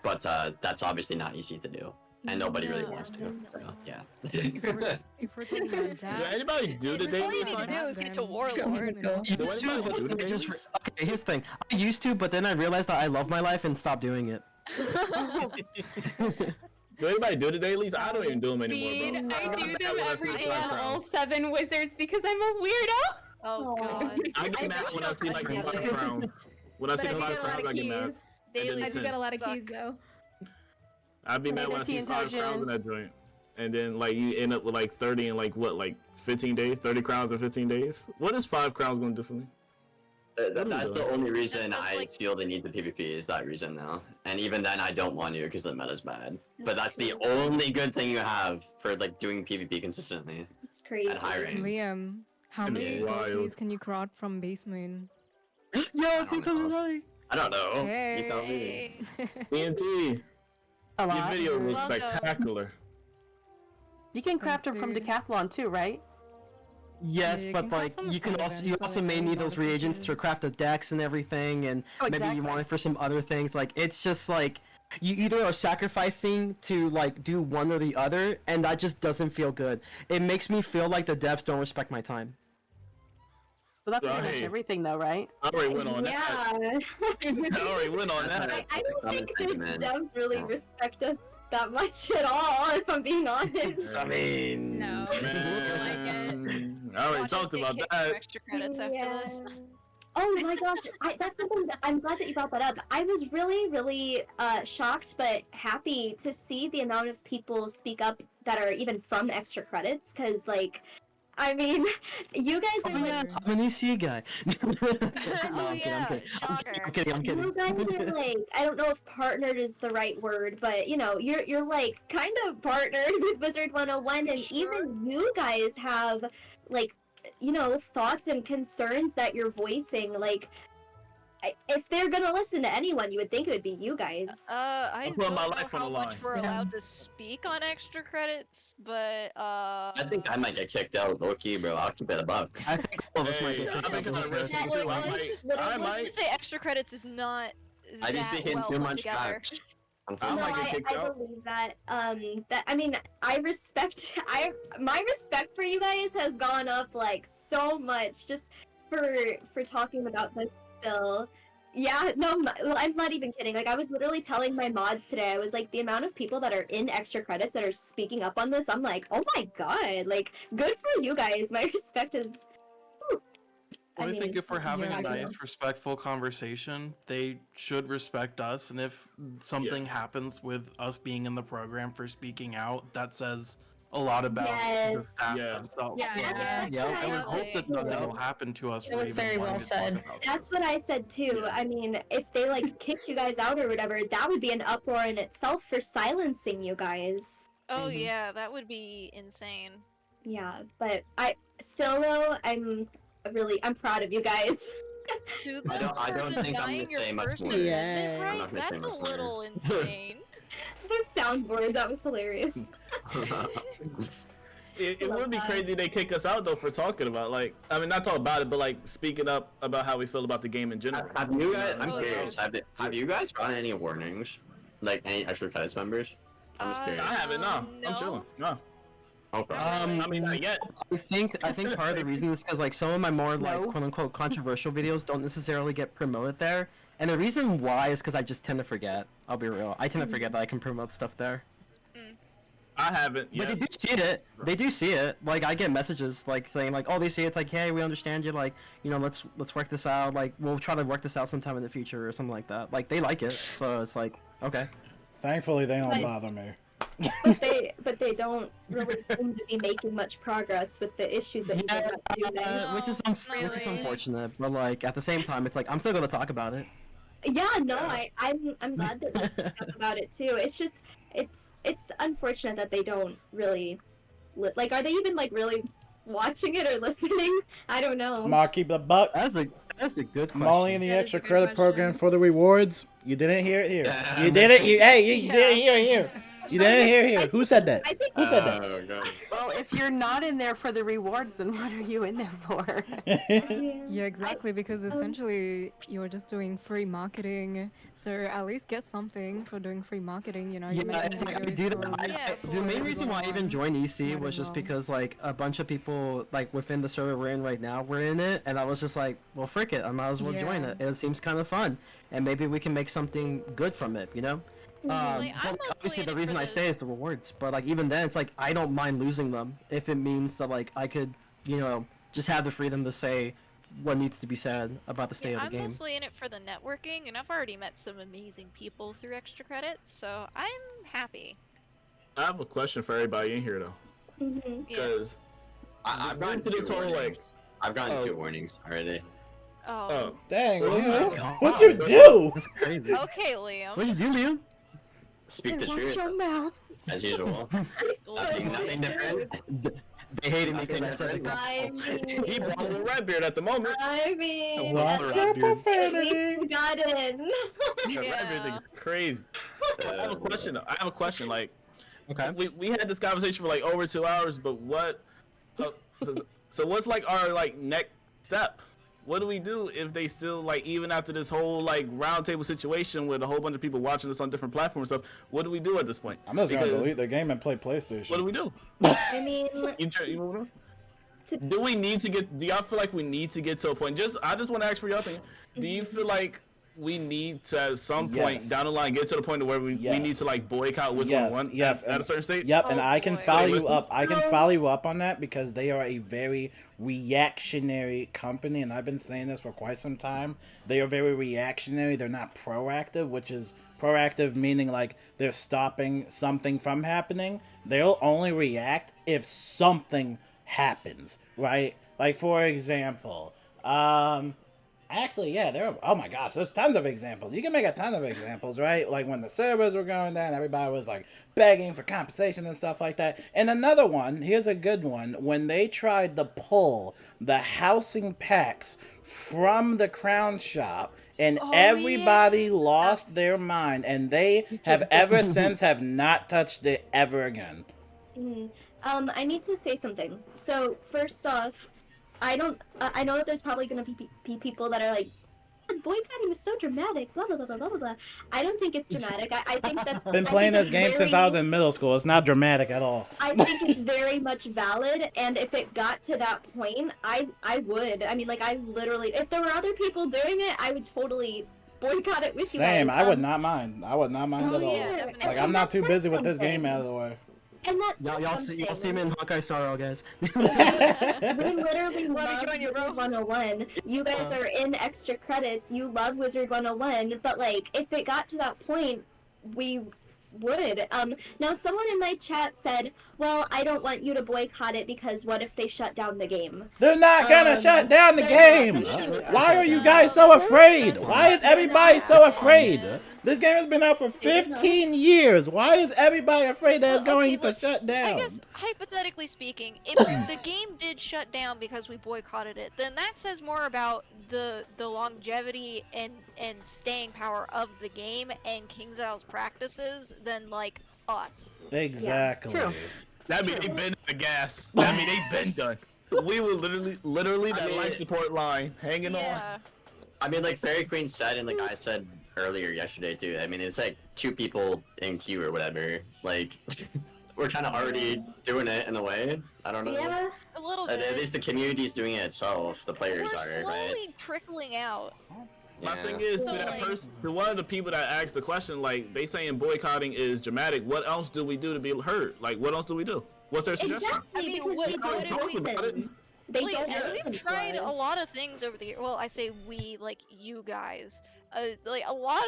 But that's obviously not easy to do, and nobody really wants to. So, yeah. Did anybody do the daily All you need to do is get to Warlord. Okay, here's the thing. I used to, but then I realized that I love my life and stopped doing it. Do anybody do the dailies? I don't even do them anymore, bro. I do them every day on all 7 wizards because I'm a weirdo. Oh god. I get mad when I see like the 5 crowns. When I see the 5 crowns, I get mad. I do get a lot of keys though. I'd be mad when I see 5 crowns in that joint. And then like you end up with like 30 in like what, like 15 days? 30 crowns in 15 days? What is 5 crowns gonna do for me? That's the only reason I feel the need to PvP is that reason now. And even then I don't want to because the meta's bad. But that's the only good thing you have for like doing PvP consistently. It's crazy. At high rank. Liam, how many gold can you crowd from base main? Yo, Tntosion! I don't know. Hey. You tell me. TNT. Your video was spectacular. You can craft them from Decathlon too, right? Yes, but like you also may need those reagents to craft the decks and everything, and maybe you want it for some other things. Like it's just like you either are sacrificing to like do one or the other, and that just doesn't feel good. It makes me feel like the devs don't respect my time. Well, that's pretty much everything, though, right? I already went on that. I already went on that. I don't think the devs really respect us that much at all, if I'm being honest. I mean, no. I already talked about that. Extra credits after this. Oh my gosh, that's something that I'm glad that you brought that up. I was really shocked but happy to see the amount of people speak up that are even from extra credits, because like, I mean, you guys are like... I'm an EC guy. I'm kidding. You guys are like, I don't know if partnered is the right word, but you know, you're like kind of partnered with Wizard101, and even you guys have like, you know, thoughts and concerns that you're voicing. Like, if they're gonna listen to anyone, you would think it would be you guys. I don't know how much we're allowed to speak on extra credits, but I think I might get kicked out, low-key, bro. I'll keep it above. I think all of us might get kicked out. Let's just say extra credits is not I be speaking too much back. I believe that. I mean, my respect for you guys has gone up like so much just for talking about this still. Yeah, no, I'm not even kidding. Like, I was literally telling my mods today, I was like, the amount of people that are in extra credits that are speaking up on this, I'm like, oh my god, like, good for you guys. My respect is. I think if we're having a nice, respectful conversation, they should respect us. And if something happens with us being in the program for speaking out, that says a lot about the staff themselves. I would hope that nothing will happen to us. It was very well said. That's what I said too. I mean, if they like kicked you guys out or whatever, that would be an uproar in itself for silencing you guys. Oh yeah, that would be insane. Yeah, but I still though, I'm proud of you guys. I don't think I'm gonna say much more. Right? That's a little insane. The soundboard, that was hilarious. It would be crazy they kick us out though for talking about, like, I mean, not talk about it, but like speaking up about how we feel about the game in general. Have you guys? I'm curious. Have you guys gotten any warnings, like any extra credits members? I'm just curious. I haven't. No, I'm chilling. No. Okay. I mean, not yet. I think part of the reason is because like some of my more like quote unquote controversial videos don't necessarily get promoted there, and the reason why is because I just tend to forget. I'll be real. I tend to forget that I can promote stuff there. I haven't yet. But they do see it. They do see it. Like I get messages like saying like, oh, they see it. It's like, hey, we understand you. Like, you know, let's work this out. Like, we'll try to work this out sometime in the future or something like that. Like they like it, so it's like, okay. Thankfully, they don't bother me. but they don't really seem to be making much progress with the issues that you guys which is unfortunate. But like at the same time, it's like I'm still gonna talk about it. Yeah, no, I'm glad that they speak up about it too. It's just it's unfortunate that they don't really like. Are they even like really watching it or listening? I don't know. Marky the buck. That's a good question. Molly in the extra credit program for the rewards. You didn't hear it here. You did it. You didn't hear it here. You didn't hear here. Who said that? Who said that? Well, if you're not in there for the rewards, then what are you in there for? Yeah, exactly, because essentially you're just doing free marketing, so at least get something for doing free marketing, you know? Yeah, it's like I do that. The main reason why I even joined EC was just because like a bunch of people like within the server we're in right now were in it, and I was just like, well, frick it, I might as well join it. It seems kind of fun, and maybe we can make something good from it, you know? Obviously the reason I stay is the rewards, but like even then it's like I don't mind losing them if it means that like I could, you know, just have the freedom to say what needs to be said about the state of the game. I'm mostly in it for the networking, and I've already met some amazing people through extra credits, so I'm happy. I have a question for everybody in here though, because I've gotten two warnings already. Oh. Dang, Liam. God. What'd you do? That's crazy. Okay, Liam. What'd you do, Liam? Speak the truth. Your mouth. As usual. nothing different. They hated me because I said it. He brought a red beard at the moment. I mean, profanity. We got in. Everything's crazy. I have a question. Like, we had this conversation for like over 2 hours, but what? So what's like our like next step? What do we do if they still like, even after this whole like roundtable situation with a whole bunch of people watching us on different platforms and stuff? What do we do at this point? I'm just gonna delete the game and play PlayStation. What do we do? I mean, do we need to get? Do y'all feel like we need to get to a point? I just want to ask for y'all opinion. Do you feel like we need to at some point down the line get to the point where we need to like boycott Wizard101 at a certain stage? Yep, and I can follow you up. I can follow you up on that because they are a very reactionary company, and I've been saying this for quite some time. They are very reactionary. They're not proactive, which is proactive meaning like they're stopping something from happening. They'll only react if something happens, right? Like for example, actually, yeah, oh my gosh, there's tons of examples. You can make a ton of examples, right? Like when the servers were going down, everybody was like begging for compensation and stuff like that. And another one, here's a good one, when they tried to pull the housing packs from the crown shop, and everybody lost their mind, and they have ever since have not touched it ever again. I need to say something. So first off, I know that there's probably gonna be people that are like, boycotting is so dramatic, blah blah blah blah blah blah. I don't think it's dramatic. I think that's been playing this game since I was in middle school. It's not dramatic at all. I think it's very much valid, and if it got to that point, I would. I mean, like, I literally, if there were other people doing it, I would totally boycott it with you guys. Same. I would not mind. I would not mind at all. Yeah. Like, I'm not too busy with this game out of the way. And that's y'all see me in Hawkeye Star Rail, guys. We literally love Wizard101. You guys are in extra credits. You love Wizard101, but like, if it got to that point, we would. Now someone in my chat said, well, I don't want you to boycott it because what if they shut down the game? They're not gonna shut down the game! Why are you guys so afraid? Why is everybody so afraid? This game has been out for 15 years. Why is everybody afraid that it's going to shut down? I guess, hypothetically speaking, if the game did shut down because we boycotted it, then that says more about the longevity and staying power of the game and KingsIsle's practices than, like, us. Exactly. Yeah. That mean they've been the gas. That mean they've been done. We were literally that life support line hanging on. I mean, like faeriequeens said, and like I said earlier yesterday too. I mean, it's like 2 people in queue or whatever. Like, we're kind of already doing it in a way. I don't know. Yeah, a little bit. At least the community's doing it itself. The players We're are, slowly right? trickling out. My thing is, to that person, to one of the people that asked the question, like, they saying boycotting is dramatic. What else do we do to be heard? Like, what else do we do? What's their suggestion? Exactly, I mean, because what they don't listen. They don't we've listen. tried a lot of things over the years. Well, I say we, like you guys. Like a lot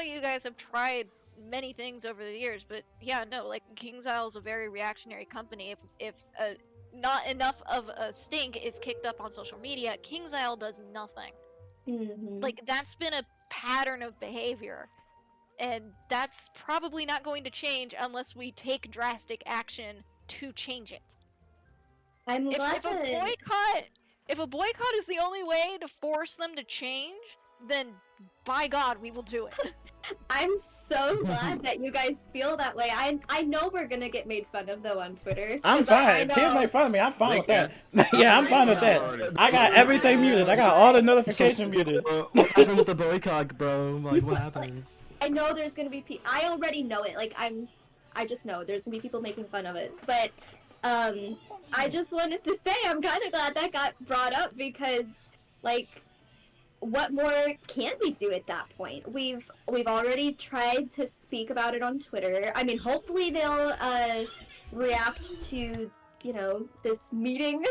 of you guys have tried many things over the years, but yeah, no, like KingsIsle is a very reactionary company. If not enough of a stink is kicked up on social media, KingsIsle does nothing. Like, that's been a pattern of behavior, and that's probably not going to change unless we take drastic action to change it. I'm glad if a boycott is the only way to force them to change, then by God, we will do it. I'm so glad that you guys feel that way. I know we're gonna get made fun of though on Twitter. I'm fine. People make fun of me. I'm fine with that. Yeah, I'm fine with that. I got everything muted. I got all the notifications muted. What happened with the boycott, bro? Like, what happened? I know there's gonna be I already know it. Like, I just know there's gonna be people making fun of it. But I just wanted to say I'm kind of glad that got brought up because, like, what more can we do at that point? We've already tried to speak about it on Twitter. I mean, hopefully they'll react to, you know, this meeting.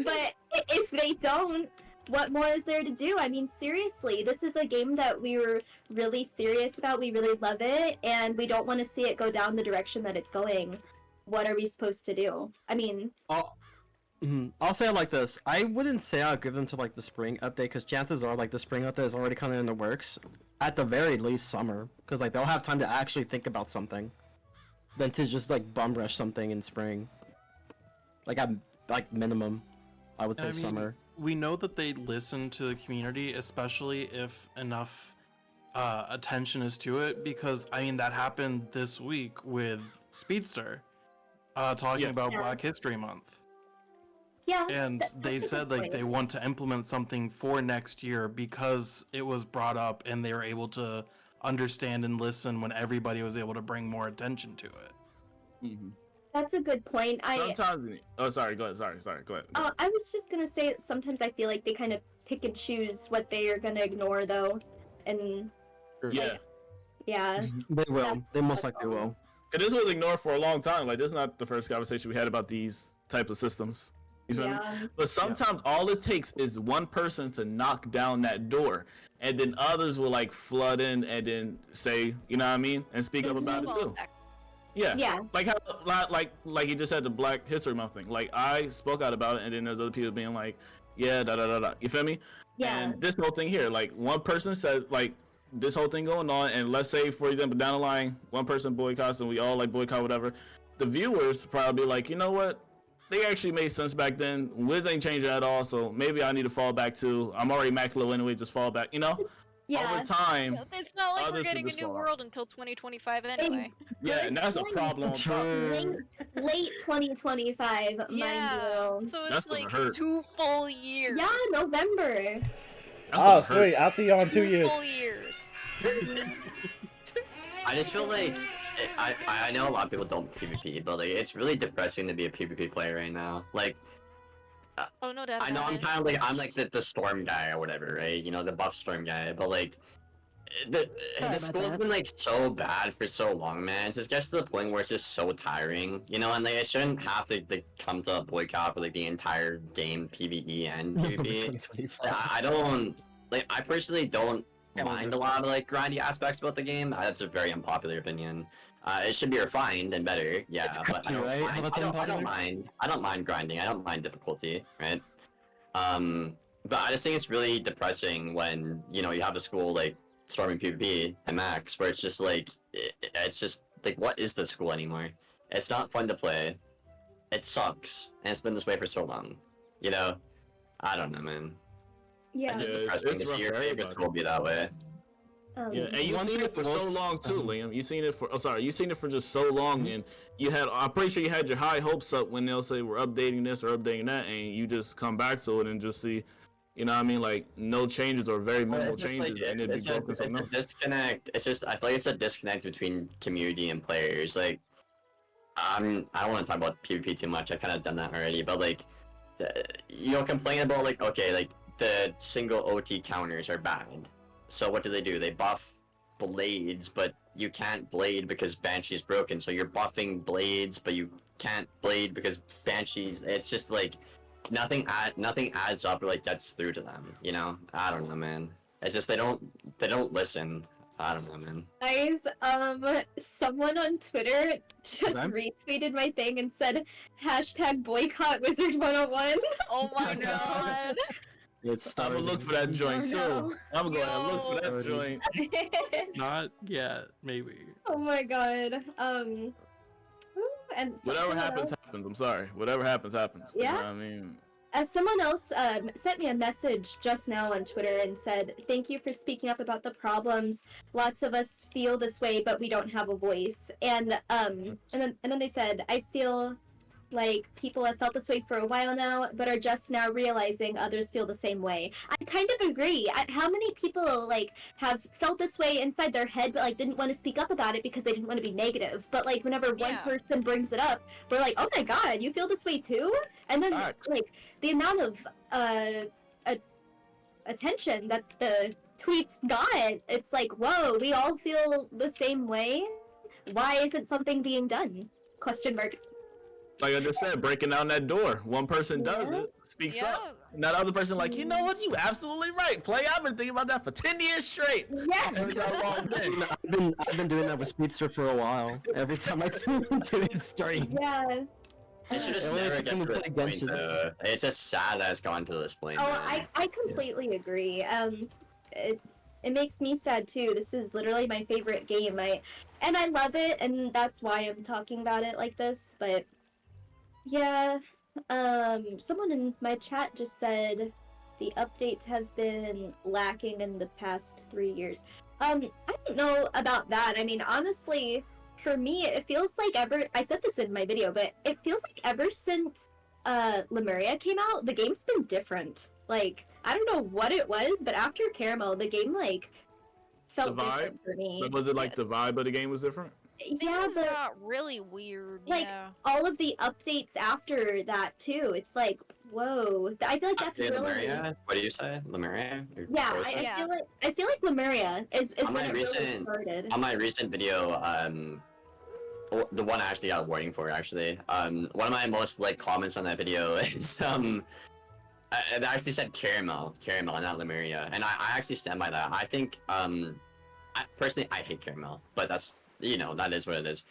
But if they don't, what more is there to do? I mean, seriously, this is a game that we were really serious about. We really love it, and we don't want to see it go down the direction that it's going. What are we supposed to do? I mean... I'll say it like this. I wouldn't say I'll give them to like the spring update because chances are like the spring update is already kind of in the works. At the very least, summer, because like they'll have time to actually think about something, than to just like bum rush something in spring. Like at like minimum, I would say summer. We know that they listen to the community, especially if enough attention is to it, because I mean that happened this week with Speedster talking about Black History Month. Yeah. And they said like they want to implement something for next year because it was brought up and they were able to understand and listen when everybody was able to bring more attention to it. Mm-hmm. That's a good point. Sometimes, sorry, go ahead. Sorry, go ahead. I was just gonna say sometimes I feel like they kind of pick and choose what they are gonna ignore though, and yeah, yeah, they will. They most likely will. Cause this was ignored for a long time. Like, this is not the first conversation we had about these types of systems. You feel me? But sometimes all it takes is one person to knock down that door, and then others will like flood in and then say, you know what I mean, and speak up about it too. Yeah. Like how, like you just had the Black History Month thing. Like I spoke out about it, and then there's other people being like, yeah, da da da da. You feel me? Yeah. And this whole thing here, like one person says, like this whole thing going on, and let's say for example down the line, one person boycotts, and we all like boycott whatever. The viewers probably like, you know what? They actually made sense back then. Wiz ain't changed at all, so maybe I need to fall back to. I'm already max low anyway. Just fall back. You know. Yeah. Over time, it's not like we're getting a new world until 2025 anyway. Yeah, and that's a problem. Late 2025, mind you. So it's like 2 full years. Yeah, November. Oh, sweet. I'll see you all in 2 years. 2 full years. I just feel like I know a lot of people don't PvP, but like it's really depressing to be a PvP player right now. Like, oh no, Dad. I know I'm like the storm guy or whatever, right? You know, the buff storm guy, but like the school's been like so bad for so long, man. It just gets to the point where it's just so tiring, you know. And like, it shouldn't have to like come to a boycott for like the entire game, PvE and PvP. I don't like. I personally don't mind a lot of like grindy aspects about the game. That's a very unpopular opinion. It should be refined and better, yeah. But I don't mind grinding. I don't mind difficulty, right? But I just think it's really depressing when you know you have a school like storming PvP and Max, where it's just like it's just like what is this school anymore? It's not fun to play. It sucks, and it's been this way for so long. You know, I don't know, man. Yeah, it's just depressing to see your favorite school be that way. Yeah, and you've seen it for so long too, Liam. You've seen it for you've seen it for just so long, and you had I'm pretty sure you had your high hopes up when they'll say we're updating this or updating that, and you just come back to it and just see, you know what I mean, like no changes or very minimal changes, and it'd be broken. It's a disconnect. It's just I feel like it's a disconnect between community and players. Like, I don't want to talk about PvP too much. I kind of done that already, but like, you know, complain about like okay, like the single OT counters are bad. So what do? They buff blades, but you can't blade because Banshee's broken. So you're buffing blades, but you can't blade because Banshee's. It's just like nothing adds up or like gets through to them. You know? I don't know, man. It's just they don't listen. I don't know, man. Guys, someone on Twitter just retweeted my thing and said #boycott Wizard101. Oh my god. I'm gonna look for that joint too. I'm gonna go look for that joint. Not yet, maybe. Oh my god. And whatever happens, happens. I'm sorry. Whatever happens, happens. Yeah. You know what I mean? Someone else sent me a message just now on Twitter and said, "Thank you for speaking up about the problems. Lots of us feel this way, but we don't have a voice." And then they said, "I feel like people have felt this way for a while now, but are just now realizing others feel the same way." I kind of agree. How many people like have felt this way inside their head, but like didn't want to speak up about it because they didn't want to be negative? But like whenever one person brings it up, we're like, "Oh my god, you feel this way too?" And then like the amount of attention that the tweets got, it's like, whoa, we all feel the same way. Why isn't something being done? Question mark. Like I just said, breaking down that door. One person does it, speaks up. And that other person like, you know what? You absolutely right. I've been thinking about that for 10 years straight. Yeah. I've been doing that with Speedster for a while. Every time I tune into his stream. Yeah. It should just never get to this point, though. It's just sad that it's gone to this point. Oh, I completely agree. It makes me sad too. This is literally my favorite game. And I love it, and that's why I'm talking about it like this. But yeah, someone in my chat just said the updates have been lacking in the past 3 years. I don't know about that. I mean, honestly, for me, it feels like I said this in my video, but it feels like ever since Lemuria came out, the game's been different. Like, I don't know what it was, but after Caramel, the game like felt different for me. Was it like the vibe of the game was different? Yeah, Things got really weird. Like all of the updates after that too. It's like, whoa. I feel like that's really. Lemuria? What do you say, Lemuria? Yeah, I feel like Lemuria is on when my it really started. On my recent video, the one I actually got a warning for actually. One of my most like comments on that video is it actually said caramel, not Lemuria, and I actually stand by that. I think personally I hate caramel, but that's, you know, that is what it is.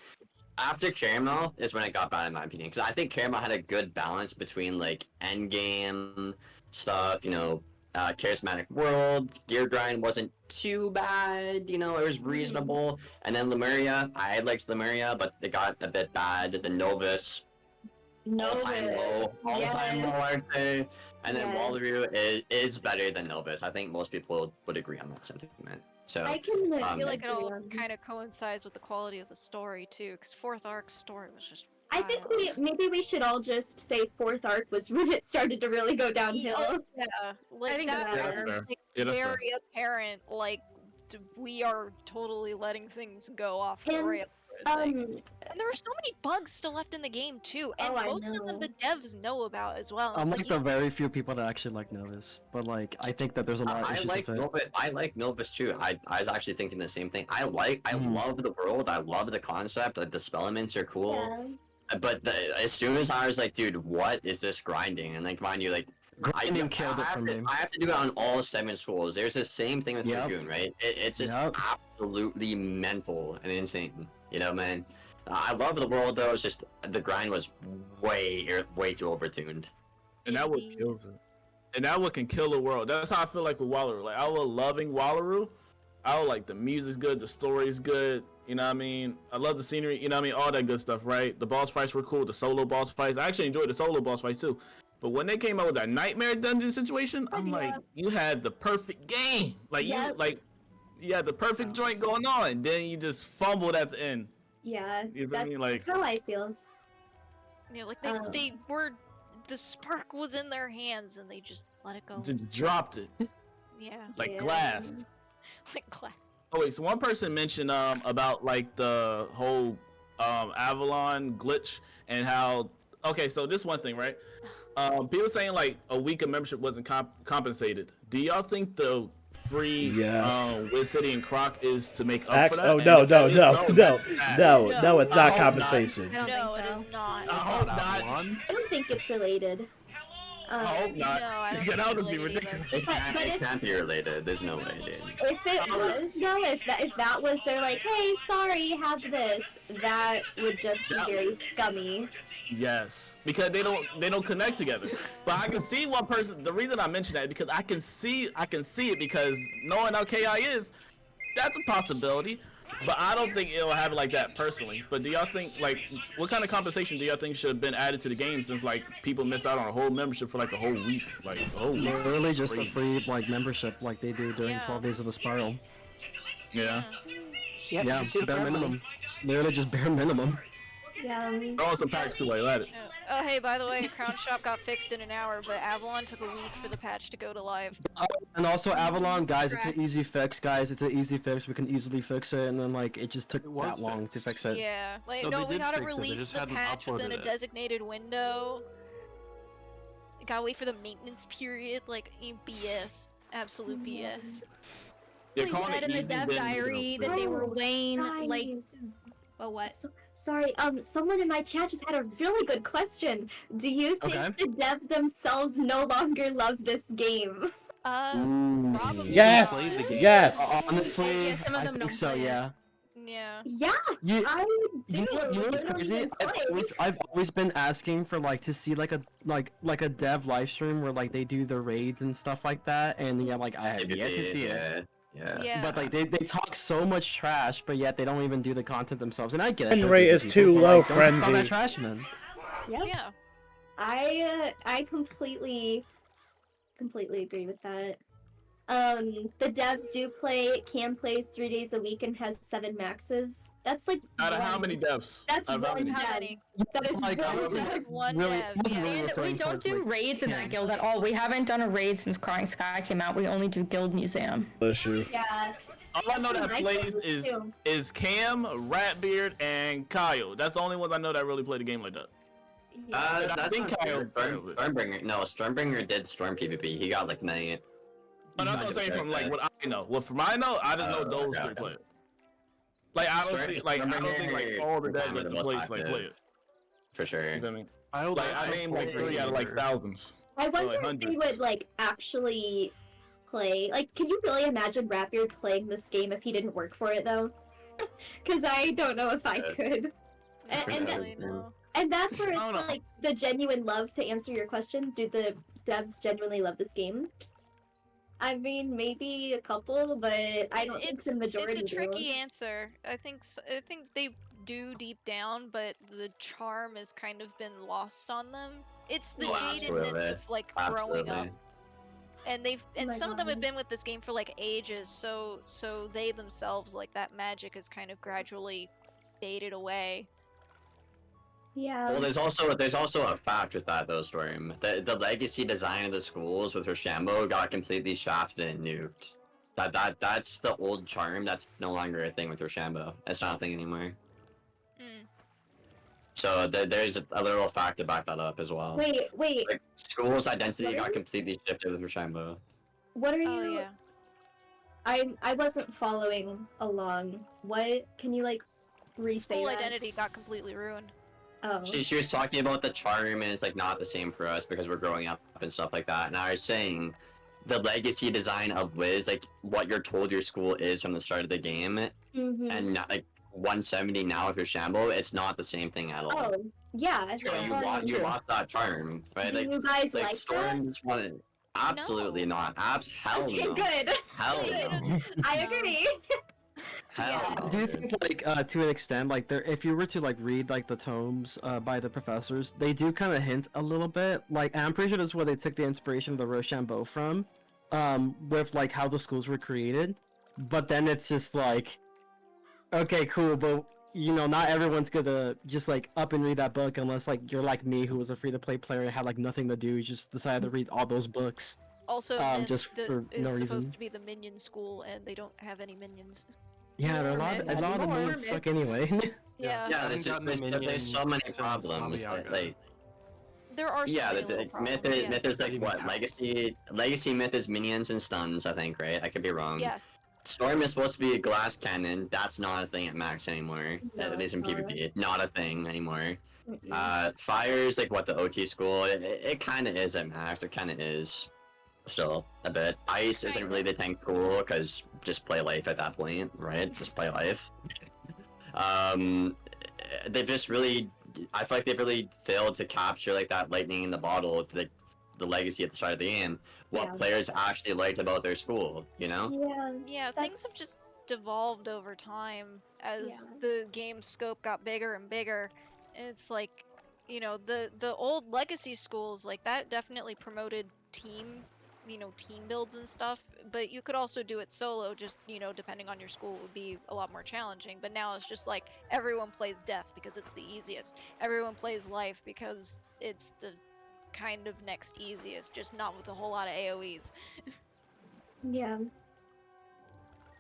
After caramel is when it got bad in my opinion, because I think caramel had a good balance between like end game stuff, you know, charismatic world, gear grind wasn't too bad, you know, it was reasonable. And then Lemuria, I liked Lemuria, but it got a bit bad. The Novus, all-time low, I'd say. And then Wallaroo is better than Novus. I think most people would agree on that sentiment. So I feel like it all kind of coincides with the quality of the story too, because 4th Arc's story was just. I think maybe we should all just say 4th arc was when it started to really go downhill. Yeah, like I think that's very apparent. Like we are totally letting things go off the rails. And there are so many bugs still left in the game too, and most of them the devs know about as well. I'm like the very few people that actually like Novus, but like I think that there's a lot of issues with it. I like Novus too. I was actually thinking the same thing. I love the world. I love the concept. Like the spellements are cool. Yeah. But as soon as I was like, dude, what is this grinding? And like, mind you, like. I have to do it on all 7 schools. There's the same thing with Dragoon, right? It's just absolutely mental and insane. You know, man. I love the world though. It's just the grind was way too overtuned. And that what kills it. And that what can kill the world. That's how I feel like with Wallaroo. Like I was loving Wallaroo. I was like the music's good, the story's good. You know what I mean? I love the scenery. You know what I mean? All that good stuff, right? The boss fights were cool. The solo boss fights. I actually enjoyed the solo boss fights too. But when they came out with that nightmare dungeon situation, I'm like, you had the perfect game. Like you had the perfect joint going on, and then you just fumbled at the end. Yeah, you know what I mean? Like, that's how I feel. Yeah, like they were, the spark was in their hands, and they just let it go. Just dropped it. Yeah. Like glass. Like glass. Oh wait, so one person mentioned about like the whole Avalon glitch and how. Okay, so this one thing, right? People saying like a week of membership wasn't compensated. Do y'all think the free Wiz City and Croc is to make up for that? Oh no, it's not compensation. No, it is not. I hope not. I don't think it's related. I hope not. No, I don't That would be ridiculous. It can't be related. There's no way, dude. If it was, though, if that was, they're like, hey, sorry, have this, that would just be very scummy. Yes, because they don't connect together. But I can see one person. The reason I mention that is because I can see it because knowing how KI is, that's a possibility. But I don't think it'll have it like that personally. But do y'all think, like, what kind of compensation do y'all think should have been added to the game since like people miss out on a whole membership for like a whole week? Like, literally just a free like membership like they do during 12 days of the spiral. Yeah. Yep, yeah, just do bare minimum. Literally just bare minimum. Yeah. Oh, some packs too late. Let it. Oh, hey, by the way, Crown Shop got fixed in an hour, but Avalon took a week for the patch to go to live. And also Avalon, guys, it's an easy fix, guys. It's an easy fix. We can easily fix it, and then like it just took that long to fix it. Yeah, like no, we gotta release the patch within a designated window. You gotta wait for the maintenance period, like BS, absolute BS. They said in the dev diary that they were weighing like, well, what? Sorry, someone in my chat just had a really good question. Do you think the devs themselves no longer love this game? Probably. Yes. Yes. Honestly, I think so. Yeah. Yeah. Yeah. I do. You know what's crazy? I've always been asking for like to see like a dev live stream where like they do the raids and stuff like that, and yeah, like I have yet to see it. Yeah. But like they talk so much trash, but yet they don't even do the content themselves. And I get it. The rate is too low, Frenzy. Don't that trash, man. Yeah. I completely agree with that. The devs can play 3 days a week and has 7 maxes. That's like out of how many devs? That's one dev. That is one dev. And we don't do raids in that guild at all. We haven't done a raid since Crying Sky came out. We only do guild museum. Bless you. Yeah. All I know that plays is Cam, Ratbeard, and Kyle. That's the only ones I know that really play the game like that. That's Kyle. Stormbringer. No, Stormbringer did Storm PvP. He got like 9. But that's what I'm saying from like what I know. Well, from I know, I just know those 3 players. Like I don't think like all the devs at the place like play it. For sure. You know what I mean? I named like 3 out of like thousands. I wonder if they would like actually play. Like, can you really imagine Ratbeard playing this game if he didn't work for it though? Because I don't know if I could. And that's where it's like the genuine love. To answer your question, do the devs genuinely love this game? I mean, maybe a couple, but I don't think the majority. It's a tricky answer. I think they do deep down, but the charm has kind of been lost on them. It's the jadedness of like growing up, and some of them have been with this game for like ages. So they themselves, like, that magic is kind of gradually faded away. Yeah. Well, there's also a fact with that though, Storm. The legacy design of the schools with Rochambeau got completely shafted and nuked. That's the old charm. That's no longer a thing with Rochambeau. It's not a thing anymore. So there's a little fact to back that up as well. Wait. Like, school's identity got completely shifted with Rochambeau. What are you? I wasn't following along. What? Can you like re-say School that? identity got completely ruined. Oh. She was talking about the charm, and it's like not the same for us because we're growing up and stuff like that. And I was saying the legacy design of Wiz, like what you're told your school is from the start of the game, and not like 170 now with Rochambeau, it's not the same thing at all. Oh, yeah. So you lost that charm, right? Do like, you guys like Storm just wanted. Absolutely not. Hell Okay, no. good. Hell no. I agree. Hell no. Do you think, like, to an extent, like, if you were to like read like the tomes by the professors, they do kind of hint a little bit, like, I'm pretty sure this is where they took the inspiration of the Rochambeau from, with like how the schools were created, but then it's just like, okay, cool, but you know, not everyone's gonna just like up and read that book unless like you're like me, who was a free-to-play player and had like nothing to do. You just decided to read all those books. Also, just for no supposed reason. to be the minion school, and they don't have any minions. Yeah, a lot of the minions suck anyway. Yeah. Yeah, there's so many problems. Like, there are myth is like what legacy myth is minions and stuns, I think, right? I could be wrong. Yes. Storm is supposed to be a glass cannon. That's not a thing at max anymore. At least in PvP, not a thing anymore. Fire is like what the OT school. It kind of is at max. It kind of is. Still a bit. Ice isn't really the tank cool because just play life at that point, right? Just play life. They've just really, I feel like they've really failed to capture like that lightning in the bottle, the legacy at the start of the game. What players actually liked about their school, you know? Yeah, things have just devolved over time as the game scope got bigger and bigger. And it's like, you know, the old legacy schools, like, that definitely promoted team builds and stuff, but you could also do it solo, just, you know, depending on your school, would be a lot more challenging. But now it's just like everyone plays death because it's the easiest. Everyone plays life because it's the kind of next easiest, just not with a whole lot of AoEs. Yeah.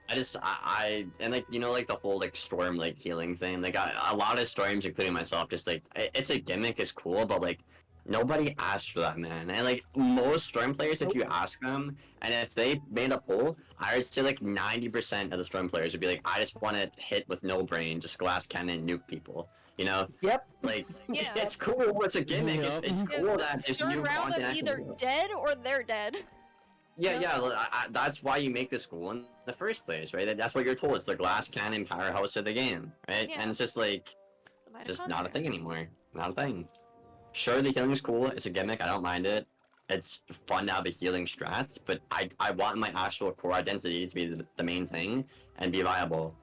And like, you know, like the whole like storm like healing thing, like a lot of storms, including myself, just like it's a gimmick, is cool, but like nobody asked for that, man. And like most storm players, if you ask them, and if they made a poll, I would say like 90% of the storm players would be like, I just want to hit with no brain, just glass cannon, nuke people. You know? Yep. Like, it's cool. It's a gimmick. It's cool that there's new round content. Them either dead or they're dead. Yeah. That's why you make the school in the first place, right? That's what you're told. It's the glass cannon powerhouse of the game, right? Yeah. And it's just like, just not a thing anymore. Not a thing. Sure, the healing is cool. It's a gimmick. I don't mind it. It's fun to have a healing strat, but I want my actual core identity to be the main thing and be viable.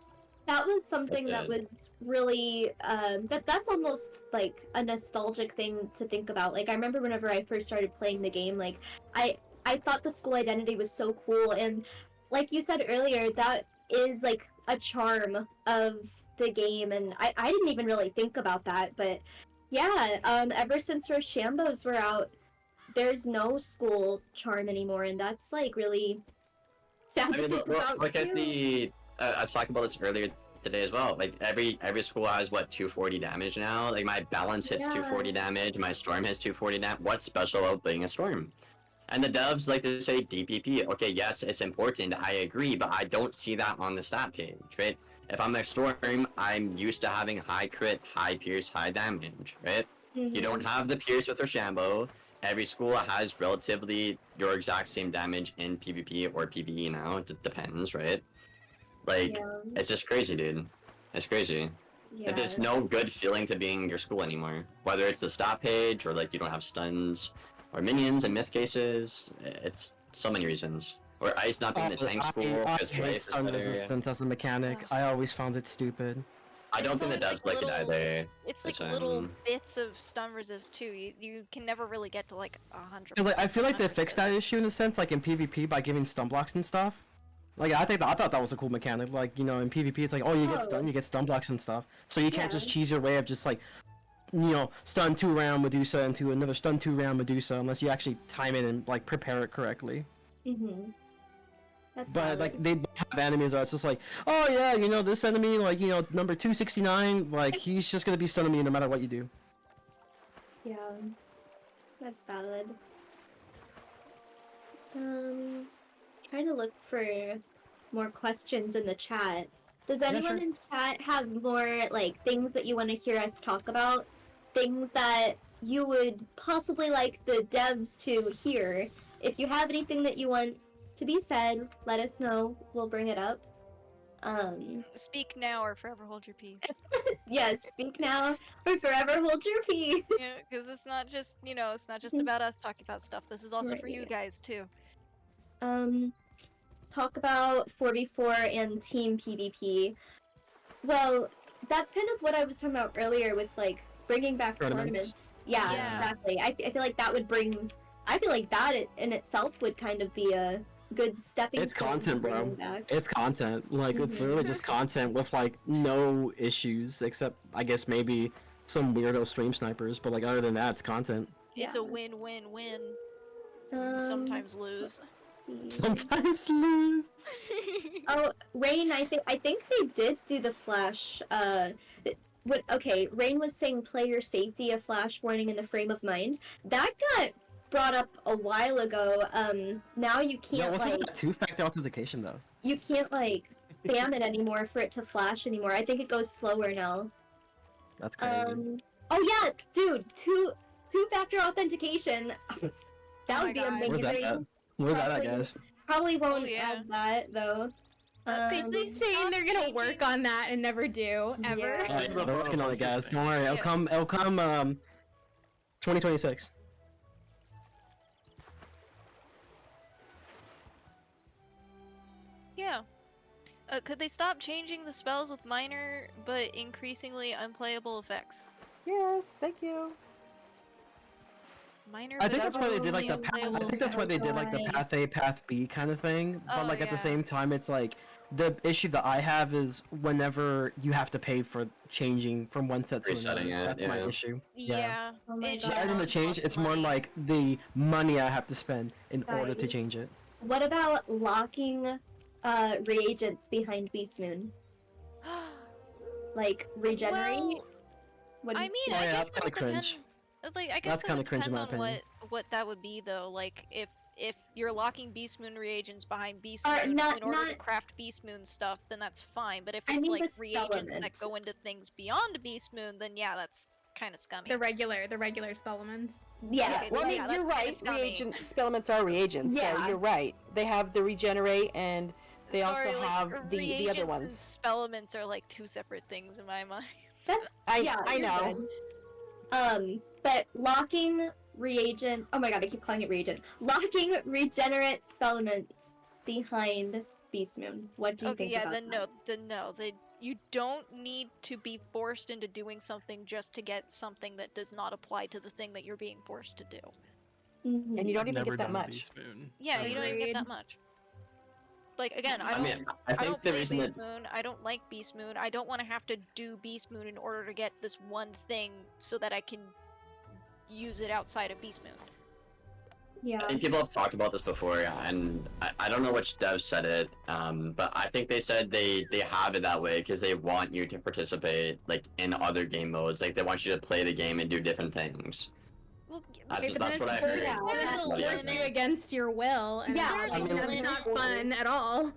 That was something that was really, that's almost like a nostalgic thing to think about. Like, I remember whenever I first started playing the game, like, I thought the school identity was so cool, and like you said earlier, that is like a charm of the game, and I didn't even really think about that, but yeah, ever since Rochambeaus were out, there's no school charm anymore, and that's like really sad to think about look at too. the. I was talking about this earlier today as well. Like every school has what 240 damage now. Like my balance hits 240 damage, my storm hits 240 damage. What's special about being a storm? And the devs like to say DPP. Okay, yes, it's important. I agree, but I don't see that on the stat page, right? If I'm a storm, I'm used to having high crit, high pierce, high damage, right? You don't have the pierce with Rochambeau. Every school has relatively your exact same damage in PvP or PvE now. It depends, right? Like, it's just crazy, dude. It's crazy. Yeah. There's no good feeling to being in your school anymore. Whether it's the stat page or like you don't have stuns or minions in myth cases. It's so many reasons. Or ice not being the tank school because hate stun resistance as a mechanic. I always found it stupid. I don't think the devs like it either. It's like little bits of stun resist too. You can never really get to like 100%. Like, I feel like they fixed that issue in a sense, like in PvP by giving stun blocks and stuff. Like I thought that was a cool mechanic. Like, you know, in PvP it's like, oh, you get stun blocks and stuff. So you can't just cheese your way of just like, you know, stun 2 round Medusa into another stun 2 round Medusa unless you actually time it and like prepare it correctly. That's but valid. like they have enemies where it's just like, oh yeah, you know, this enemy, like, you know, number 269, like he's just gonna be stunning me no matter what you do. Yeah, that's valid. Trying to look for more questions in the chat. Does anyone in chat have more like things that you want to hear us talk about? Things that you would possibly like the devs to hear? If you have anything that you want to be said, let us know. We'll bring it up. Speak now or forever hold your peace. Yes, speak now or forever hold your peace. Yeah, because it's not just, you know, it's not just about us talking about stuff. This is also for you guys too. Talk about 44 and team PvP. Well, that's kind of what I was talking about earlier with like bringing back tournaments. Yeah, exactly. I feel like that would bring. I feel like that in itself would kind of be a good stepping. It's content, bro. It's content. Like it's literally just content with like no issues except I guess maybe some weirdo stream snipers. But like other than that, it's content. It's a win-win-win. Sometimes lose. Sometimes lose. Oh, Rain, I think they did do the flash. Okay, Rain was saying player safety, a flash warning in the frame of mind. That got brought up a while ago. Now you can't. Yeah, wasn't that 2-factor authentication though? You can't like spam it anymore for it to flash anymore. I think it goes slower now. That's crazy. Oh yeah, dude, two-factor authentication. That would be amazing. What was that, guys? Probably won't add that though. They're saying they're gonna work on that and never do ever. Yeah. They're working on it, guys. Don't worry. It'll come. 2026. Yeah. Could they stop changing the spells with minor but increasingly unplayable effects? Yes, thank you. Minor. I think that's why they did like the I think that's why they did like the path A, path B kind of thing. But like at the same time, it's like the issue that I have is whenever you have to pay for changing from one set to another. That's my issue. Yeah. Rather than the change, it's more like the money I have to spend in order to change it. What about locking reagents behind Beast Moon? Like regenerate? Well, I mean, I guess that's kind of cringe. Like, I guess that would depend on what that would be though. Like if you're locking Beast Moon reagents behind Beast Moon in order to craft Beast Moon stuff, then that's fine. But if it's like reagents that go into things beyond Beast Moon, then yeah, that's kind of scummy. The regular spell elements. Yeah. Well, I mean, you're right. Spell elements are reagents, so you're right. They have the regenerate and they also have the other ones. And spell elements are like 2 separate things in my mind. That's I know. Good. But locking reagent. Oh my god, I keep calling it reagent. Locking regenerate spell elements behind Beast Moon. What do you think about that? Then no. You don't need to be forced into doing something just to get something that does not apply to the thing that you're being forced to do. Mm-hmm. And you don't even get that much. Yeah, you don't even get that much. Like again, I don't play Beast Moon. I don't like Beast Moon. I don't want to have to do Beast Moon in order to get this one thing so that I can use it outside of Beast Moon. Yeah. I think people have talked about this before, and I don't know which dev said it, but I think they said they have it that way because they want you to participate like in other game modes. Like they want you to play the game and do different things. Well, that's what I heard. Force you against your will. And Yeah, I mean, that's not fun at all.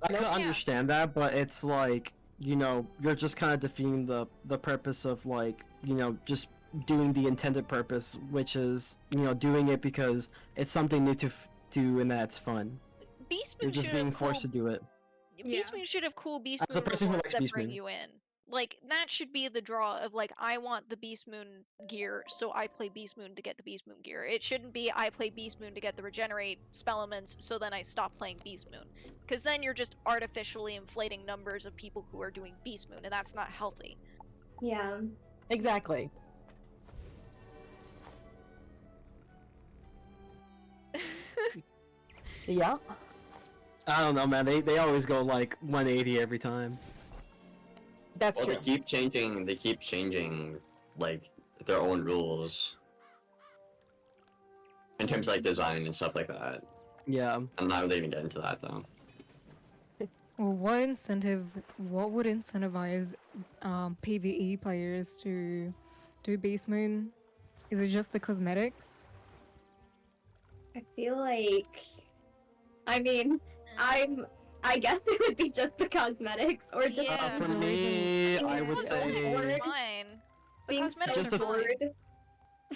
I can understand that, but it's like, you know, you're just kind of defeating the purpose of, like, you know, just doing the intended purpose, which is, you know, doing it because it's something new to do and that's fun. Beast Moon You're just being forced to do it. Beast Moon should have cool Beast As a Moon person who rewards likes that Beast bring Moon. you in. Like, that should be the draw of, like, I want the Beast Moon gear, so I play Beast Moon to get the Beast Moon gear. It shouldn't be I play Beast Moon to get the regenerate spell elements, so then I stop playing Beast Moon. Because then you're just artificially inflating numbers of people who are doing Beast Moon, and that's not healthy. Yeah. Exactly. Yeah. I don't know, man. They always go like 180 every time. That's well, true. They keep changing like their own rules in terms of like design and stuff like that. Yeah. I'm not really even get into that though. Well, what would incentivize PvE players to do Beast Moon? Is it just the cosmetics? I feel like, I mean, I guess it would be just the cosmetics, or just for me, I would say fine. Being just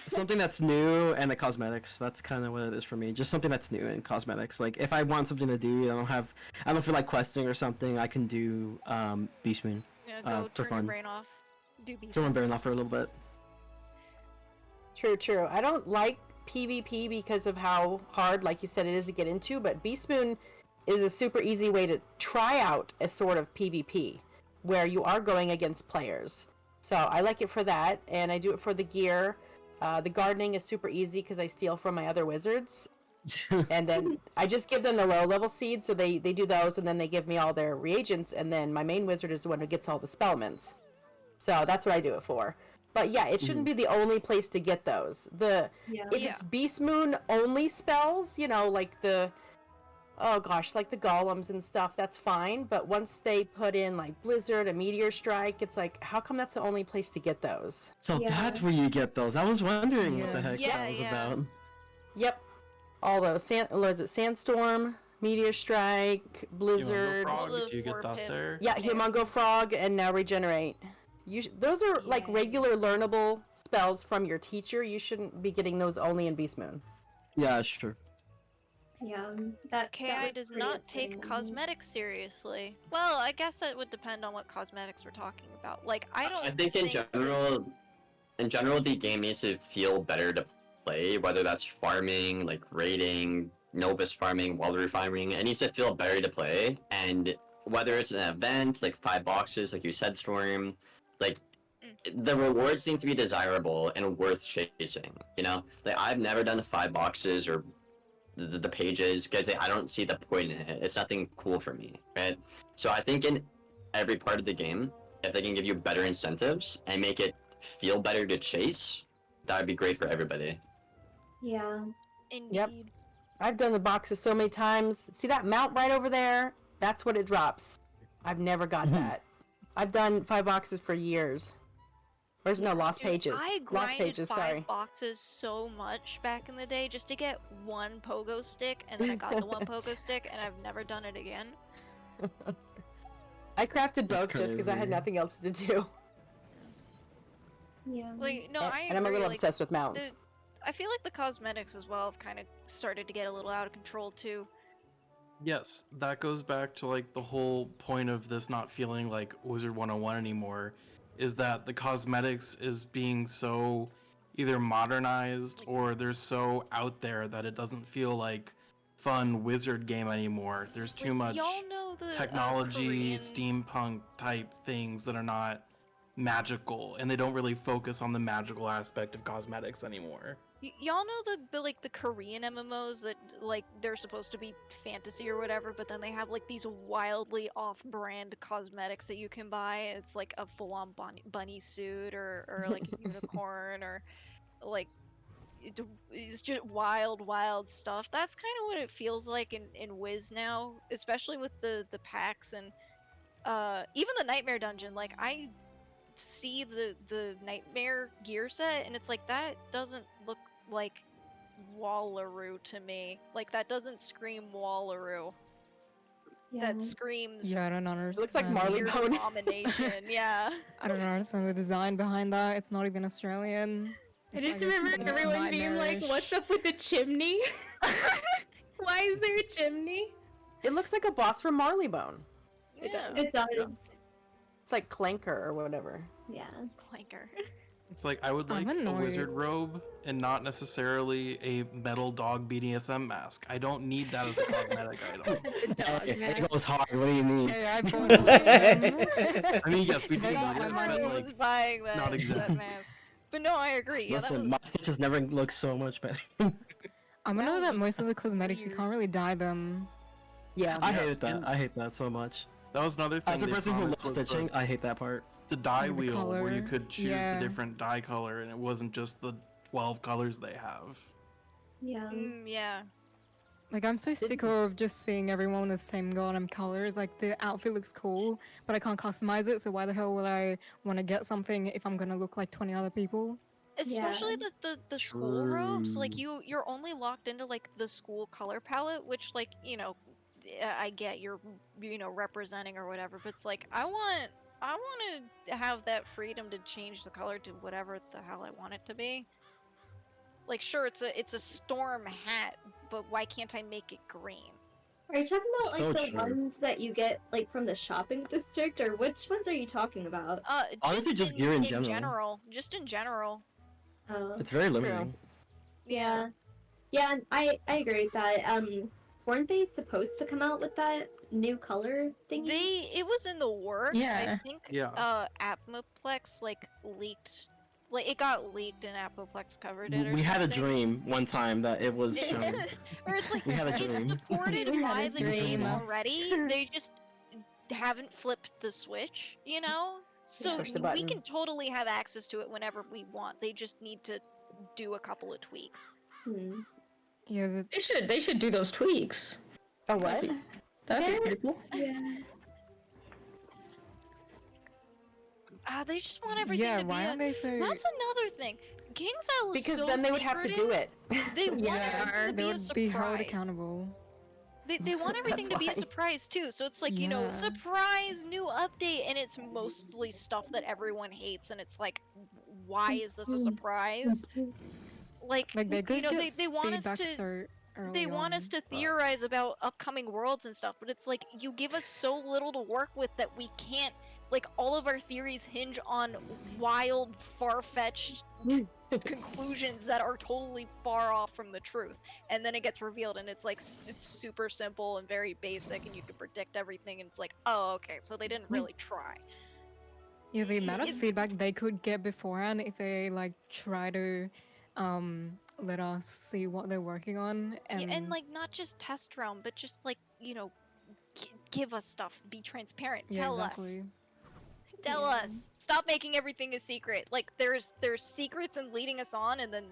something that's new and the cosmetics. That's kind of what it is for me. Just something that's new and cosmetics. Like if I want something to do, I don't feel like questing or something, I can do Beast Moon. Yeah, go for turn fun. your brain off. Do Beast Turn my Moon. brain off for a little bit. True. I don't like PvP because of how hard, like you said, it is to get into, but Beast Moon is a super easy way to try out a sort of PvP where you are going against players. So I like it for that, and I do it for the gear. The gardening is super easy because I steal from my other wizards. And then I just give them the low level seeds, so they do those, and then they give me all their reagents, and then my main wizard is the one who gets all the spellments. So that's what I do it for. But yeah, it shouldn't be the only place to get those. If it's Beast Moon only spells, you know, like the like the golems and stuff, that's fine. But once they put in like Blizzard and Meteor Strike, it's like, how come that's the only place to get those? So that's where you get those. I was wondering what the heck that was about. Yep. All those. Was it Sandstorm, Meteor Strike, Blizzard? Do you get that there? Yeah, Humongo Frog, and now Regenerate. Those are like regular learnable spells from your teacher. You shouldn't be getting those only in Beast Moon. Yeah, that's true. Yeah, that KI does not take cosmetics seriously. Well, I guess that would depend on what cosmetics we're talking about. Like, I think in general, the game needs to feel better to play. Whether that's farming, like raiding, novice farming, water farming, it needs to feel better to play. And whether it's an event like 5 boxes, like you said, Storm, like the rewards need to be desirable and worth chasing. You know, like I've never done the 5 boxes or the pages because I don't see the point in it. It's nothing cool for me, right? So I think in every part of the game, if they can give you better incentives and make it feel better to chase, that would be great for everybody. Yeah. Indeed. Yep. I've done the boxes so many times. See that mount right over there? That's what it drops. I've never got that. I've done 5 boxes for years. Where's no lost pages? I Lost grinded pages, 5 sorry. boxes so much back in the day just to get 1 pogo stick, and then I got the 1 pogo stick, and I've never done it again. I crafted both just because I had nothing else to do. Yeah. Like, no, and, I and I'm a agree, little like, obsessed with mounts. I feel like the cosmetics as well have kind of started to get a little out of control too. Yes, that goes back to like the whole point of this not feeling like Wizard101 anymore, is that the cosmetics is being so either modernized or they're so out there that it doesn't feel like fun wizard game anymore. There's too much y'all know the, technology, Korean... steampunk type things that are not magical, and they don't really focus on the magical aspect of cosmetics anymore. Y'all know the Korean MMOs that like they're supposed to be fantasy or whatever, but then they have like these wildly off-brand cosmetics that you can buy. It's like a full-on bunny suit or like a unicorn or like it's just wild stuff. That's kind of what it feels like in Wiz now, especially with the packs and even the Nightmare Dungeon. Like I see the Nightmare gear set and it's like that doesn't look like Wallaroo to me. Like that doesn't scream Wallaroo. Yeah. That screams Yeah, I don't understand. It looks like Marleybone. Abomination. Yeah. I don't understand the design behind that. It's not even Australian. I just remember everyone being like, "What's up with the chimney? Why is there a chimney?" It looks like a boss from Marleybone. It does. It does. It's like Clanker or whatever. Yeah. Clanker. It's like I would like a wizard robe and not necessarily a metal dog BDSM mask. I don't need that as a cosmetic item. It goes hard. What do you mean? Hey, I bought them. I mean, yes, we do. Everyone was buying that. Not exactly. That mask. But no, I agree. Yeah, Listen, that was... my stitches never look so much better. I know that most of the cosmetics you can't really dye them. Yeah, I hate that. I hate that so much. That was another thing. As a they person who promised loves was stitching, I hate that part. The dye the wheel where you color. could choose Yeah. the different dye color, and it wasn't just the 12 colors they have. Yeah. yeah. Like, I'm so sick of just seeing everyone with the same goddamn colors. Like, the outfit looks cool, but I can't customize it, so why the hell would I want to get something if I'm gonna look like 20 other people? Especially the school robes, like you're only locked into like the school color palette, which like, you know, I get you're representing or whatever, but it's like I want to have that freedom to change the color to whatever the hell I want it to be. Like sure, it's a storm hat, but why can't I make it green? Are you talking about So like the true. ones that you get like from the shopping district, or which ones are you talking about? Honestly, just gear in general. Just in general. Oh. It's very limiting. Yeah. Yeah, I agree with that. Weren't they supposed to come out with that new color thingy? It was in the works. Yeah. I think Yeah. Apoplex like leaked, like it got leaked and Apoplex covered it. Or We had a something. dream one time that it was shown. Or it's like We had a it's dream. supported We had by a the game dream. already. They just haven't flipped the switch, you know? So Push the we button. can totally have access to it whenever we want. They just need to do a couple of tweaks. Yeah, They should do those tweaks. Oh, what? That'd be pretty cool. Yeah. They just want everything Yeah, to be why aren't they so... That's another thing. KingsIsle is Because so then they would have to do secretive. it. They want Yeah, everything to they be a would be held surprise. accountable. They want everything That's to be a why. surprise too. So it's like, you know, Yeah. surprise new update, and it's mostly stuff that everyone hates, and it's like, why is this a surprise? Like they could you know, get they want us feedback to so they early want us on, to but- theorize about upcoming worlds and stuff, but it's like you give us so little to work with that we can't, like, all of our theories hinge on wild, far-fetched conclusions that are totally far off from the truth, and then it gets revealed and it's like it's super simple and very basic and you can predict everything, and it's like, oh, okay, so they didn't really try. Yeah, the amount of It- feedback they could get beforehand if they like try to let us see what they're working on, and, Yeah, and like not just test realm, but just like, you know, give us stuff, be transparent, yeah, tell exactly. us. Tell us. Stop making everything a secret. Like there's secrets and leading us on, and then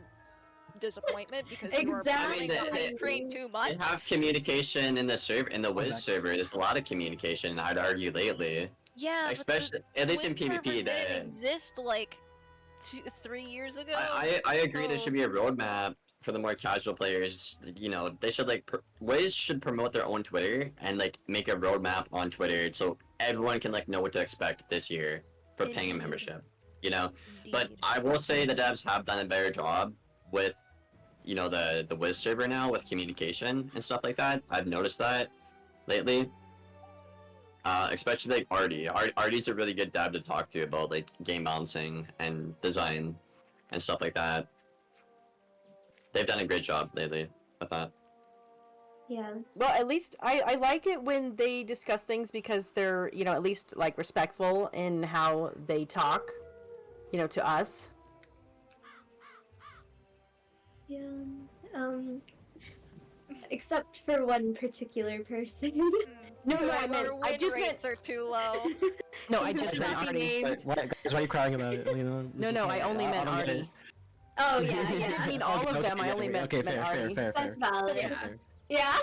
disappointment because you are Exactly. probably not trained too much. They have communication in the server, in the Wiz server. There's a lot of communication, I'd argue, lately. Yeah, Especially, but at least in Wiz server PvP, didn't exist like 3 years ago. I agree there so- should be a roadmap for the more casual players. You know, they should like Wiz should promote their own Twitter and like make a roadmap on Twitter so everyone can like know what to expect this year for paying a Indeed. membership. You know, but Indeed. I will say the devs have done a better job with, you know, the Wiz server now with communication and stuff like that. I've noticed that lately. Especially like Artie. Artie's a really good dev to talk to about like game balancing and design and stuff like that. They've done a great job lately with that. Yeah. Well, at least I like it when they discuss things because they're, you know, at least like respectful in how they talk, you know, to us. Yeah. Except for one particular person. No, I meant. Our win rates are too low. No, I just meant Artie. Guys, why are you crying about it? You know, No, I only meant don't get Artie. it. Oh yeah, yeah. I mean all of them. I only meant fair, Artie. fair. That's valid. Yeah.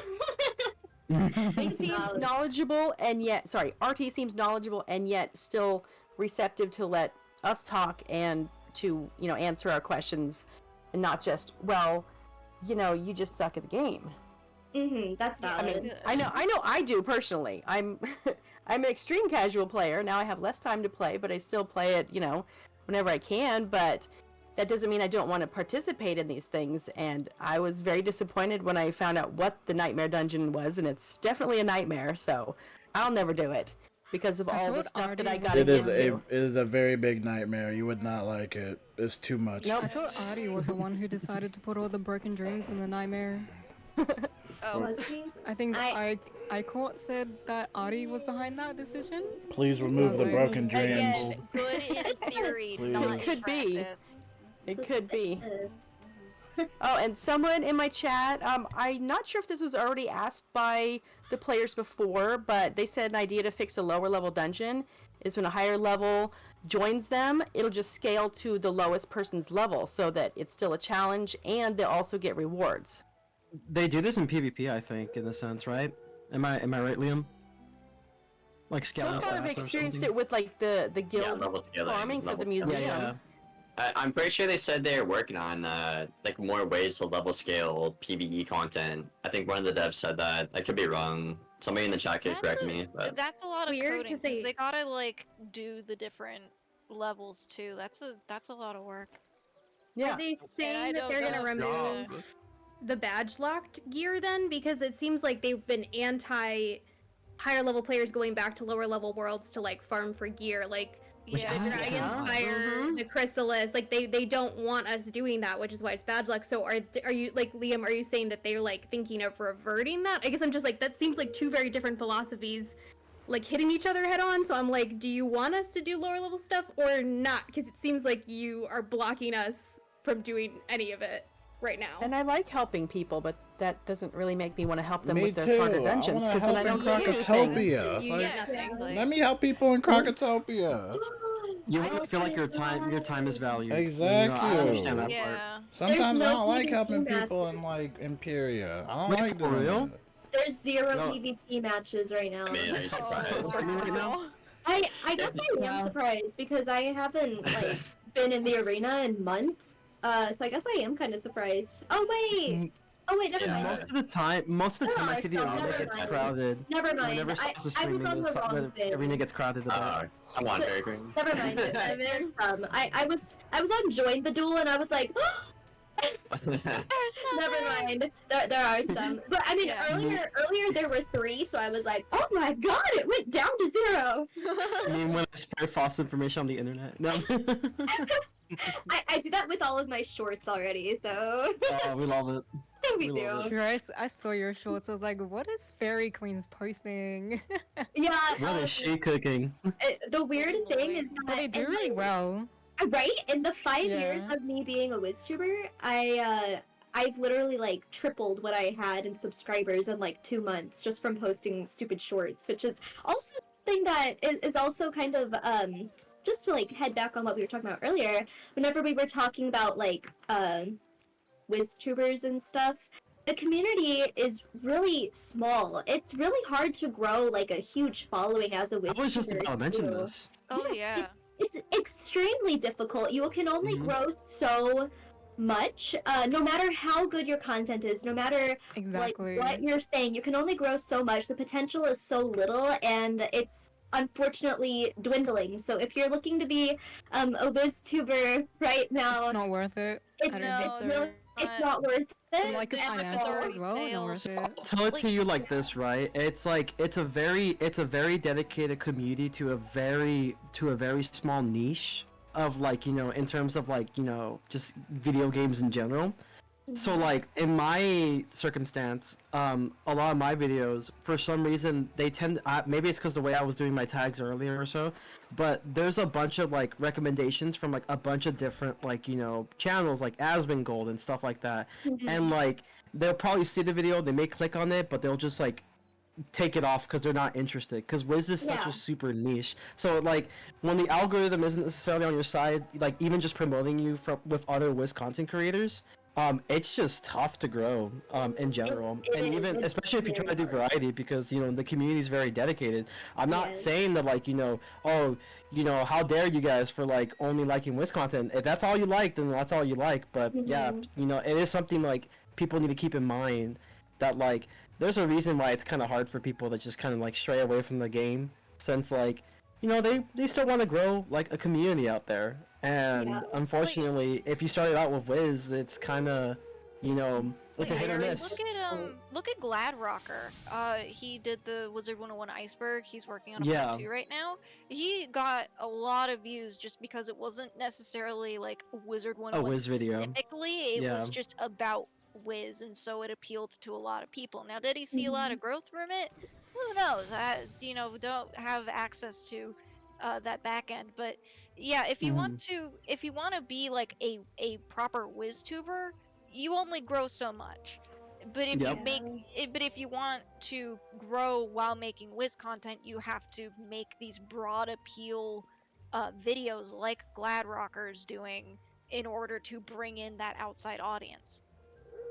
Yeah. They seem knowledgeable and yet, sorry, RT seems knowledgeable and yet still receptive to let us talk and to, you know, answer our questions and not just, well, you know, you just suck at the game. That's valid. I mean, I know I do personally. I'm an extreme casual player. Now I have less time to play, but I still play it, you know, whenever I can, but that doesn't mean I don't want to participate in these things, and I was very disappointed when I found out what the Nightmare Dungeon was, and it's definitely a nightmare, so I'll never do it because of all the stuff that I got into. It is a very big nightmare. You would not like it. It's too much. I thought Artie was the one who decided to put all the broken dreams in the nightmare. Was he? I think I Court said that Artie was behind that decision. Please remove the broken dreams. Again, good in theory, not It could in be. practice. It could be. Oh, and someone in my chat, I'm not sure if this was already asked by the players before, but they said an idea to fix a lower level dungeon is when a higher level joins them, it'll just scale to the lowest person's level so that it's still a challenge and they'll also get rewards. They do this in PvP, I think, in a sense, right? Am I right, Liam? Like scaling So far, I've stats or experienced something? it with like the guild level scaling, farming for the level museum. scaling. I'm pretty sure they said they're working on like more ways to level scale PvE content. I think one of the devs said that. I could be wrong. Somebody in the chat could correct me. But That's a lot of Weird, coding 'cause because they gotta like do the different levels too. That's a lot of work. Yeah. Are they I saying that don't they're know gonna if remove the badge locked gear then? Because it seems like they've been anti higher level players going back to lower level worlds to like farm for gear, like the Dragonspire, the Chrysalis. Like they don't want us doing that, which is why it's badge locked. So are you like Liam? Are you saying that they're like thinking of reverting that? I guess I'm just like that seems like two very different philosophies, like hitting each other head on. So I'm like, do you want us to do lower level stuff or not? Because it seems like you are blocking us from doing any of it right now. And I like helping people, but that doesn't really make me want to help them Me with those too. harder I dungeons wanna because then I help don't in get anything. Krokotopia. You Like, get nothing. Like, let me help people in Krokotopia. You want to feel like your time is valued. Exactly. You know, I understand that yeah. part. Sometimes no I don't like PvP helping matches. people in like Imperia. I don't Wait, like for doing real? that. There's zero No. PvP matches right now. I mean, are you surprised? Right now? I guess I am surprised because I haven't like been in the arena in months. So I guess I am kind of surprised. Oh wait, never mind. Most of the time, I see the arena gets crowded. Never mind. Whenever I someone's was streaming, on the wrong the thing. arena gets crowded. I want Fairy Queen. Never mind. There's some. I was on Join the Duel and I was like, never mind. There are some. But I mean, earlier there were 3, so I was like, oh my god, it went down to 0. I mean, when I spread false information on the internet. No. I do that with all of my shorts already, so. Oh, we love it. we do. Sure, I saw your shorts. I was like, what is Faeriequeens posting? Yeah. What is she cooking? The weird thing is that they do really well. Right? In the 5 years of me being a WizTuber, I've literally like tripled what I had in subscribers in like 2 months just from posting stupid shorts, which is also something that is also kind of just to like head back on what we were talking about earlier. Whenever we were talking about like WizTubers and stuff, the community is really small. It's really hard to grow like a huge following as a WizTuber. I was just about to mention this. Oh yeah. It's extremely difficult. You can only grow so much, no matter how good your content is, no matter like what you're saying, you can only grow so much. The potential is so little, and it's unfortunately dwindling. So if you're looking to be a WizTuber right now, It's not worth it. It's not worth it. Like a financial as well, not worth it. I'll tell it to you like this, right? It's like it's a very dedicated community to a very small niche of like, you know, in terms of like, you know, just video games in general. So like in my circumstance, a lot of my videos, for some reason, they tend. Maybe it's because the way I was doing my tags earlier or so, but there's a bunch of like recommendations from like a bunch of different like channels like Asmongold and stuff like that, and like they'll probably see the video, they may click on it, but they'll just like take it off because they're not interested, because Wiz is such a super niche. So like when the algorithm isn't necessarily on your side, like even just promoting you with other Wiz content creators, it's just tough to grow in general, and even especially if you try to do variety, because the community is very dedicated. I'm not saying that like oh how dare you guys for like only liking Wiz content. If that's all you like, then that's all you like. But yeah, it is something like people need to keep in mind, that like there's a reason why it's kind of hard for people to just kind of like stray away from the game, since like they still want to grow like a community out there. And unfortunately, if you started out with Wiz, it's kind of it's a hit or miss. Look at Gladrocker. He did the Wizard101 iceberg. He's working on a part 2 right now. He got a lot of views just because it wasn't necessarily like Wizard101 Wiz video. specifically. It was just about Wiz, and so it appealed to a lot of people. Now, did he see a lot of growth from it? Who knows? I don't have access to that back end, but yeah, if you want to be like a proper Wiz tuber, you only grow so much. But if if you want to grow while making Wiz content, you have to make these broad appeal videos like Gladrocker's doing in order to bring in that outside audience.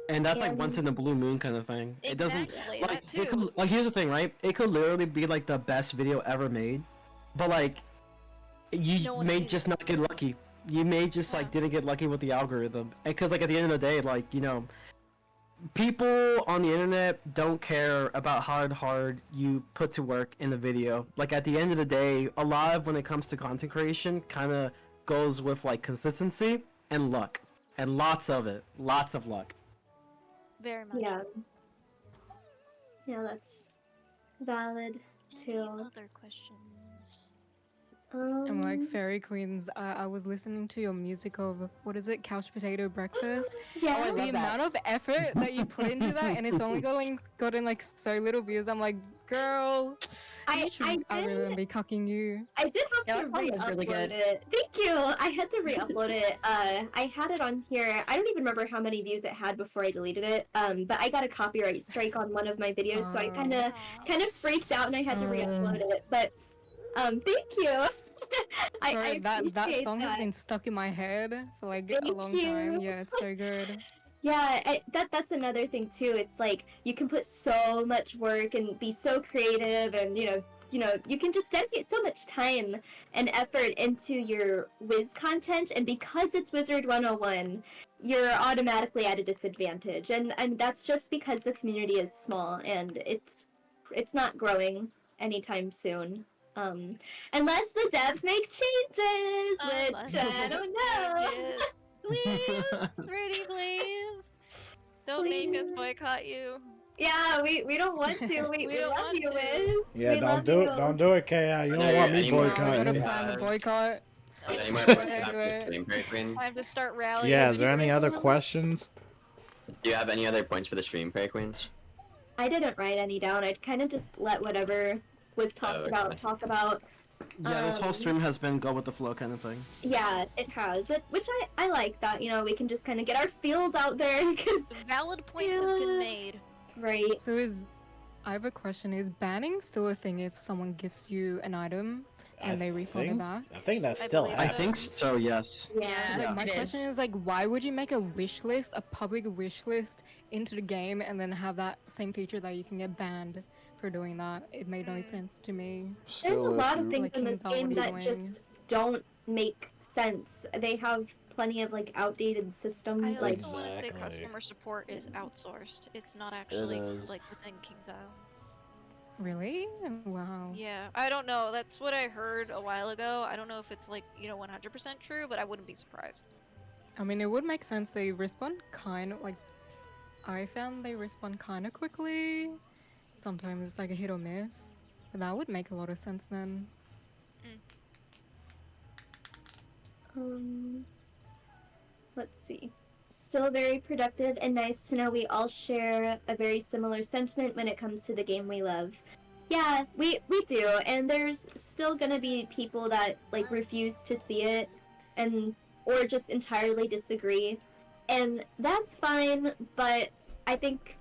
And that's like once in a blue moon kind of thing. Exactly, it doesn't like that too. like here's the thing, right? It could literally be like the best video ever made, but like you may just not get lucky. You may just like didn't get lucky with the algorithm, because like at the end of the day, like people on the internet don't care about how hard you put to work in the video. Like at the end of the day, a lot of when it comes to content creation kind of goes with like consistency and luck, and lots of luck. Very much. Yeah, that's valid too. Other questions? I'm like, faeriequeens, I was listening to your music of, what is it, couch potato breakfast? Yeah. The amount of effort that you put into that, and it's only gotten like so little views. I'm like, girl, I really be cucking you. I did have to re-upload it. Thank you. I had to re-upload it. I had it on here. I don't even remember how many views it had before I deleted it. But I got a copyright strike on one of my videos, so I kind of freaked out and I had to re-upload it. But thank you. I that song has been stuck in my head for like a long time. Yeah, it's so good. Yeah, that's another thing too. It's like you can put so much work and be so creative, and you can just dedicate so much time and effort into your Wiz content, and because it's Wizard101, you're automatically at a disadvantage, and that's just because the community is small and it's not growing anytime soon. Unless the devs make changes, which I don't know. Please, pretty please. Don't make us boycott you. Yeah, we don't want to. We love you, Wiz. Yeah, don't do it, K.I. You don't want me boycotting. Boycott. Time to start rallying. Yeah, is there any other questions? Do you have any other points for the stream, faeriequeens? I didn't write any down. I'd kind of just let whatever was talked about talk about. Yeah, this whole stream has been go with the flow kind of thing. Yeah, it has, which I like that. We can just kind of get our feels out there, because valid points have been made. Right. So I have a question. Is banning still a thing if someone gives you an item and they refund it back? I think that's still happening. I think so, yes. Yeah. My question is like, why would you make a wish list, a public wish list into the game, and then have that same feature that you can get banned for doing that? It made no sense to me. There's a lot of things in this game that just don't make sense. They have plenty of like outdated systems. I also want to say customer support is outsourced. It's not actually like within KingsIsle. Really? Wow. Yeah, I don't know. That's what I heard a while ago. I don't know if it's like 100% true, but I wouldn't be surprised. I mean, it would make sense. They respond kind of like, I found they respond kind of quickly. Sometimes it's like a hit or miss, but that would make a lot of sense then. Let's see. still very productive and nice to know we all share a very similar sentiment when it comes to the game we love. Yeah, we do, and there's still gonna be people that like refuse to see it or just entirely disagree. And that's fine, but I think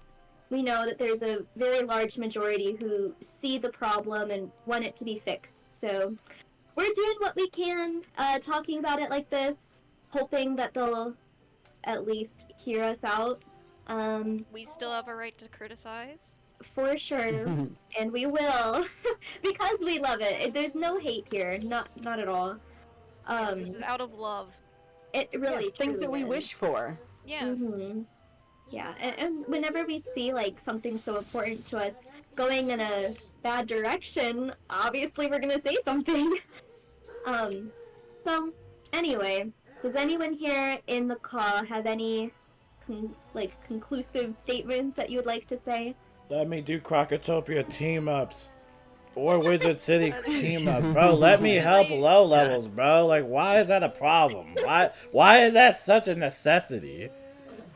we know that there's a very large majority who see the problem and want it to be fixed. So we're doing what we can, talking about it like this, hoping that they'll at least hear us out. We still have a right to criticize. For sure, and we will, because we love it. There's no hate here, not at all. Yes, this is out of love. It really things that we is. wish for. Yes. Yeah, and whenever we see like something so important to us going in a bad direction, obviously we're gonna say something. So anyway, does anyone here in the call have any conclusive statements that you would like to say? Let me do Crocotopia team-ups. Or Wizard City team-ups. Bro, let me help low levels, bro. Like, why is that a problem? Why is that such a necessity?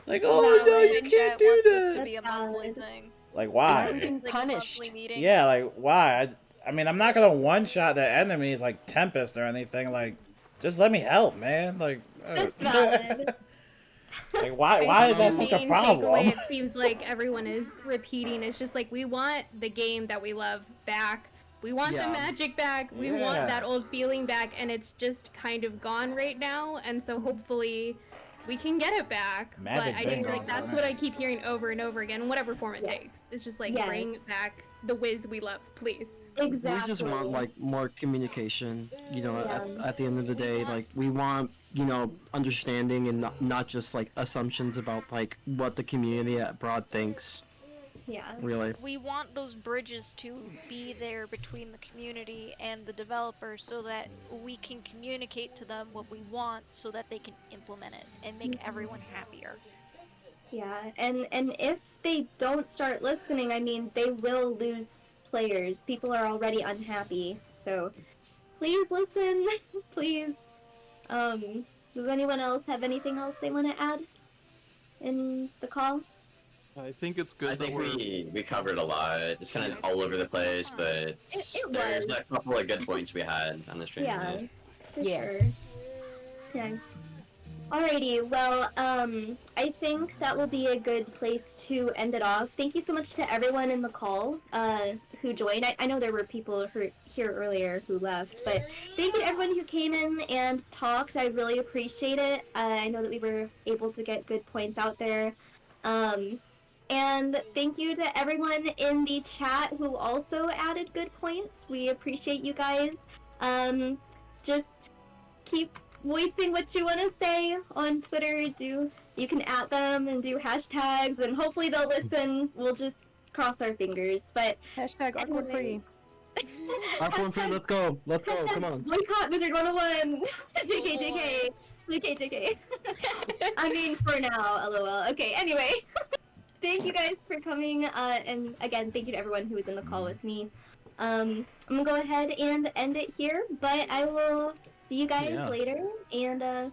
Like, oh no, you can't do this to be a monthly thing. Like, why? Being punished. Yeah, like, why? I mean, I'm not gonna one-shot the enemies like Tempest or anything. Like, just let me help, man. Like, like why is that such a problem? Takeaway, it seems like everyone is repeating. It's just like we want the game that we love back. We want the magic back. We want that old feeling back, and it's just kind of gone right now. And so hopefully we can get it back. But I just feel like that's what I keep hearing over and over again, whatever form it takes. It's just like bring back the Wiz we love, please. Exactly. We just want like more communication, you know, at the end of the day. Like we want, you know, understanding and not just like assumptions about like what the community at Broad thinks. Yeah. Really. We want those bridges to be there between the community and the developers so that we can communicate to them what we want so that they can implement it and make everyone happier. Yeah, and if they don't start listening, I mean, they will lose players. People are already unhappy, so please listen, please. Does anyone else have anything else they want to add in the call? I think it's good. I think we covered a lot. It's kind of all over the place, but there's a couple of good points we had on the stream. Yeah, for sure. Yeah. Alrighty, well, I think that will be a good place to end it off. Thank you so much to everyone in the call who joined. I know there were people here earlier who left, but thank you to everyone who came in and talked. I really appreciate it. I know that we were able to get good points out there. And thank you to everyone in the chat who also added good points. We appreciate you guys. Just keep voicing what you want to say on Twitter. You can at them and do hashtags, and hopefully they'll listen. We'll just cross our fingers. But hashtag awkward free. Awkward free. Let's go. Come on. Boycott Wizard101. JK. I mean, for now, lol. Okay. Anyway, thank you guys for coming. And again, thank you to everyone who was in the call with me. I'm gonna go ahead and end it here, but I will see you guys later, and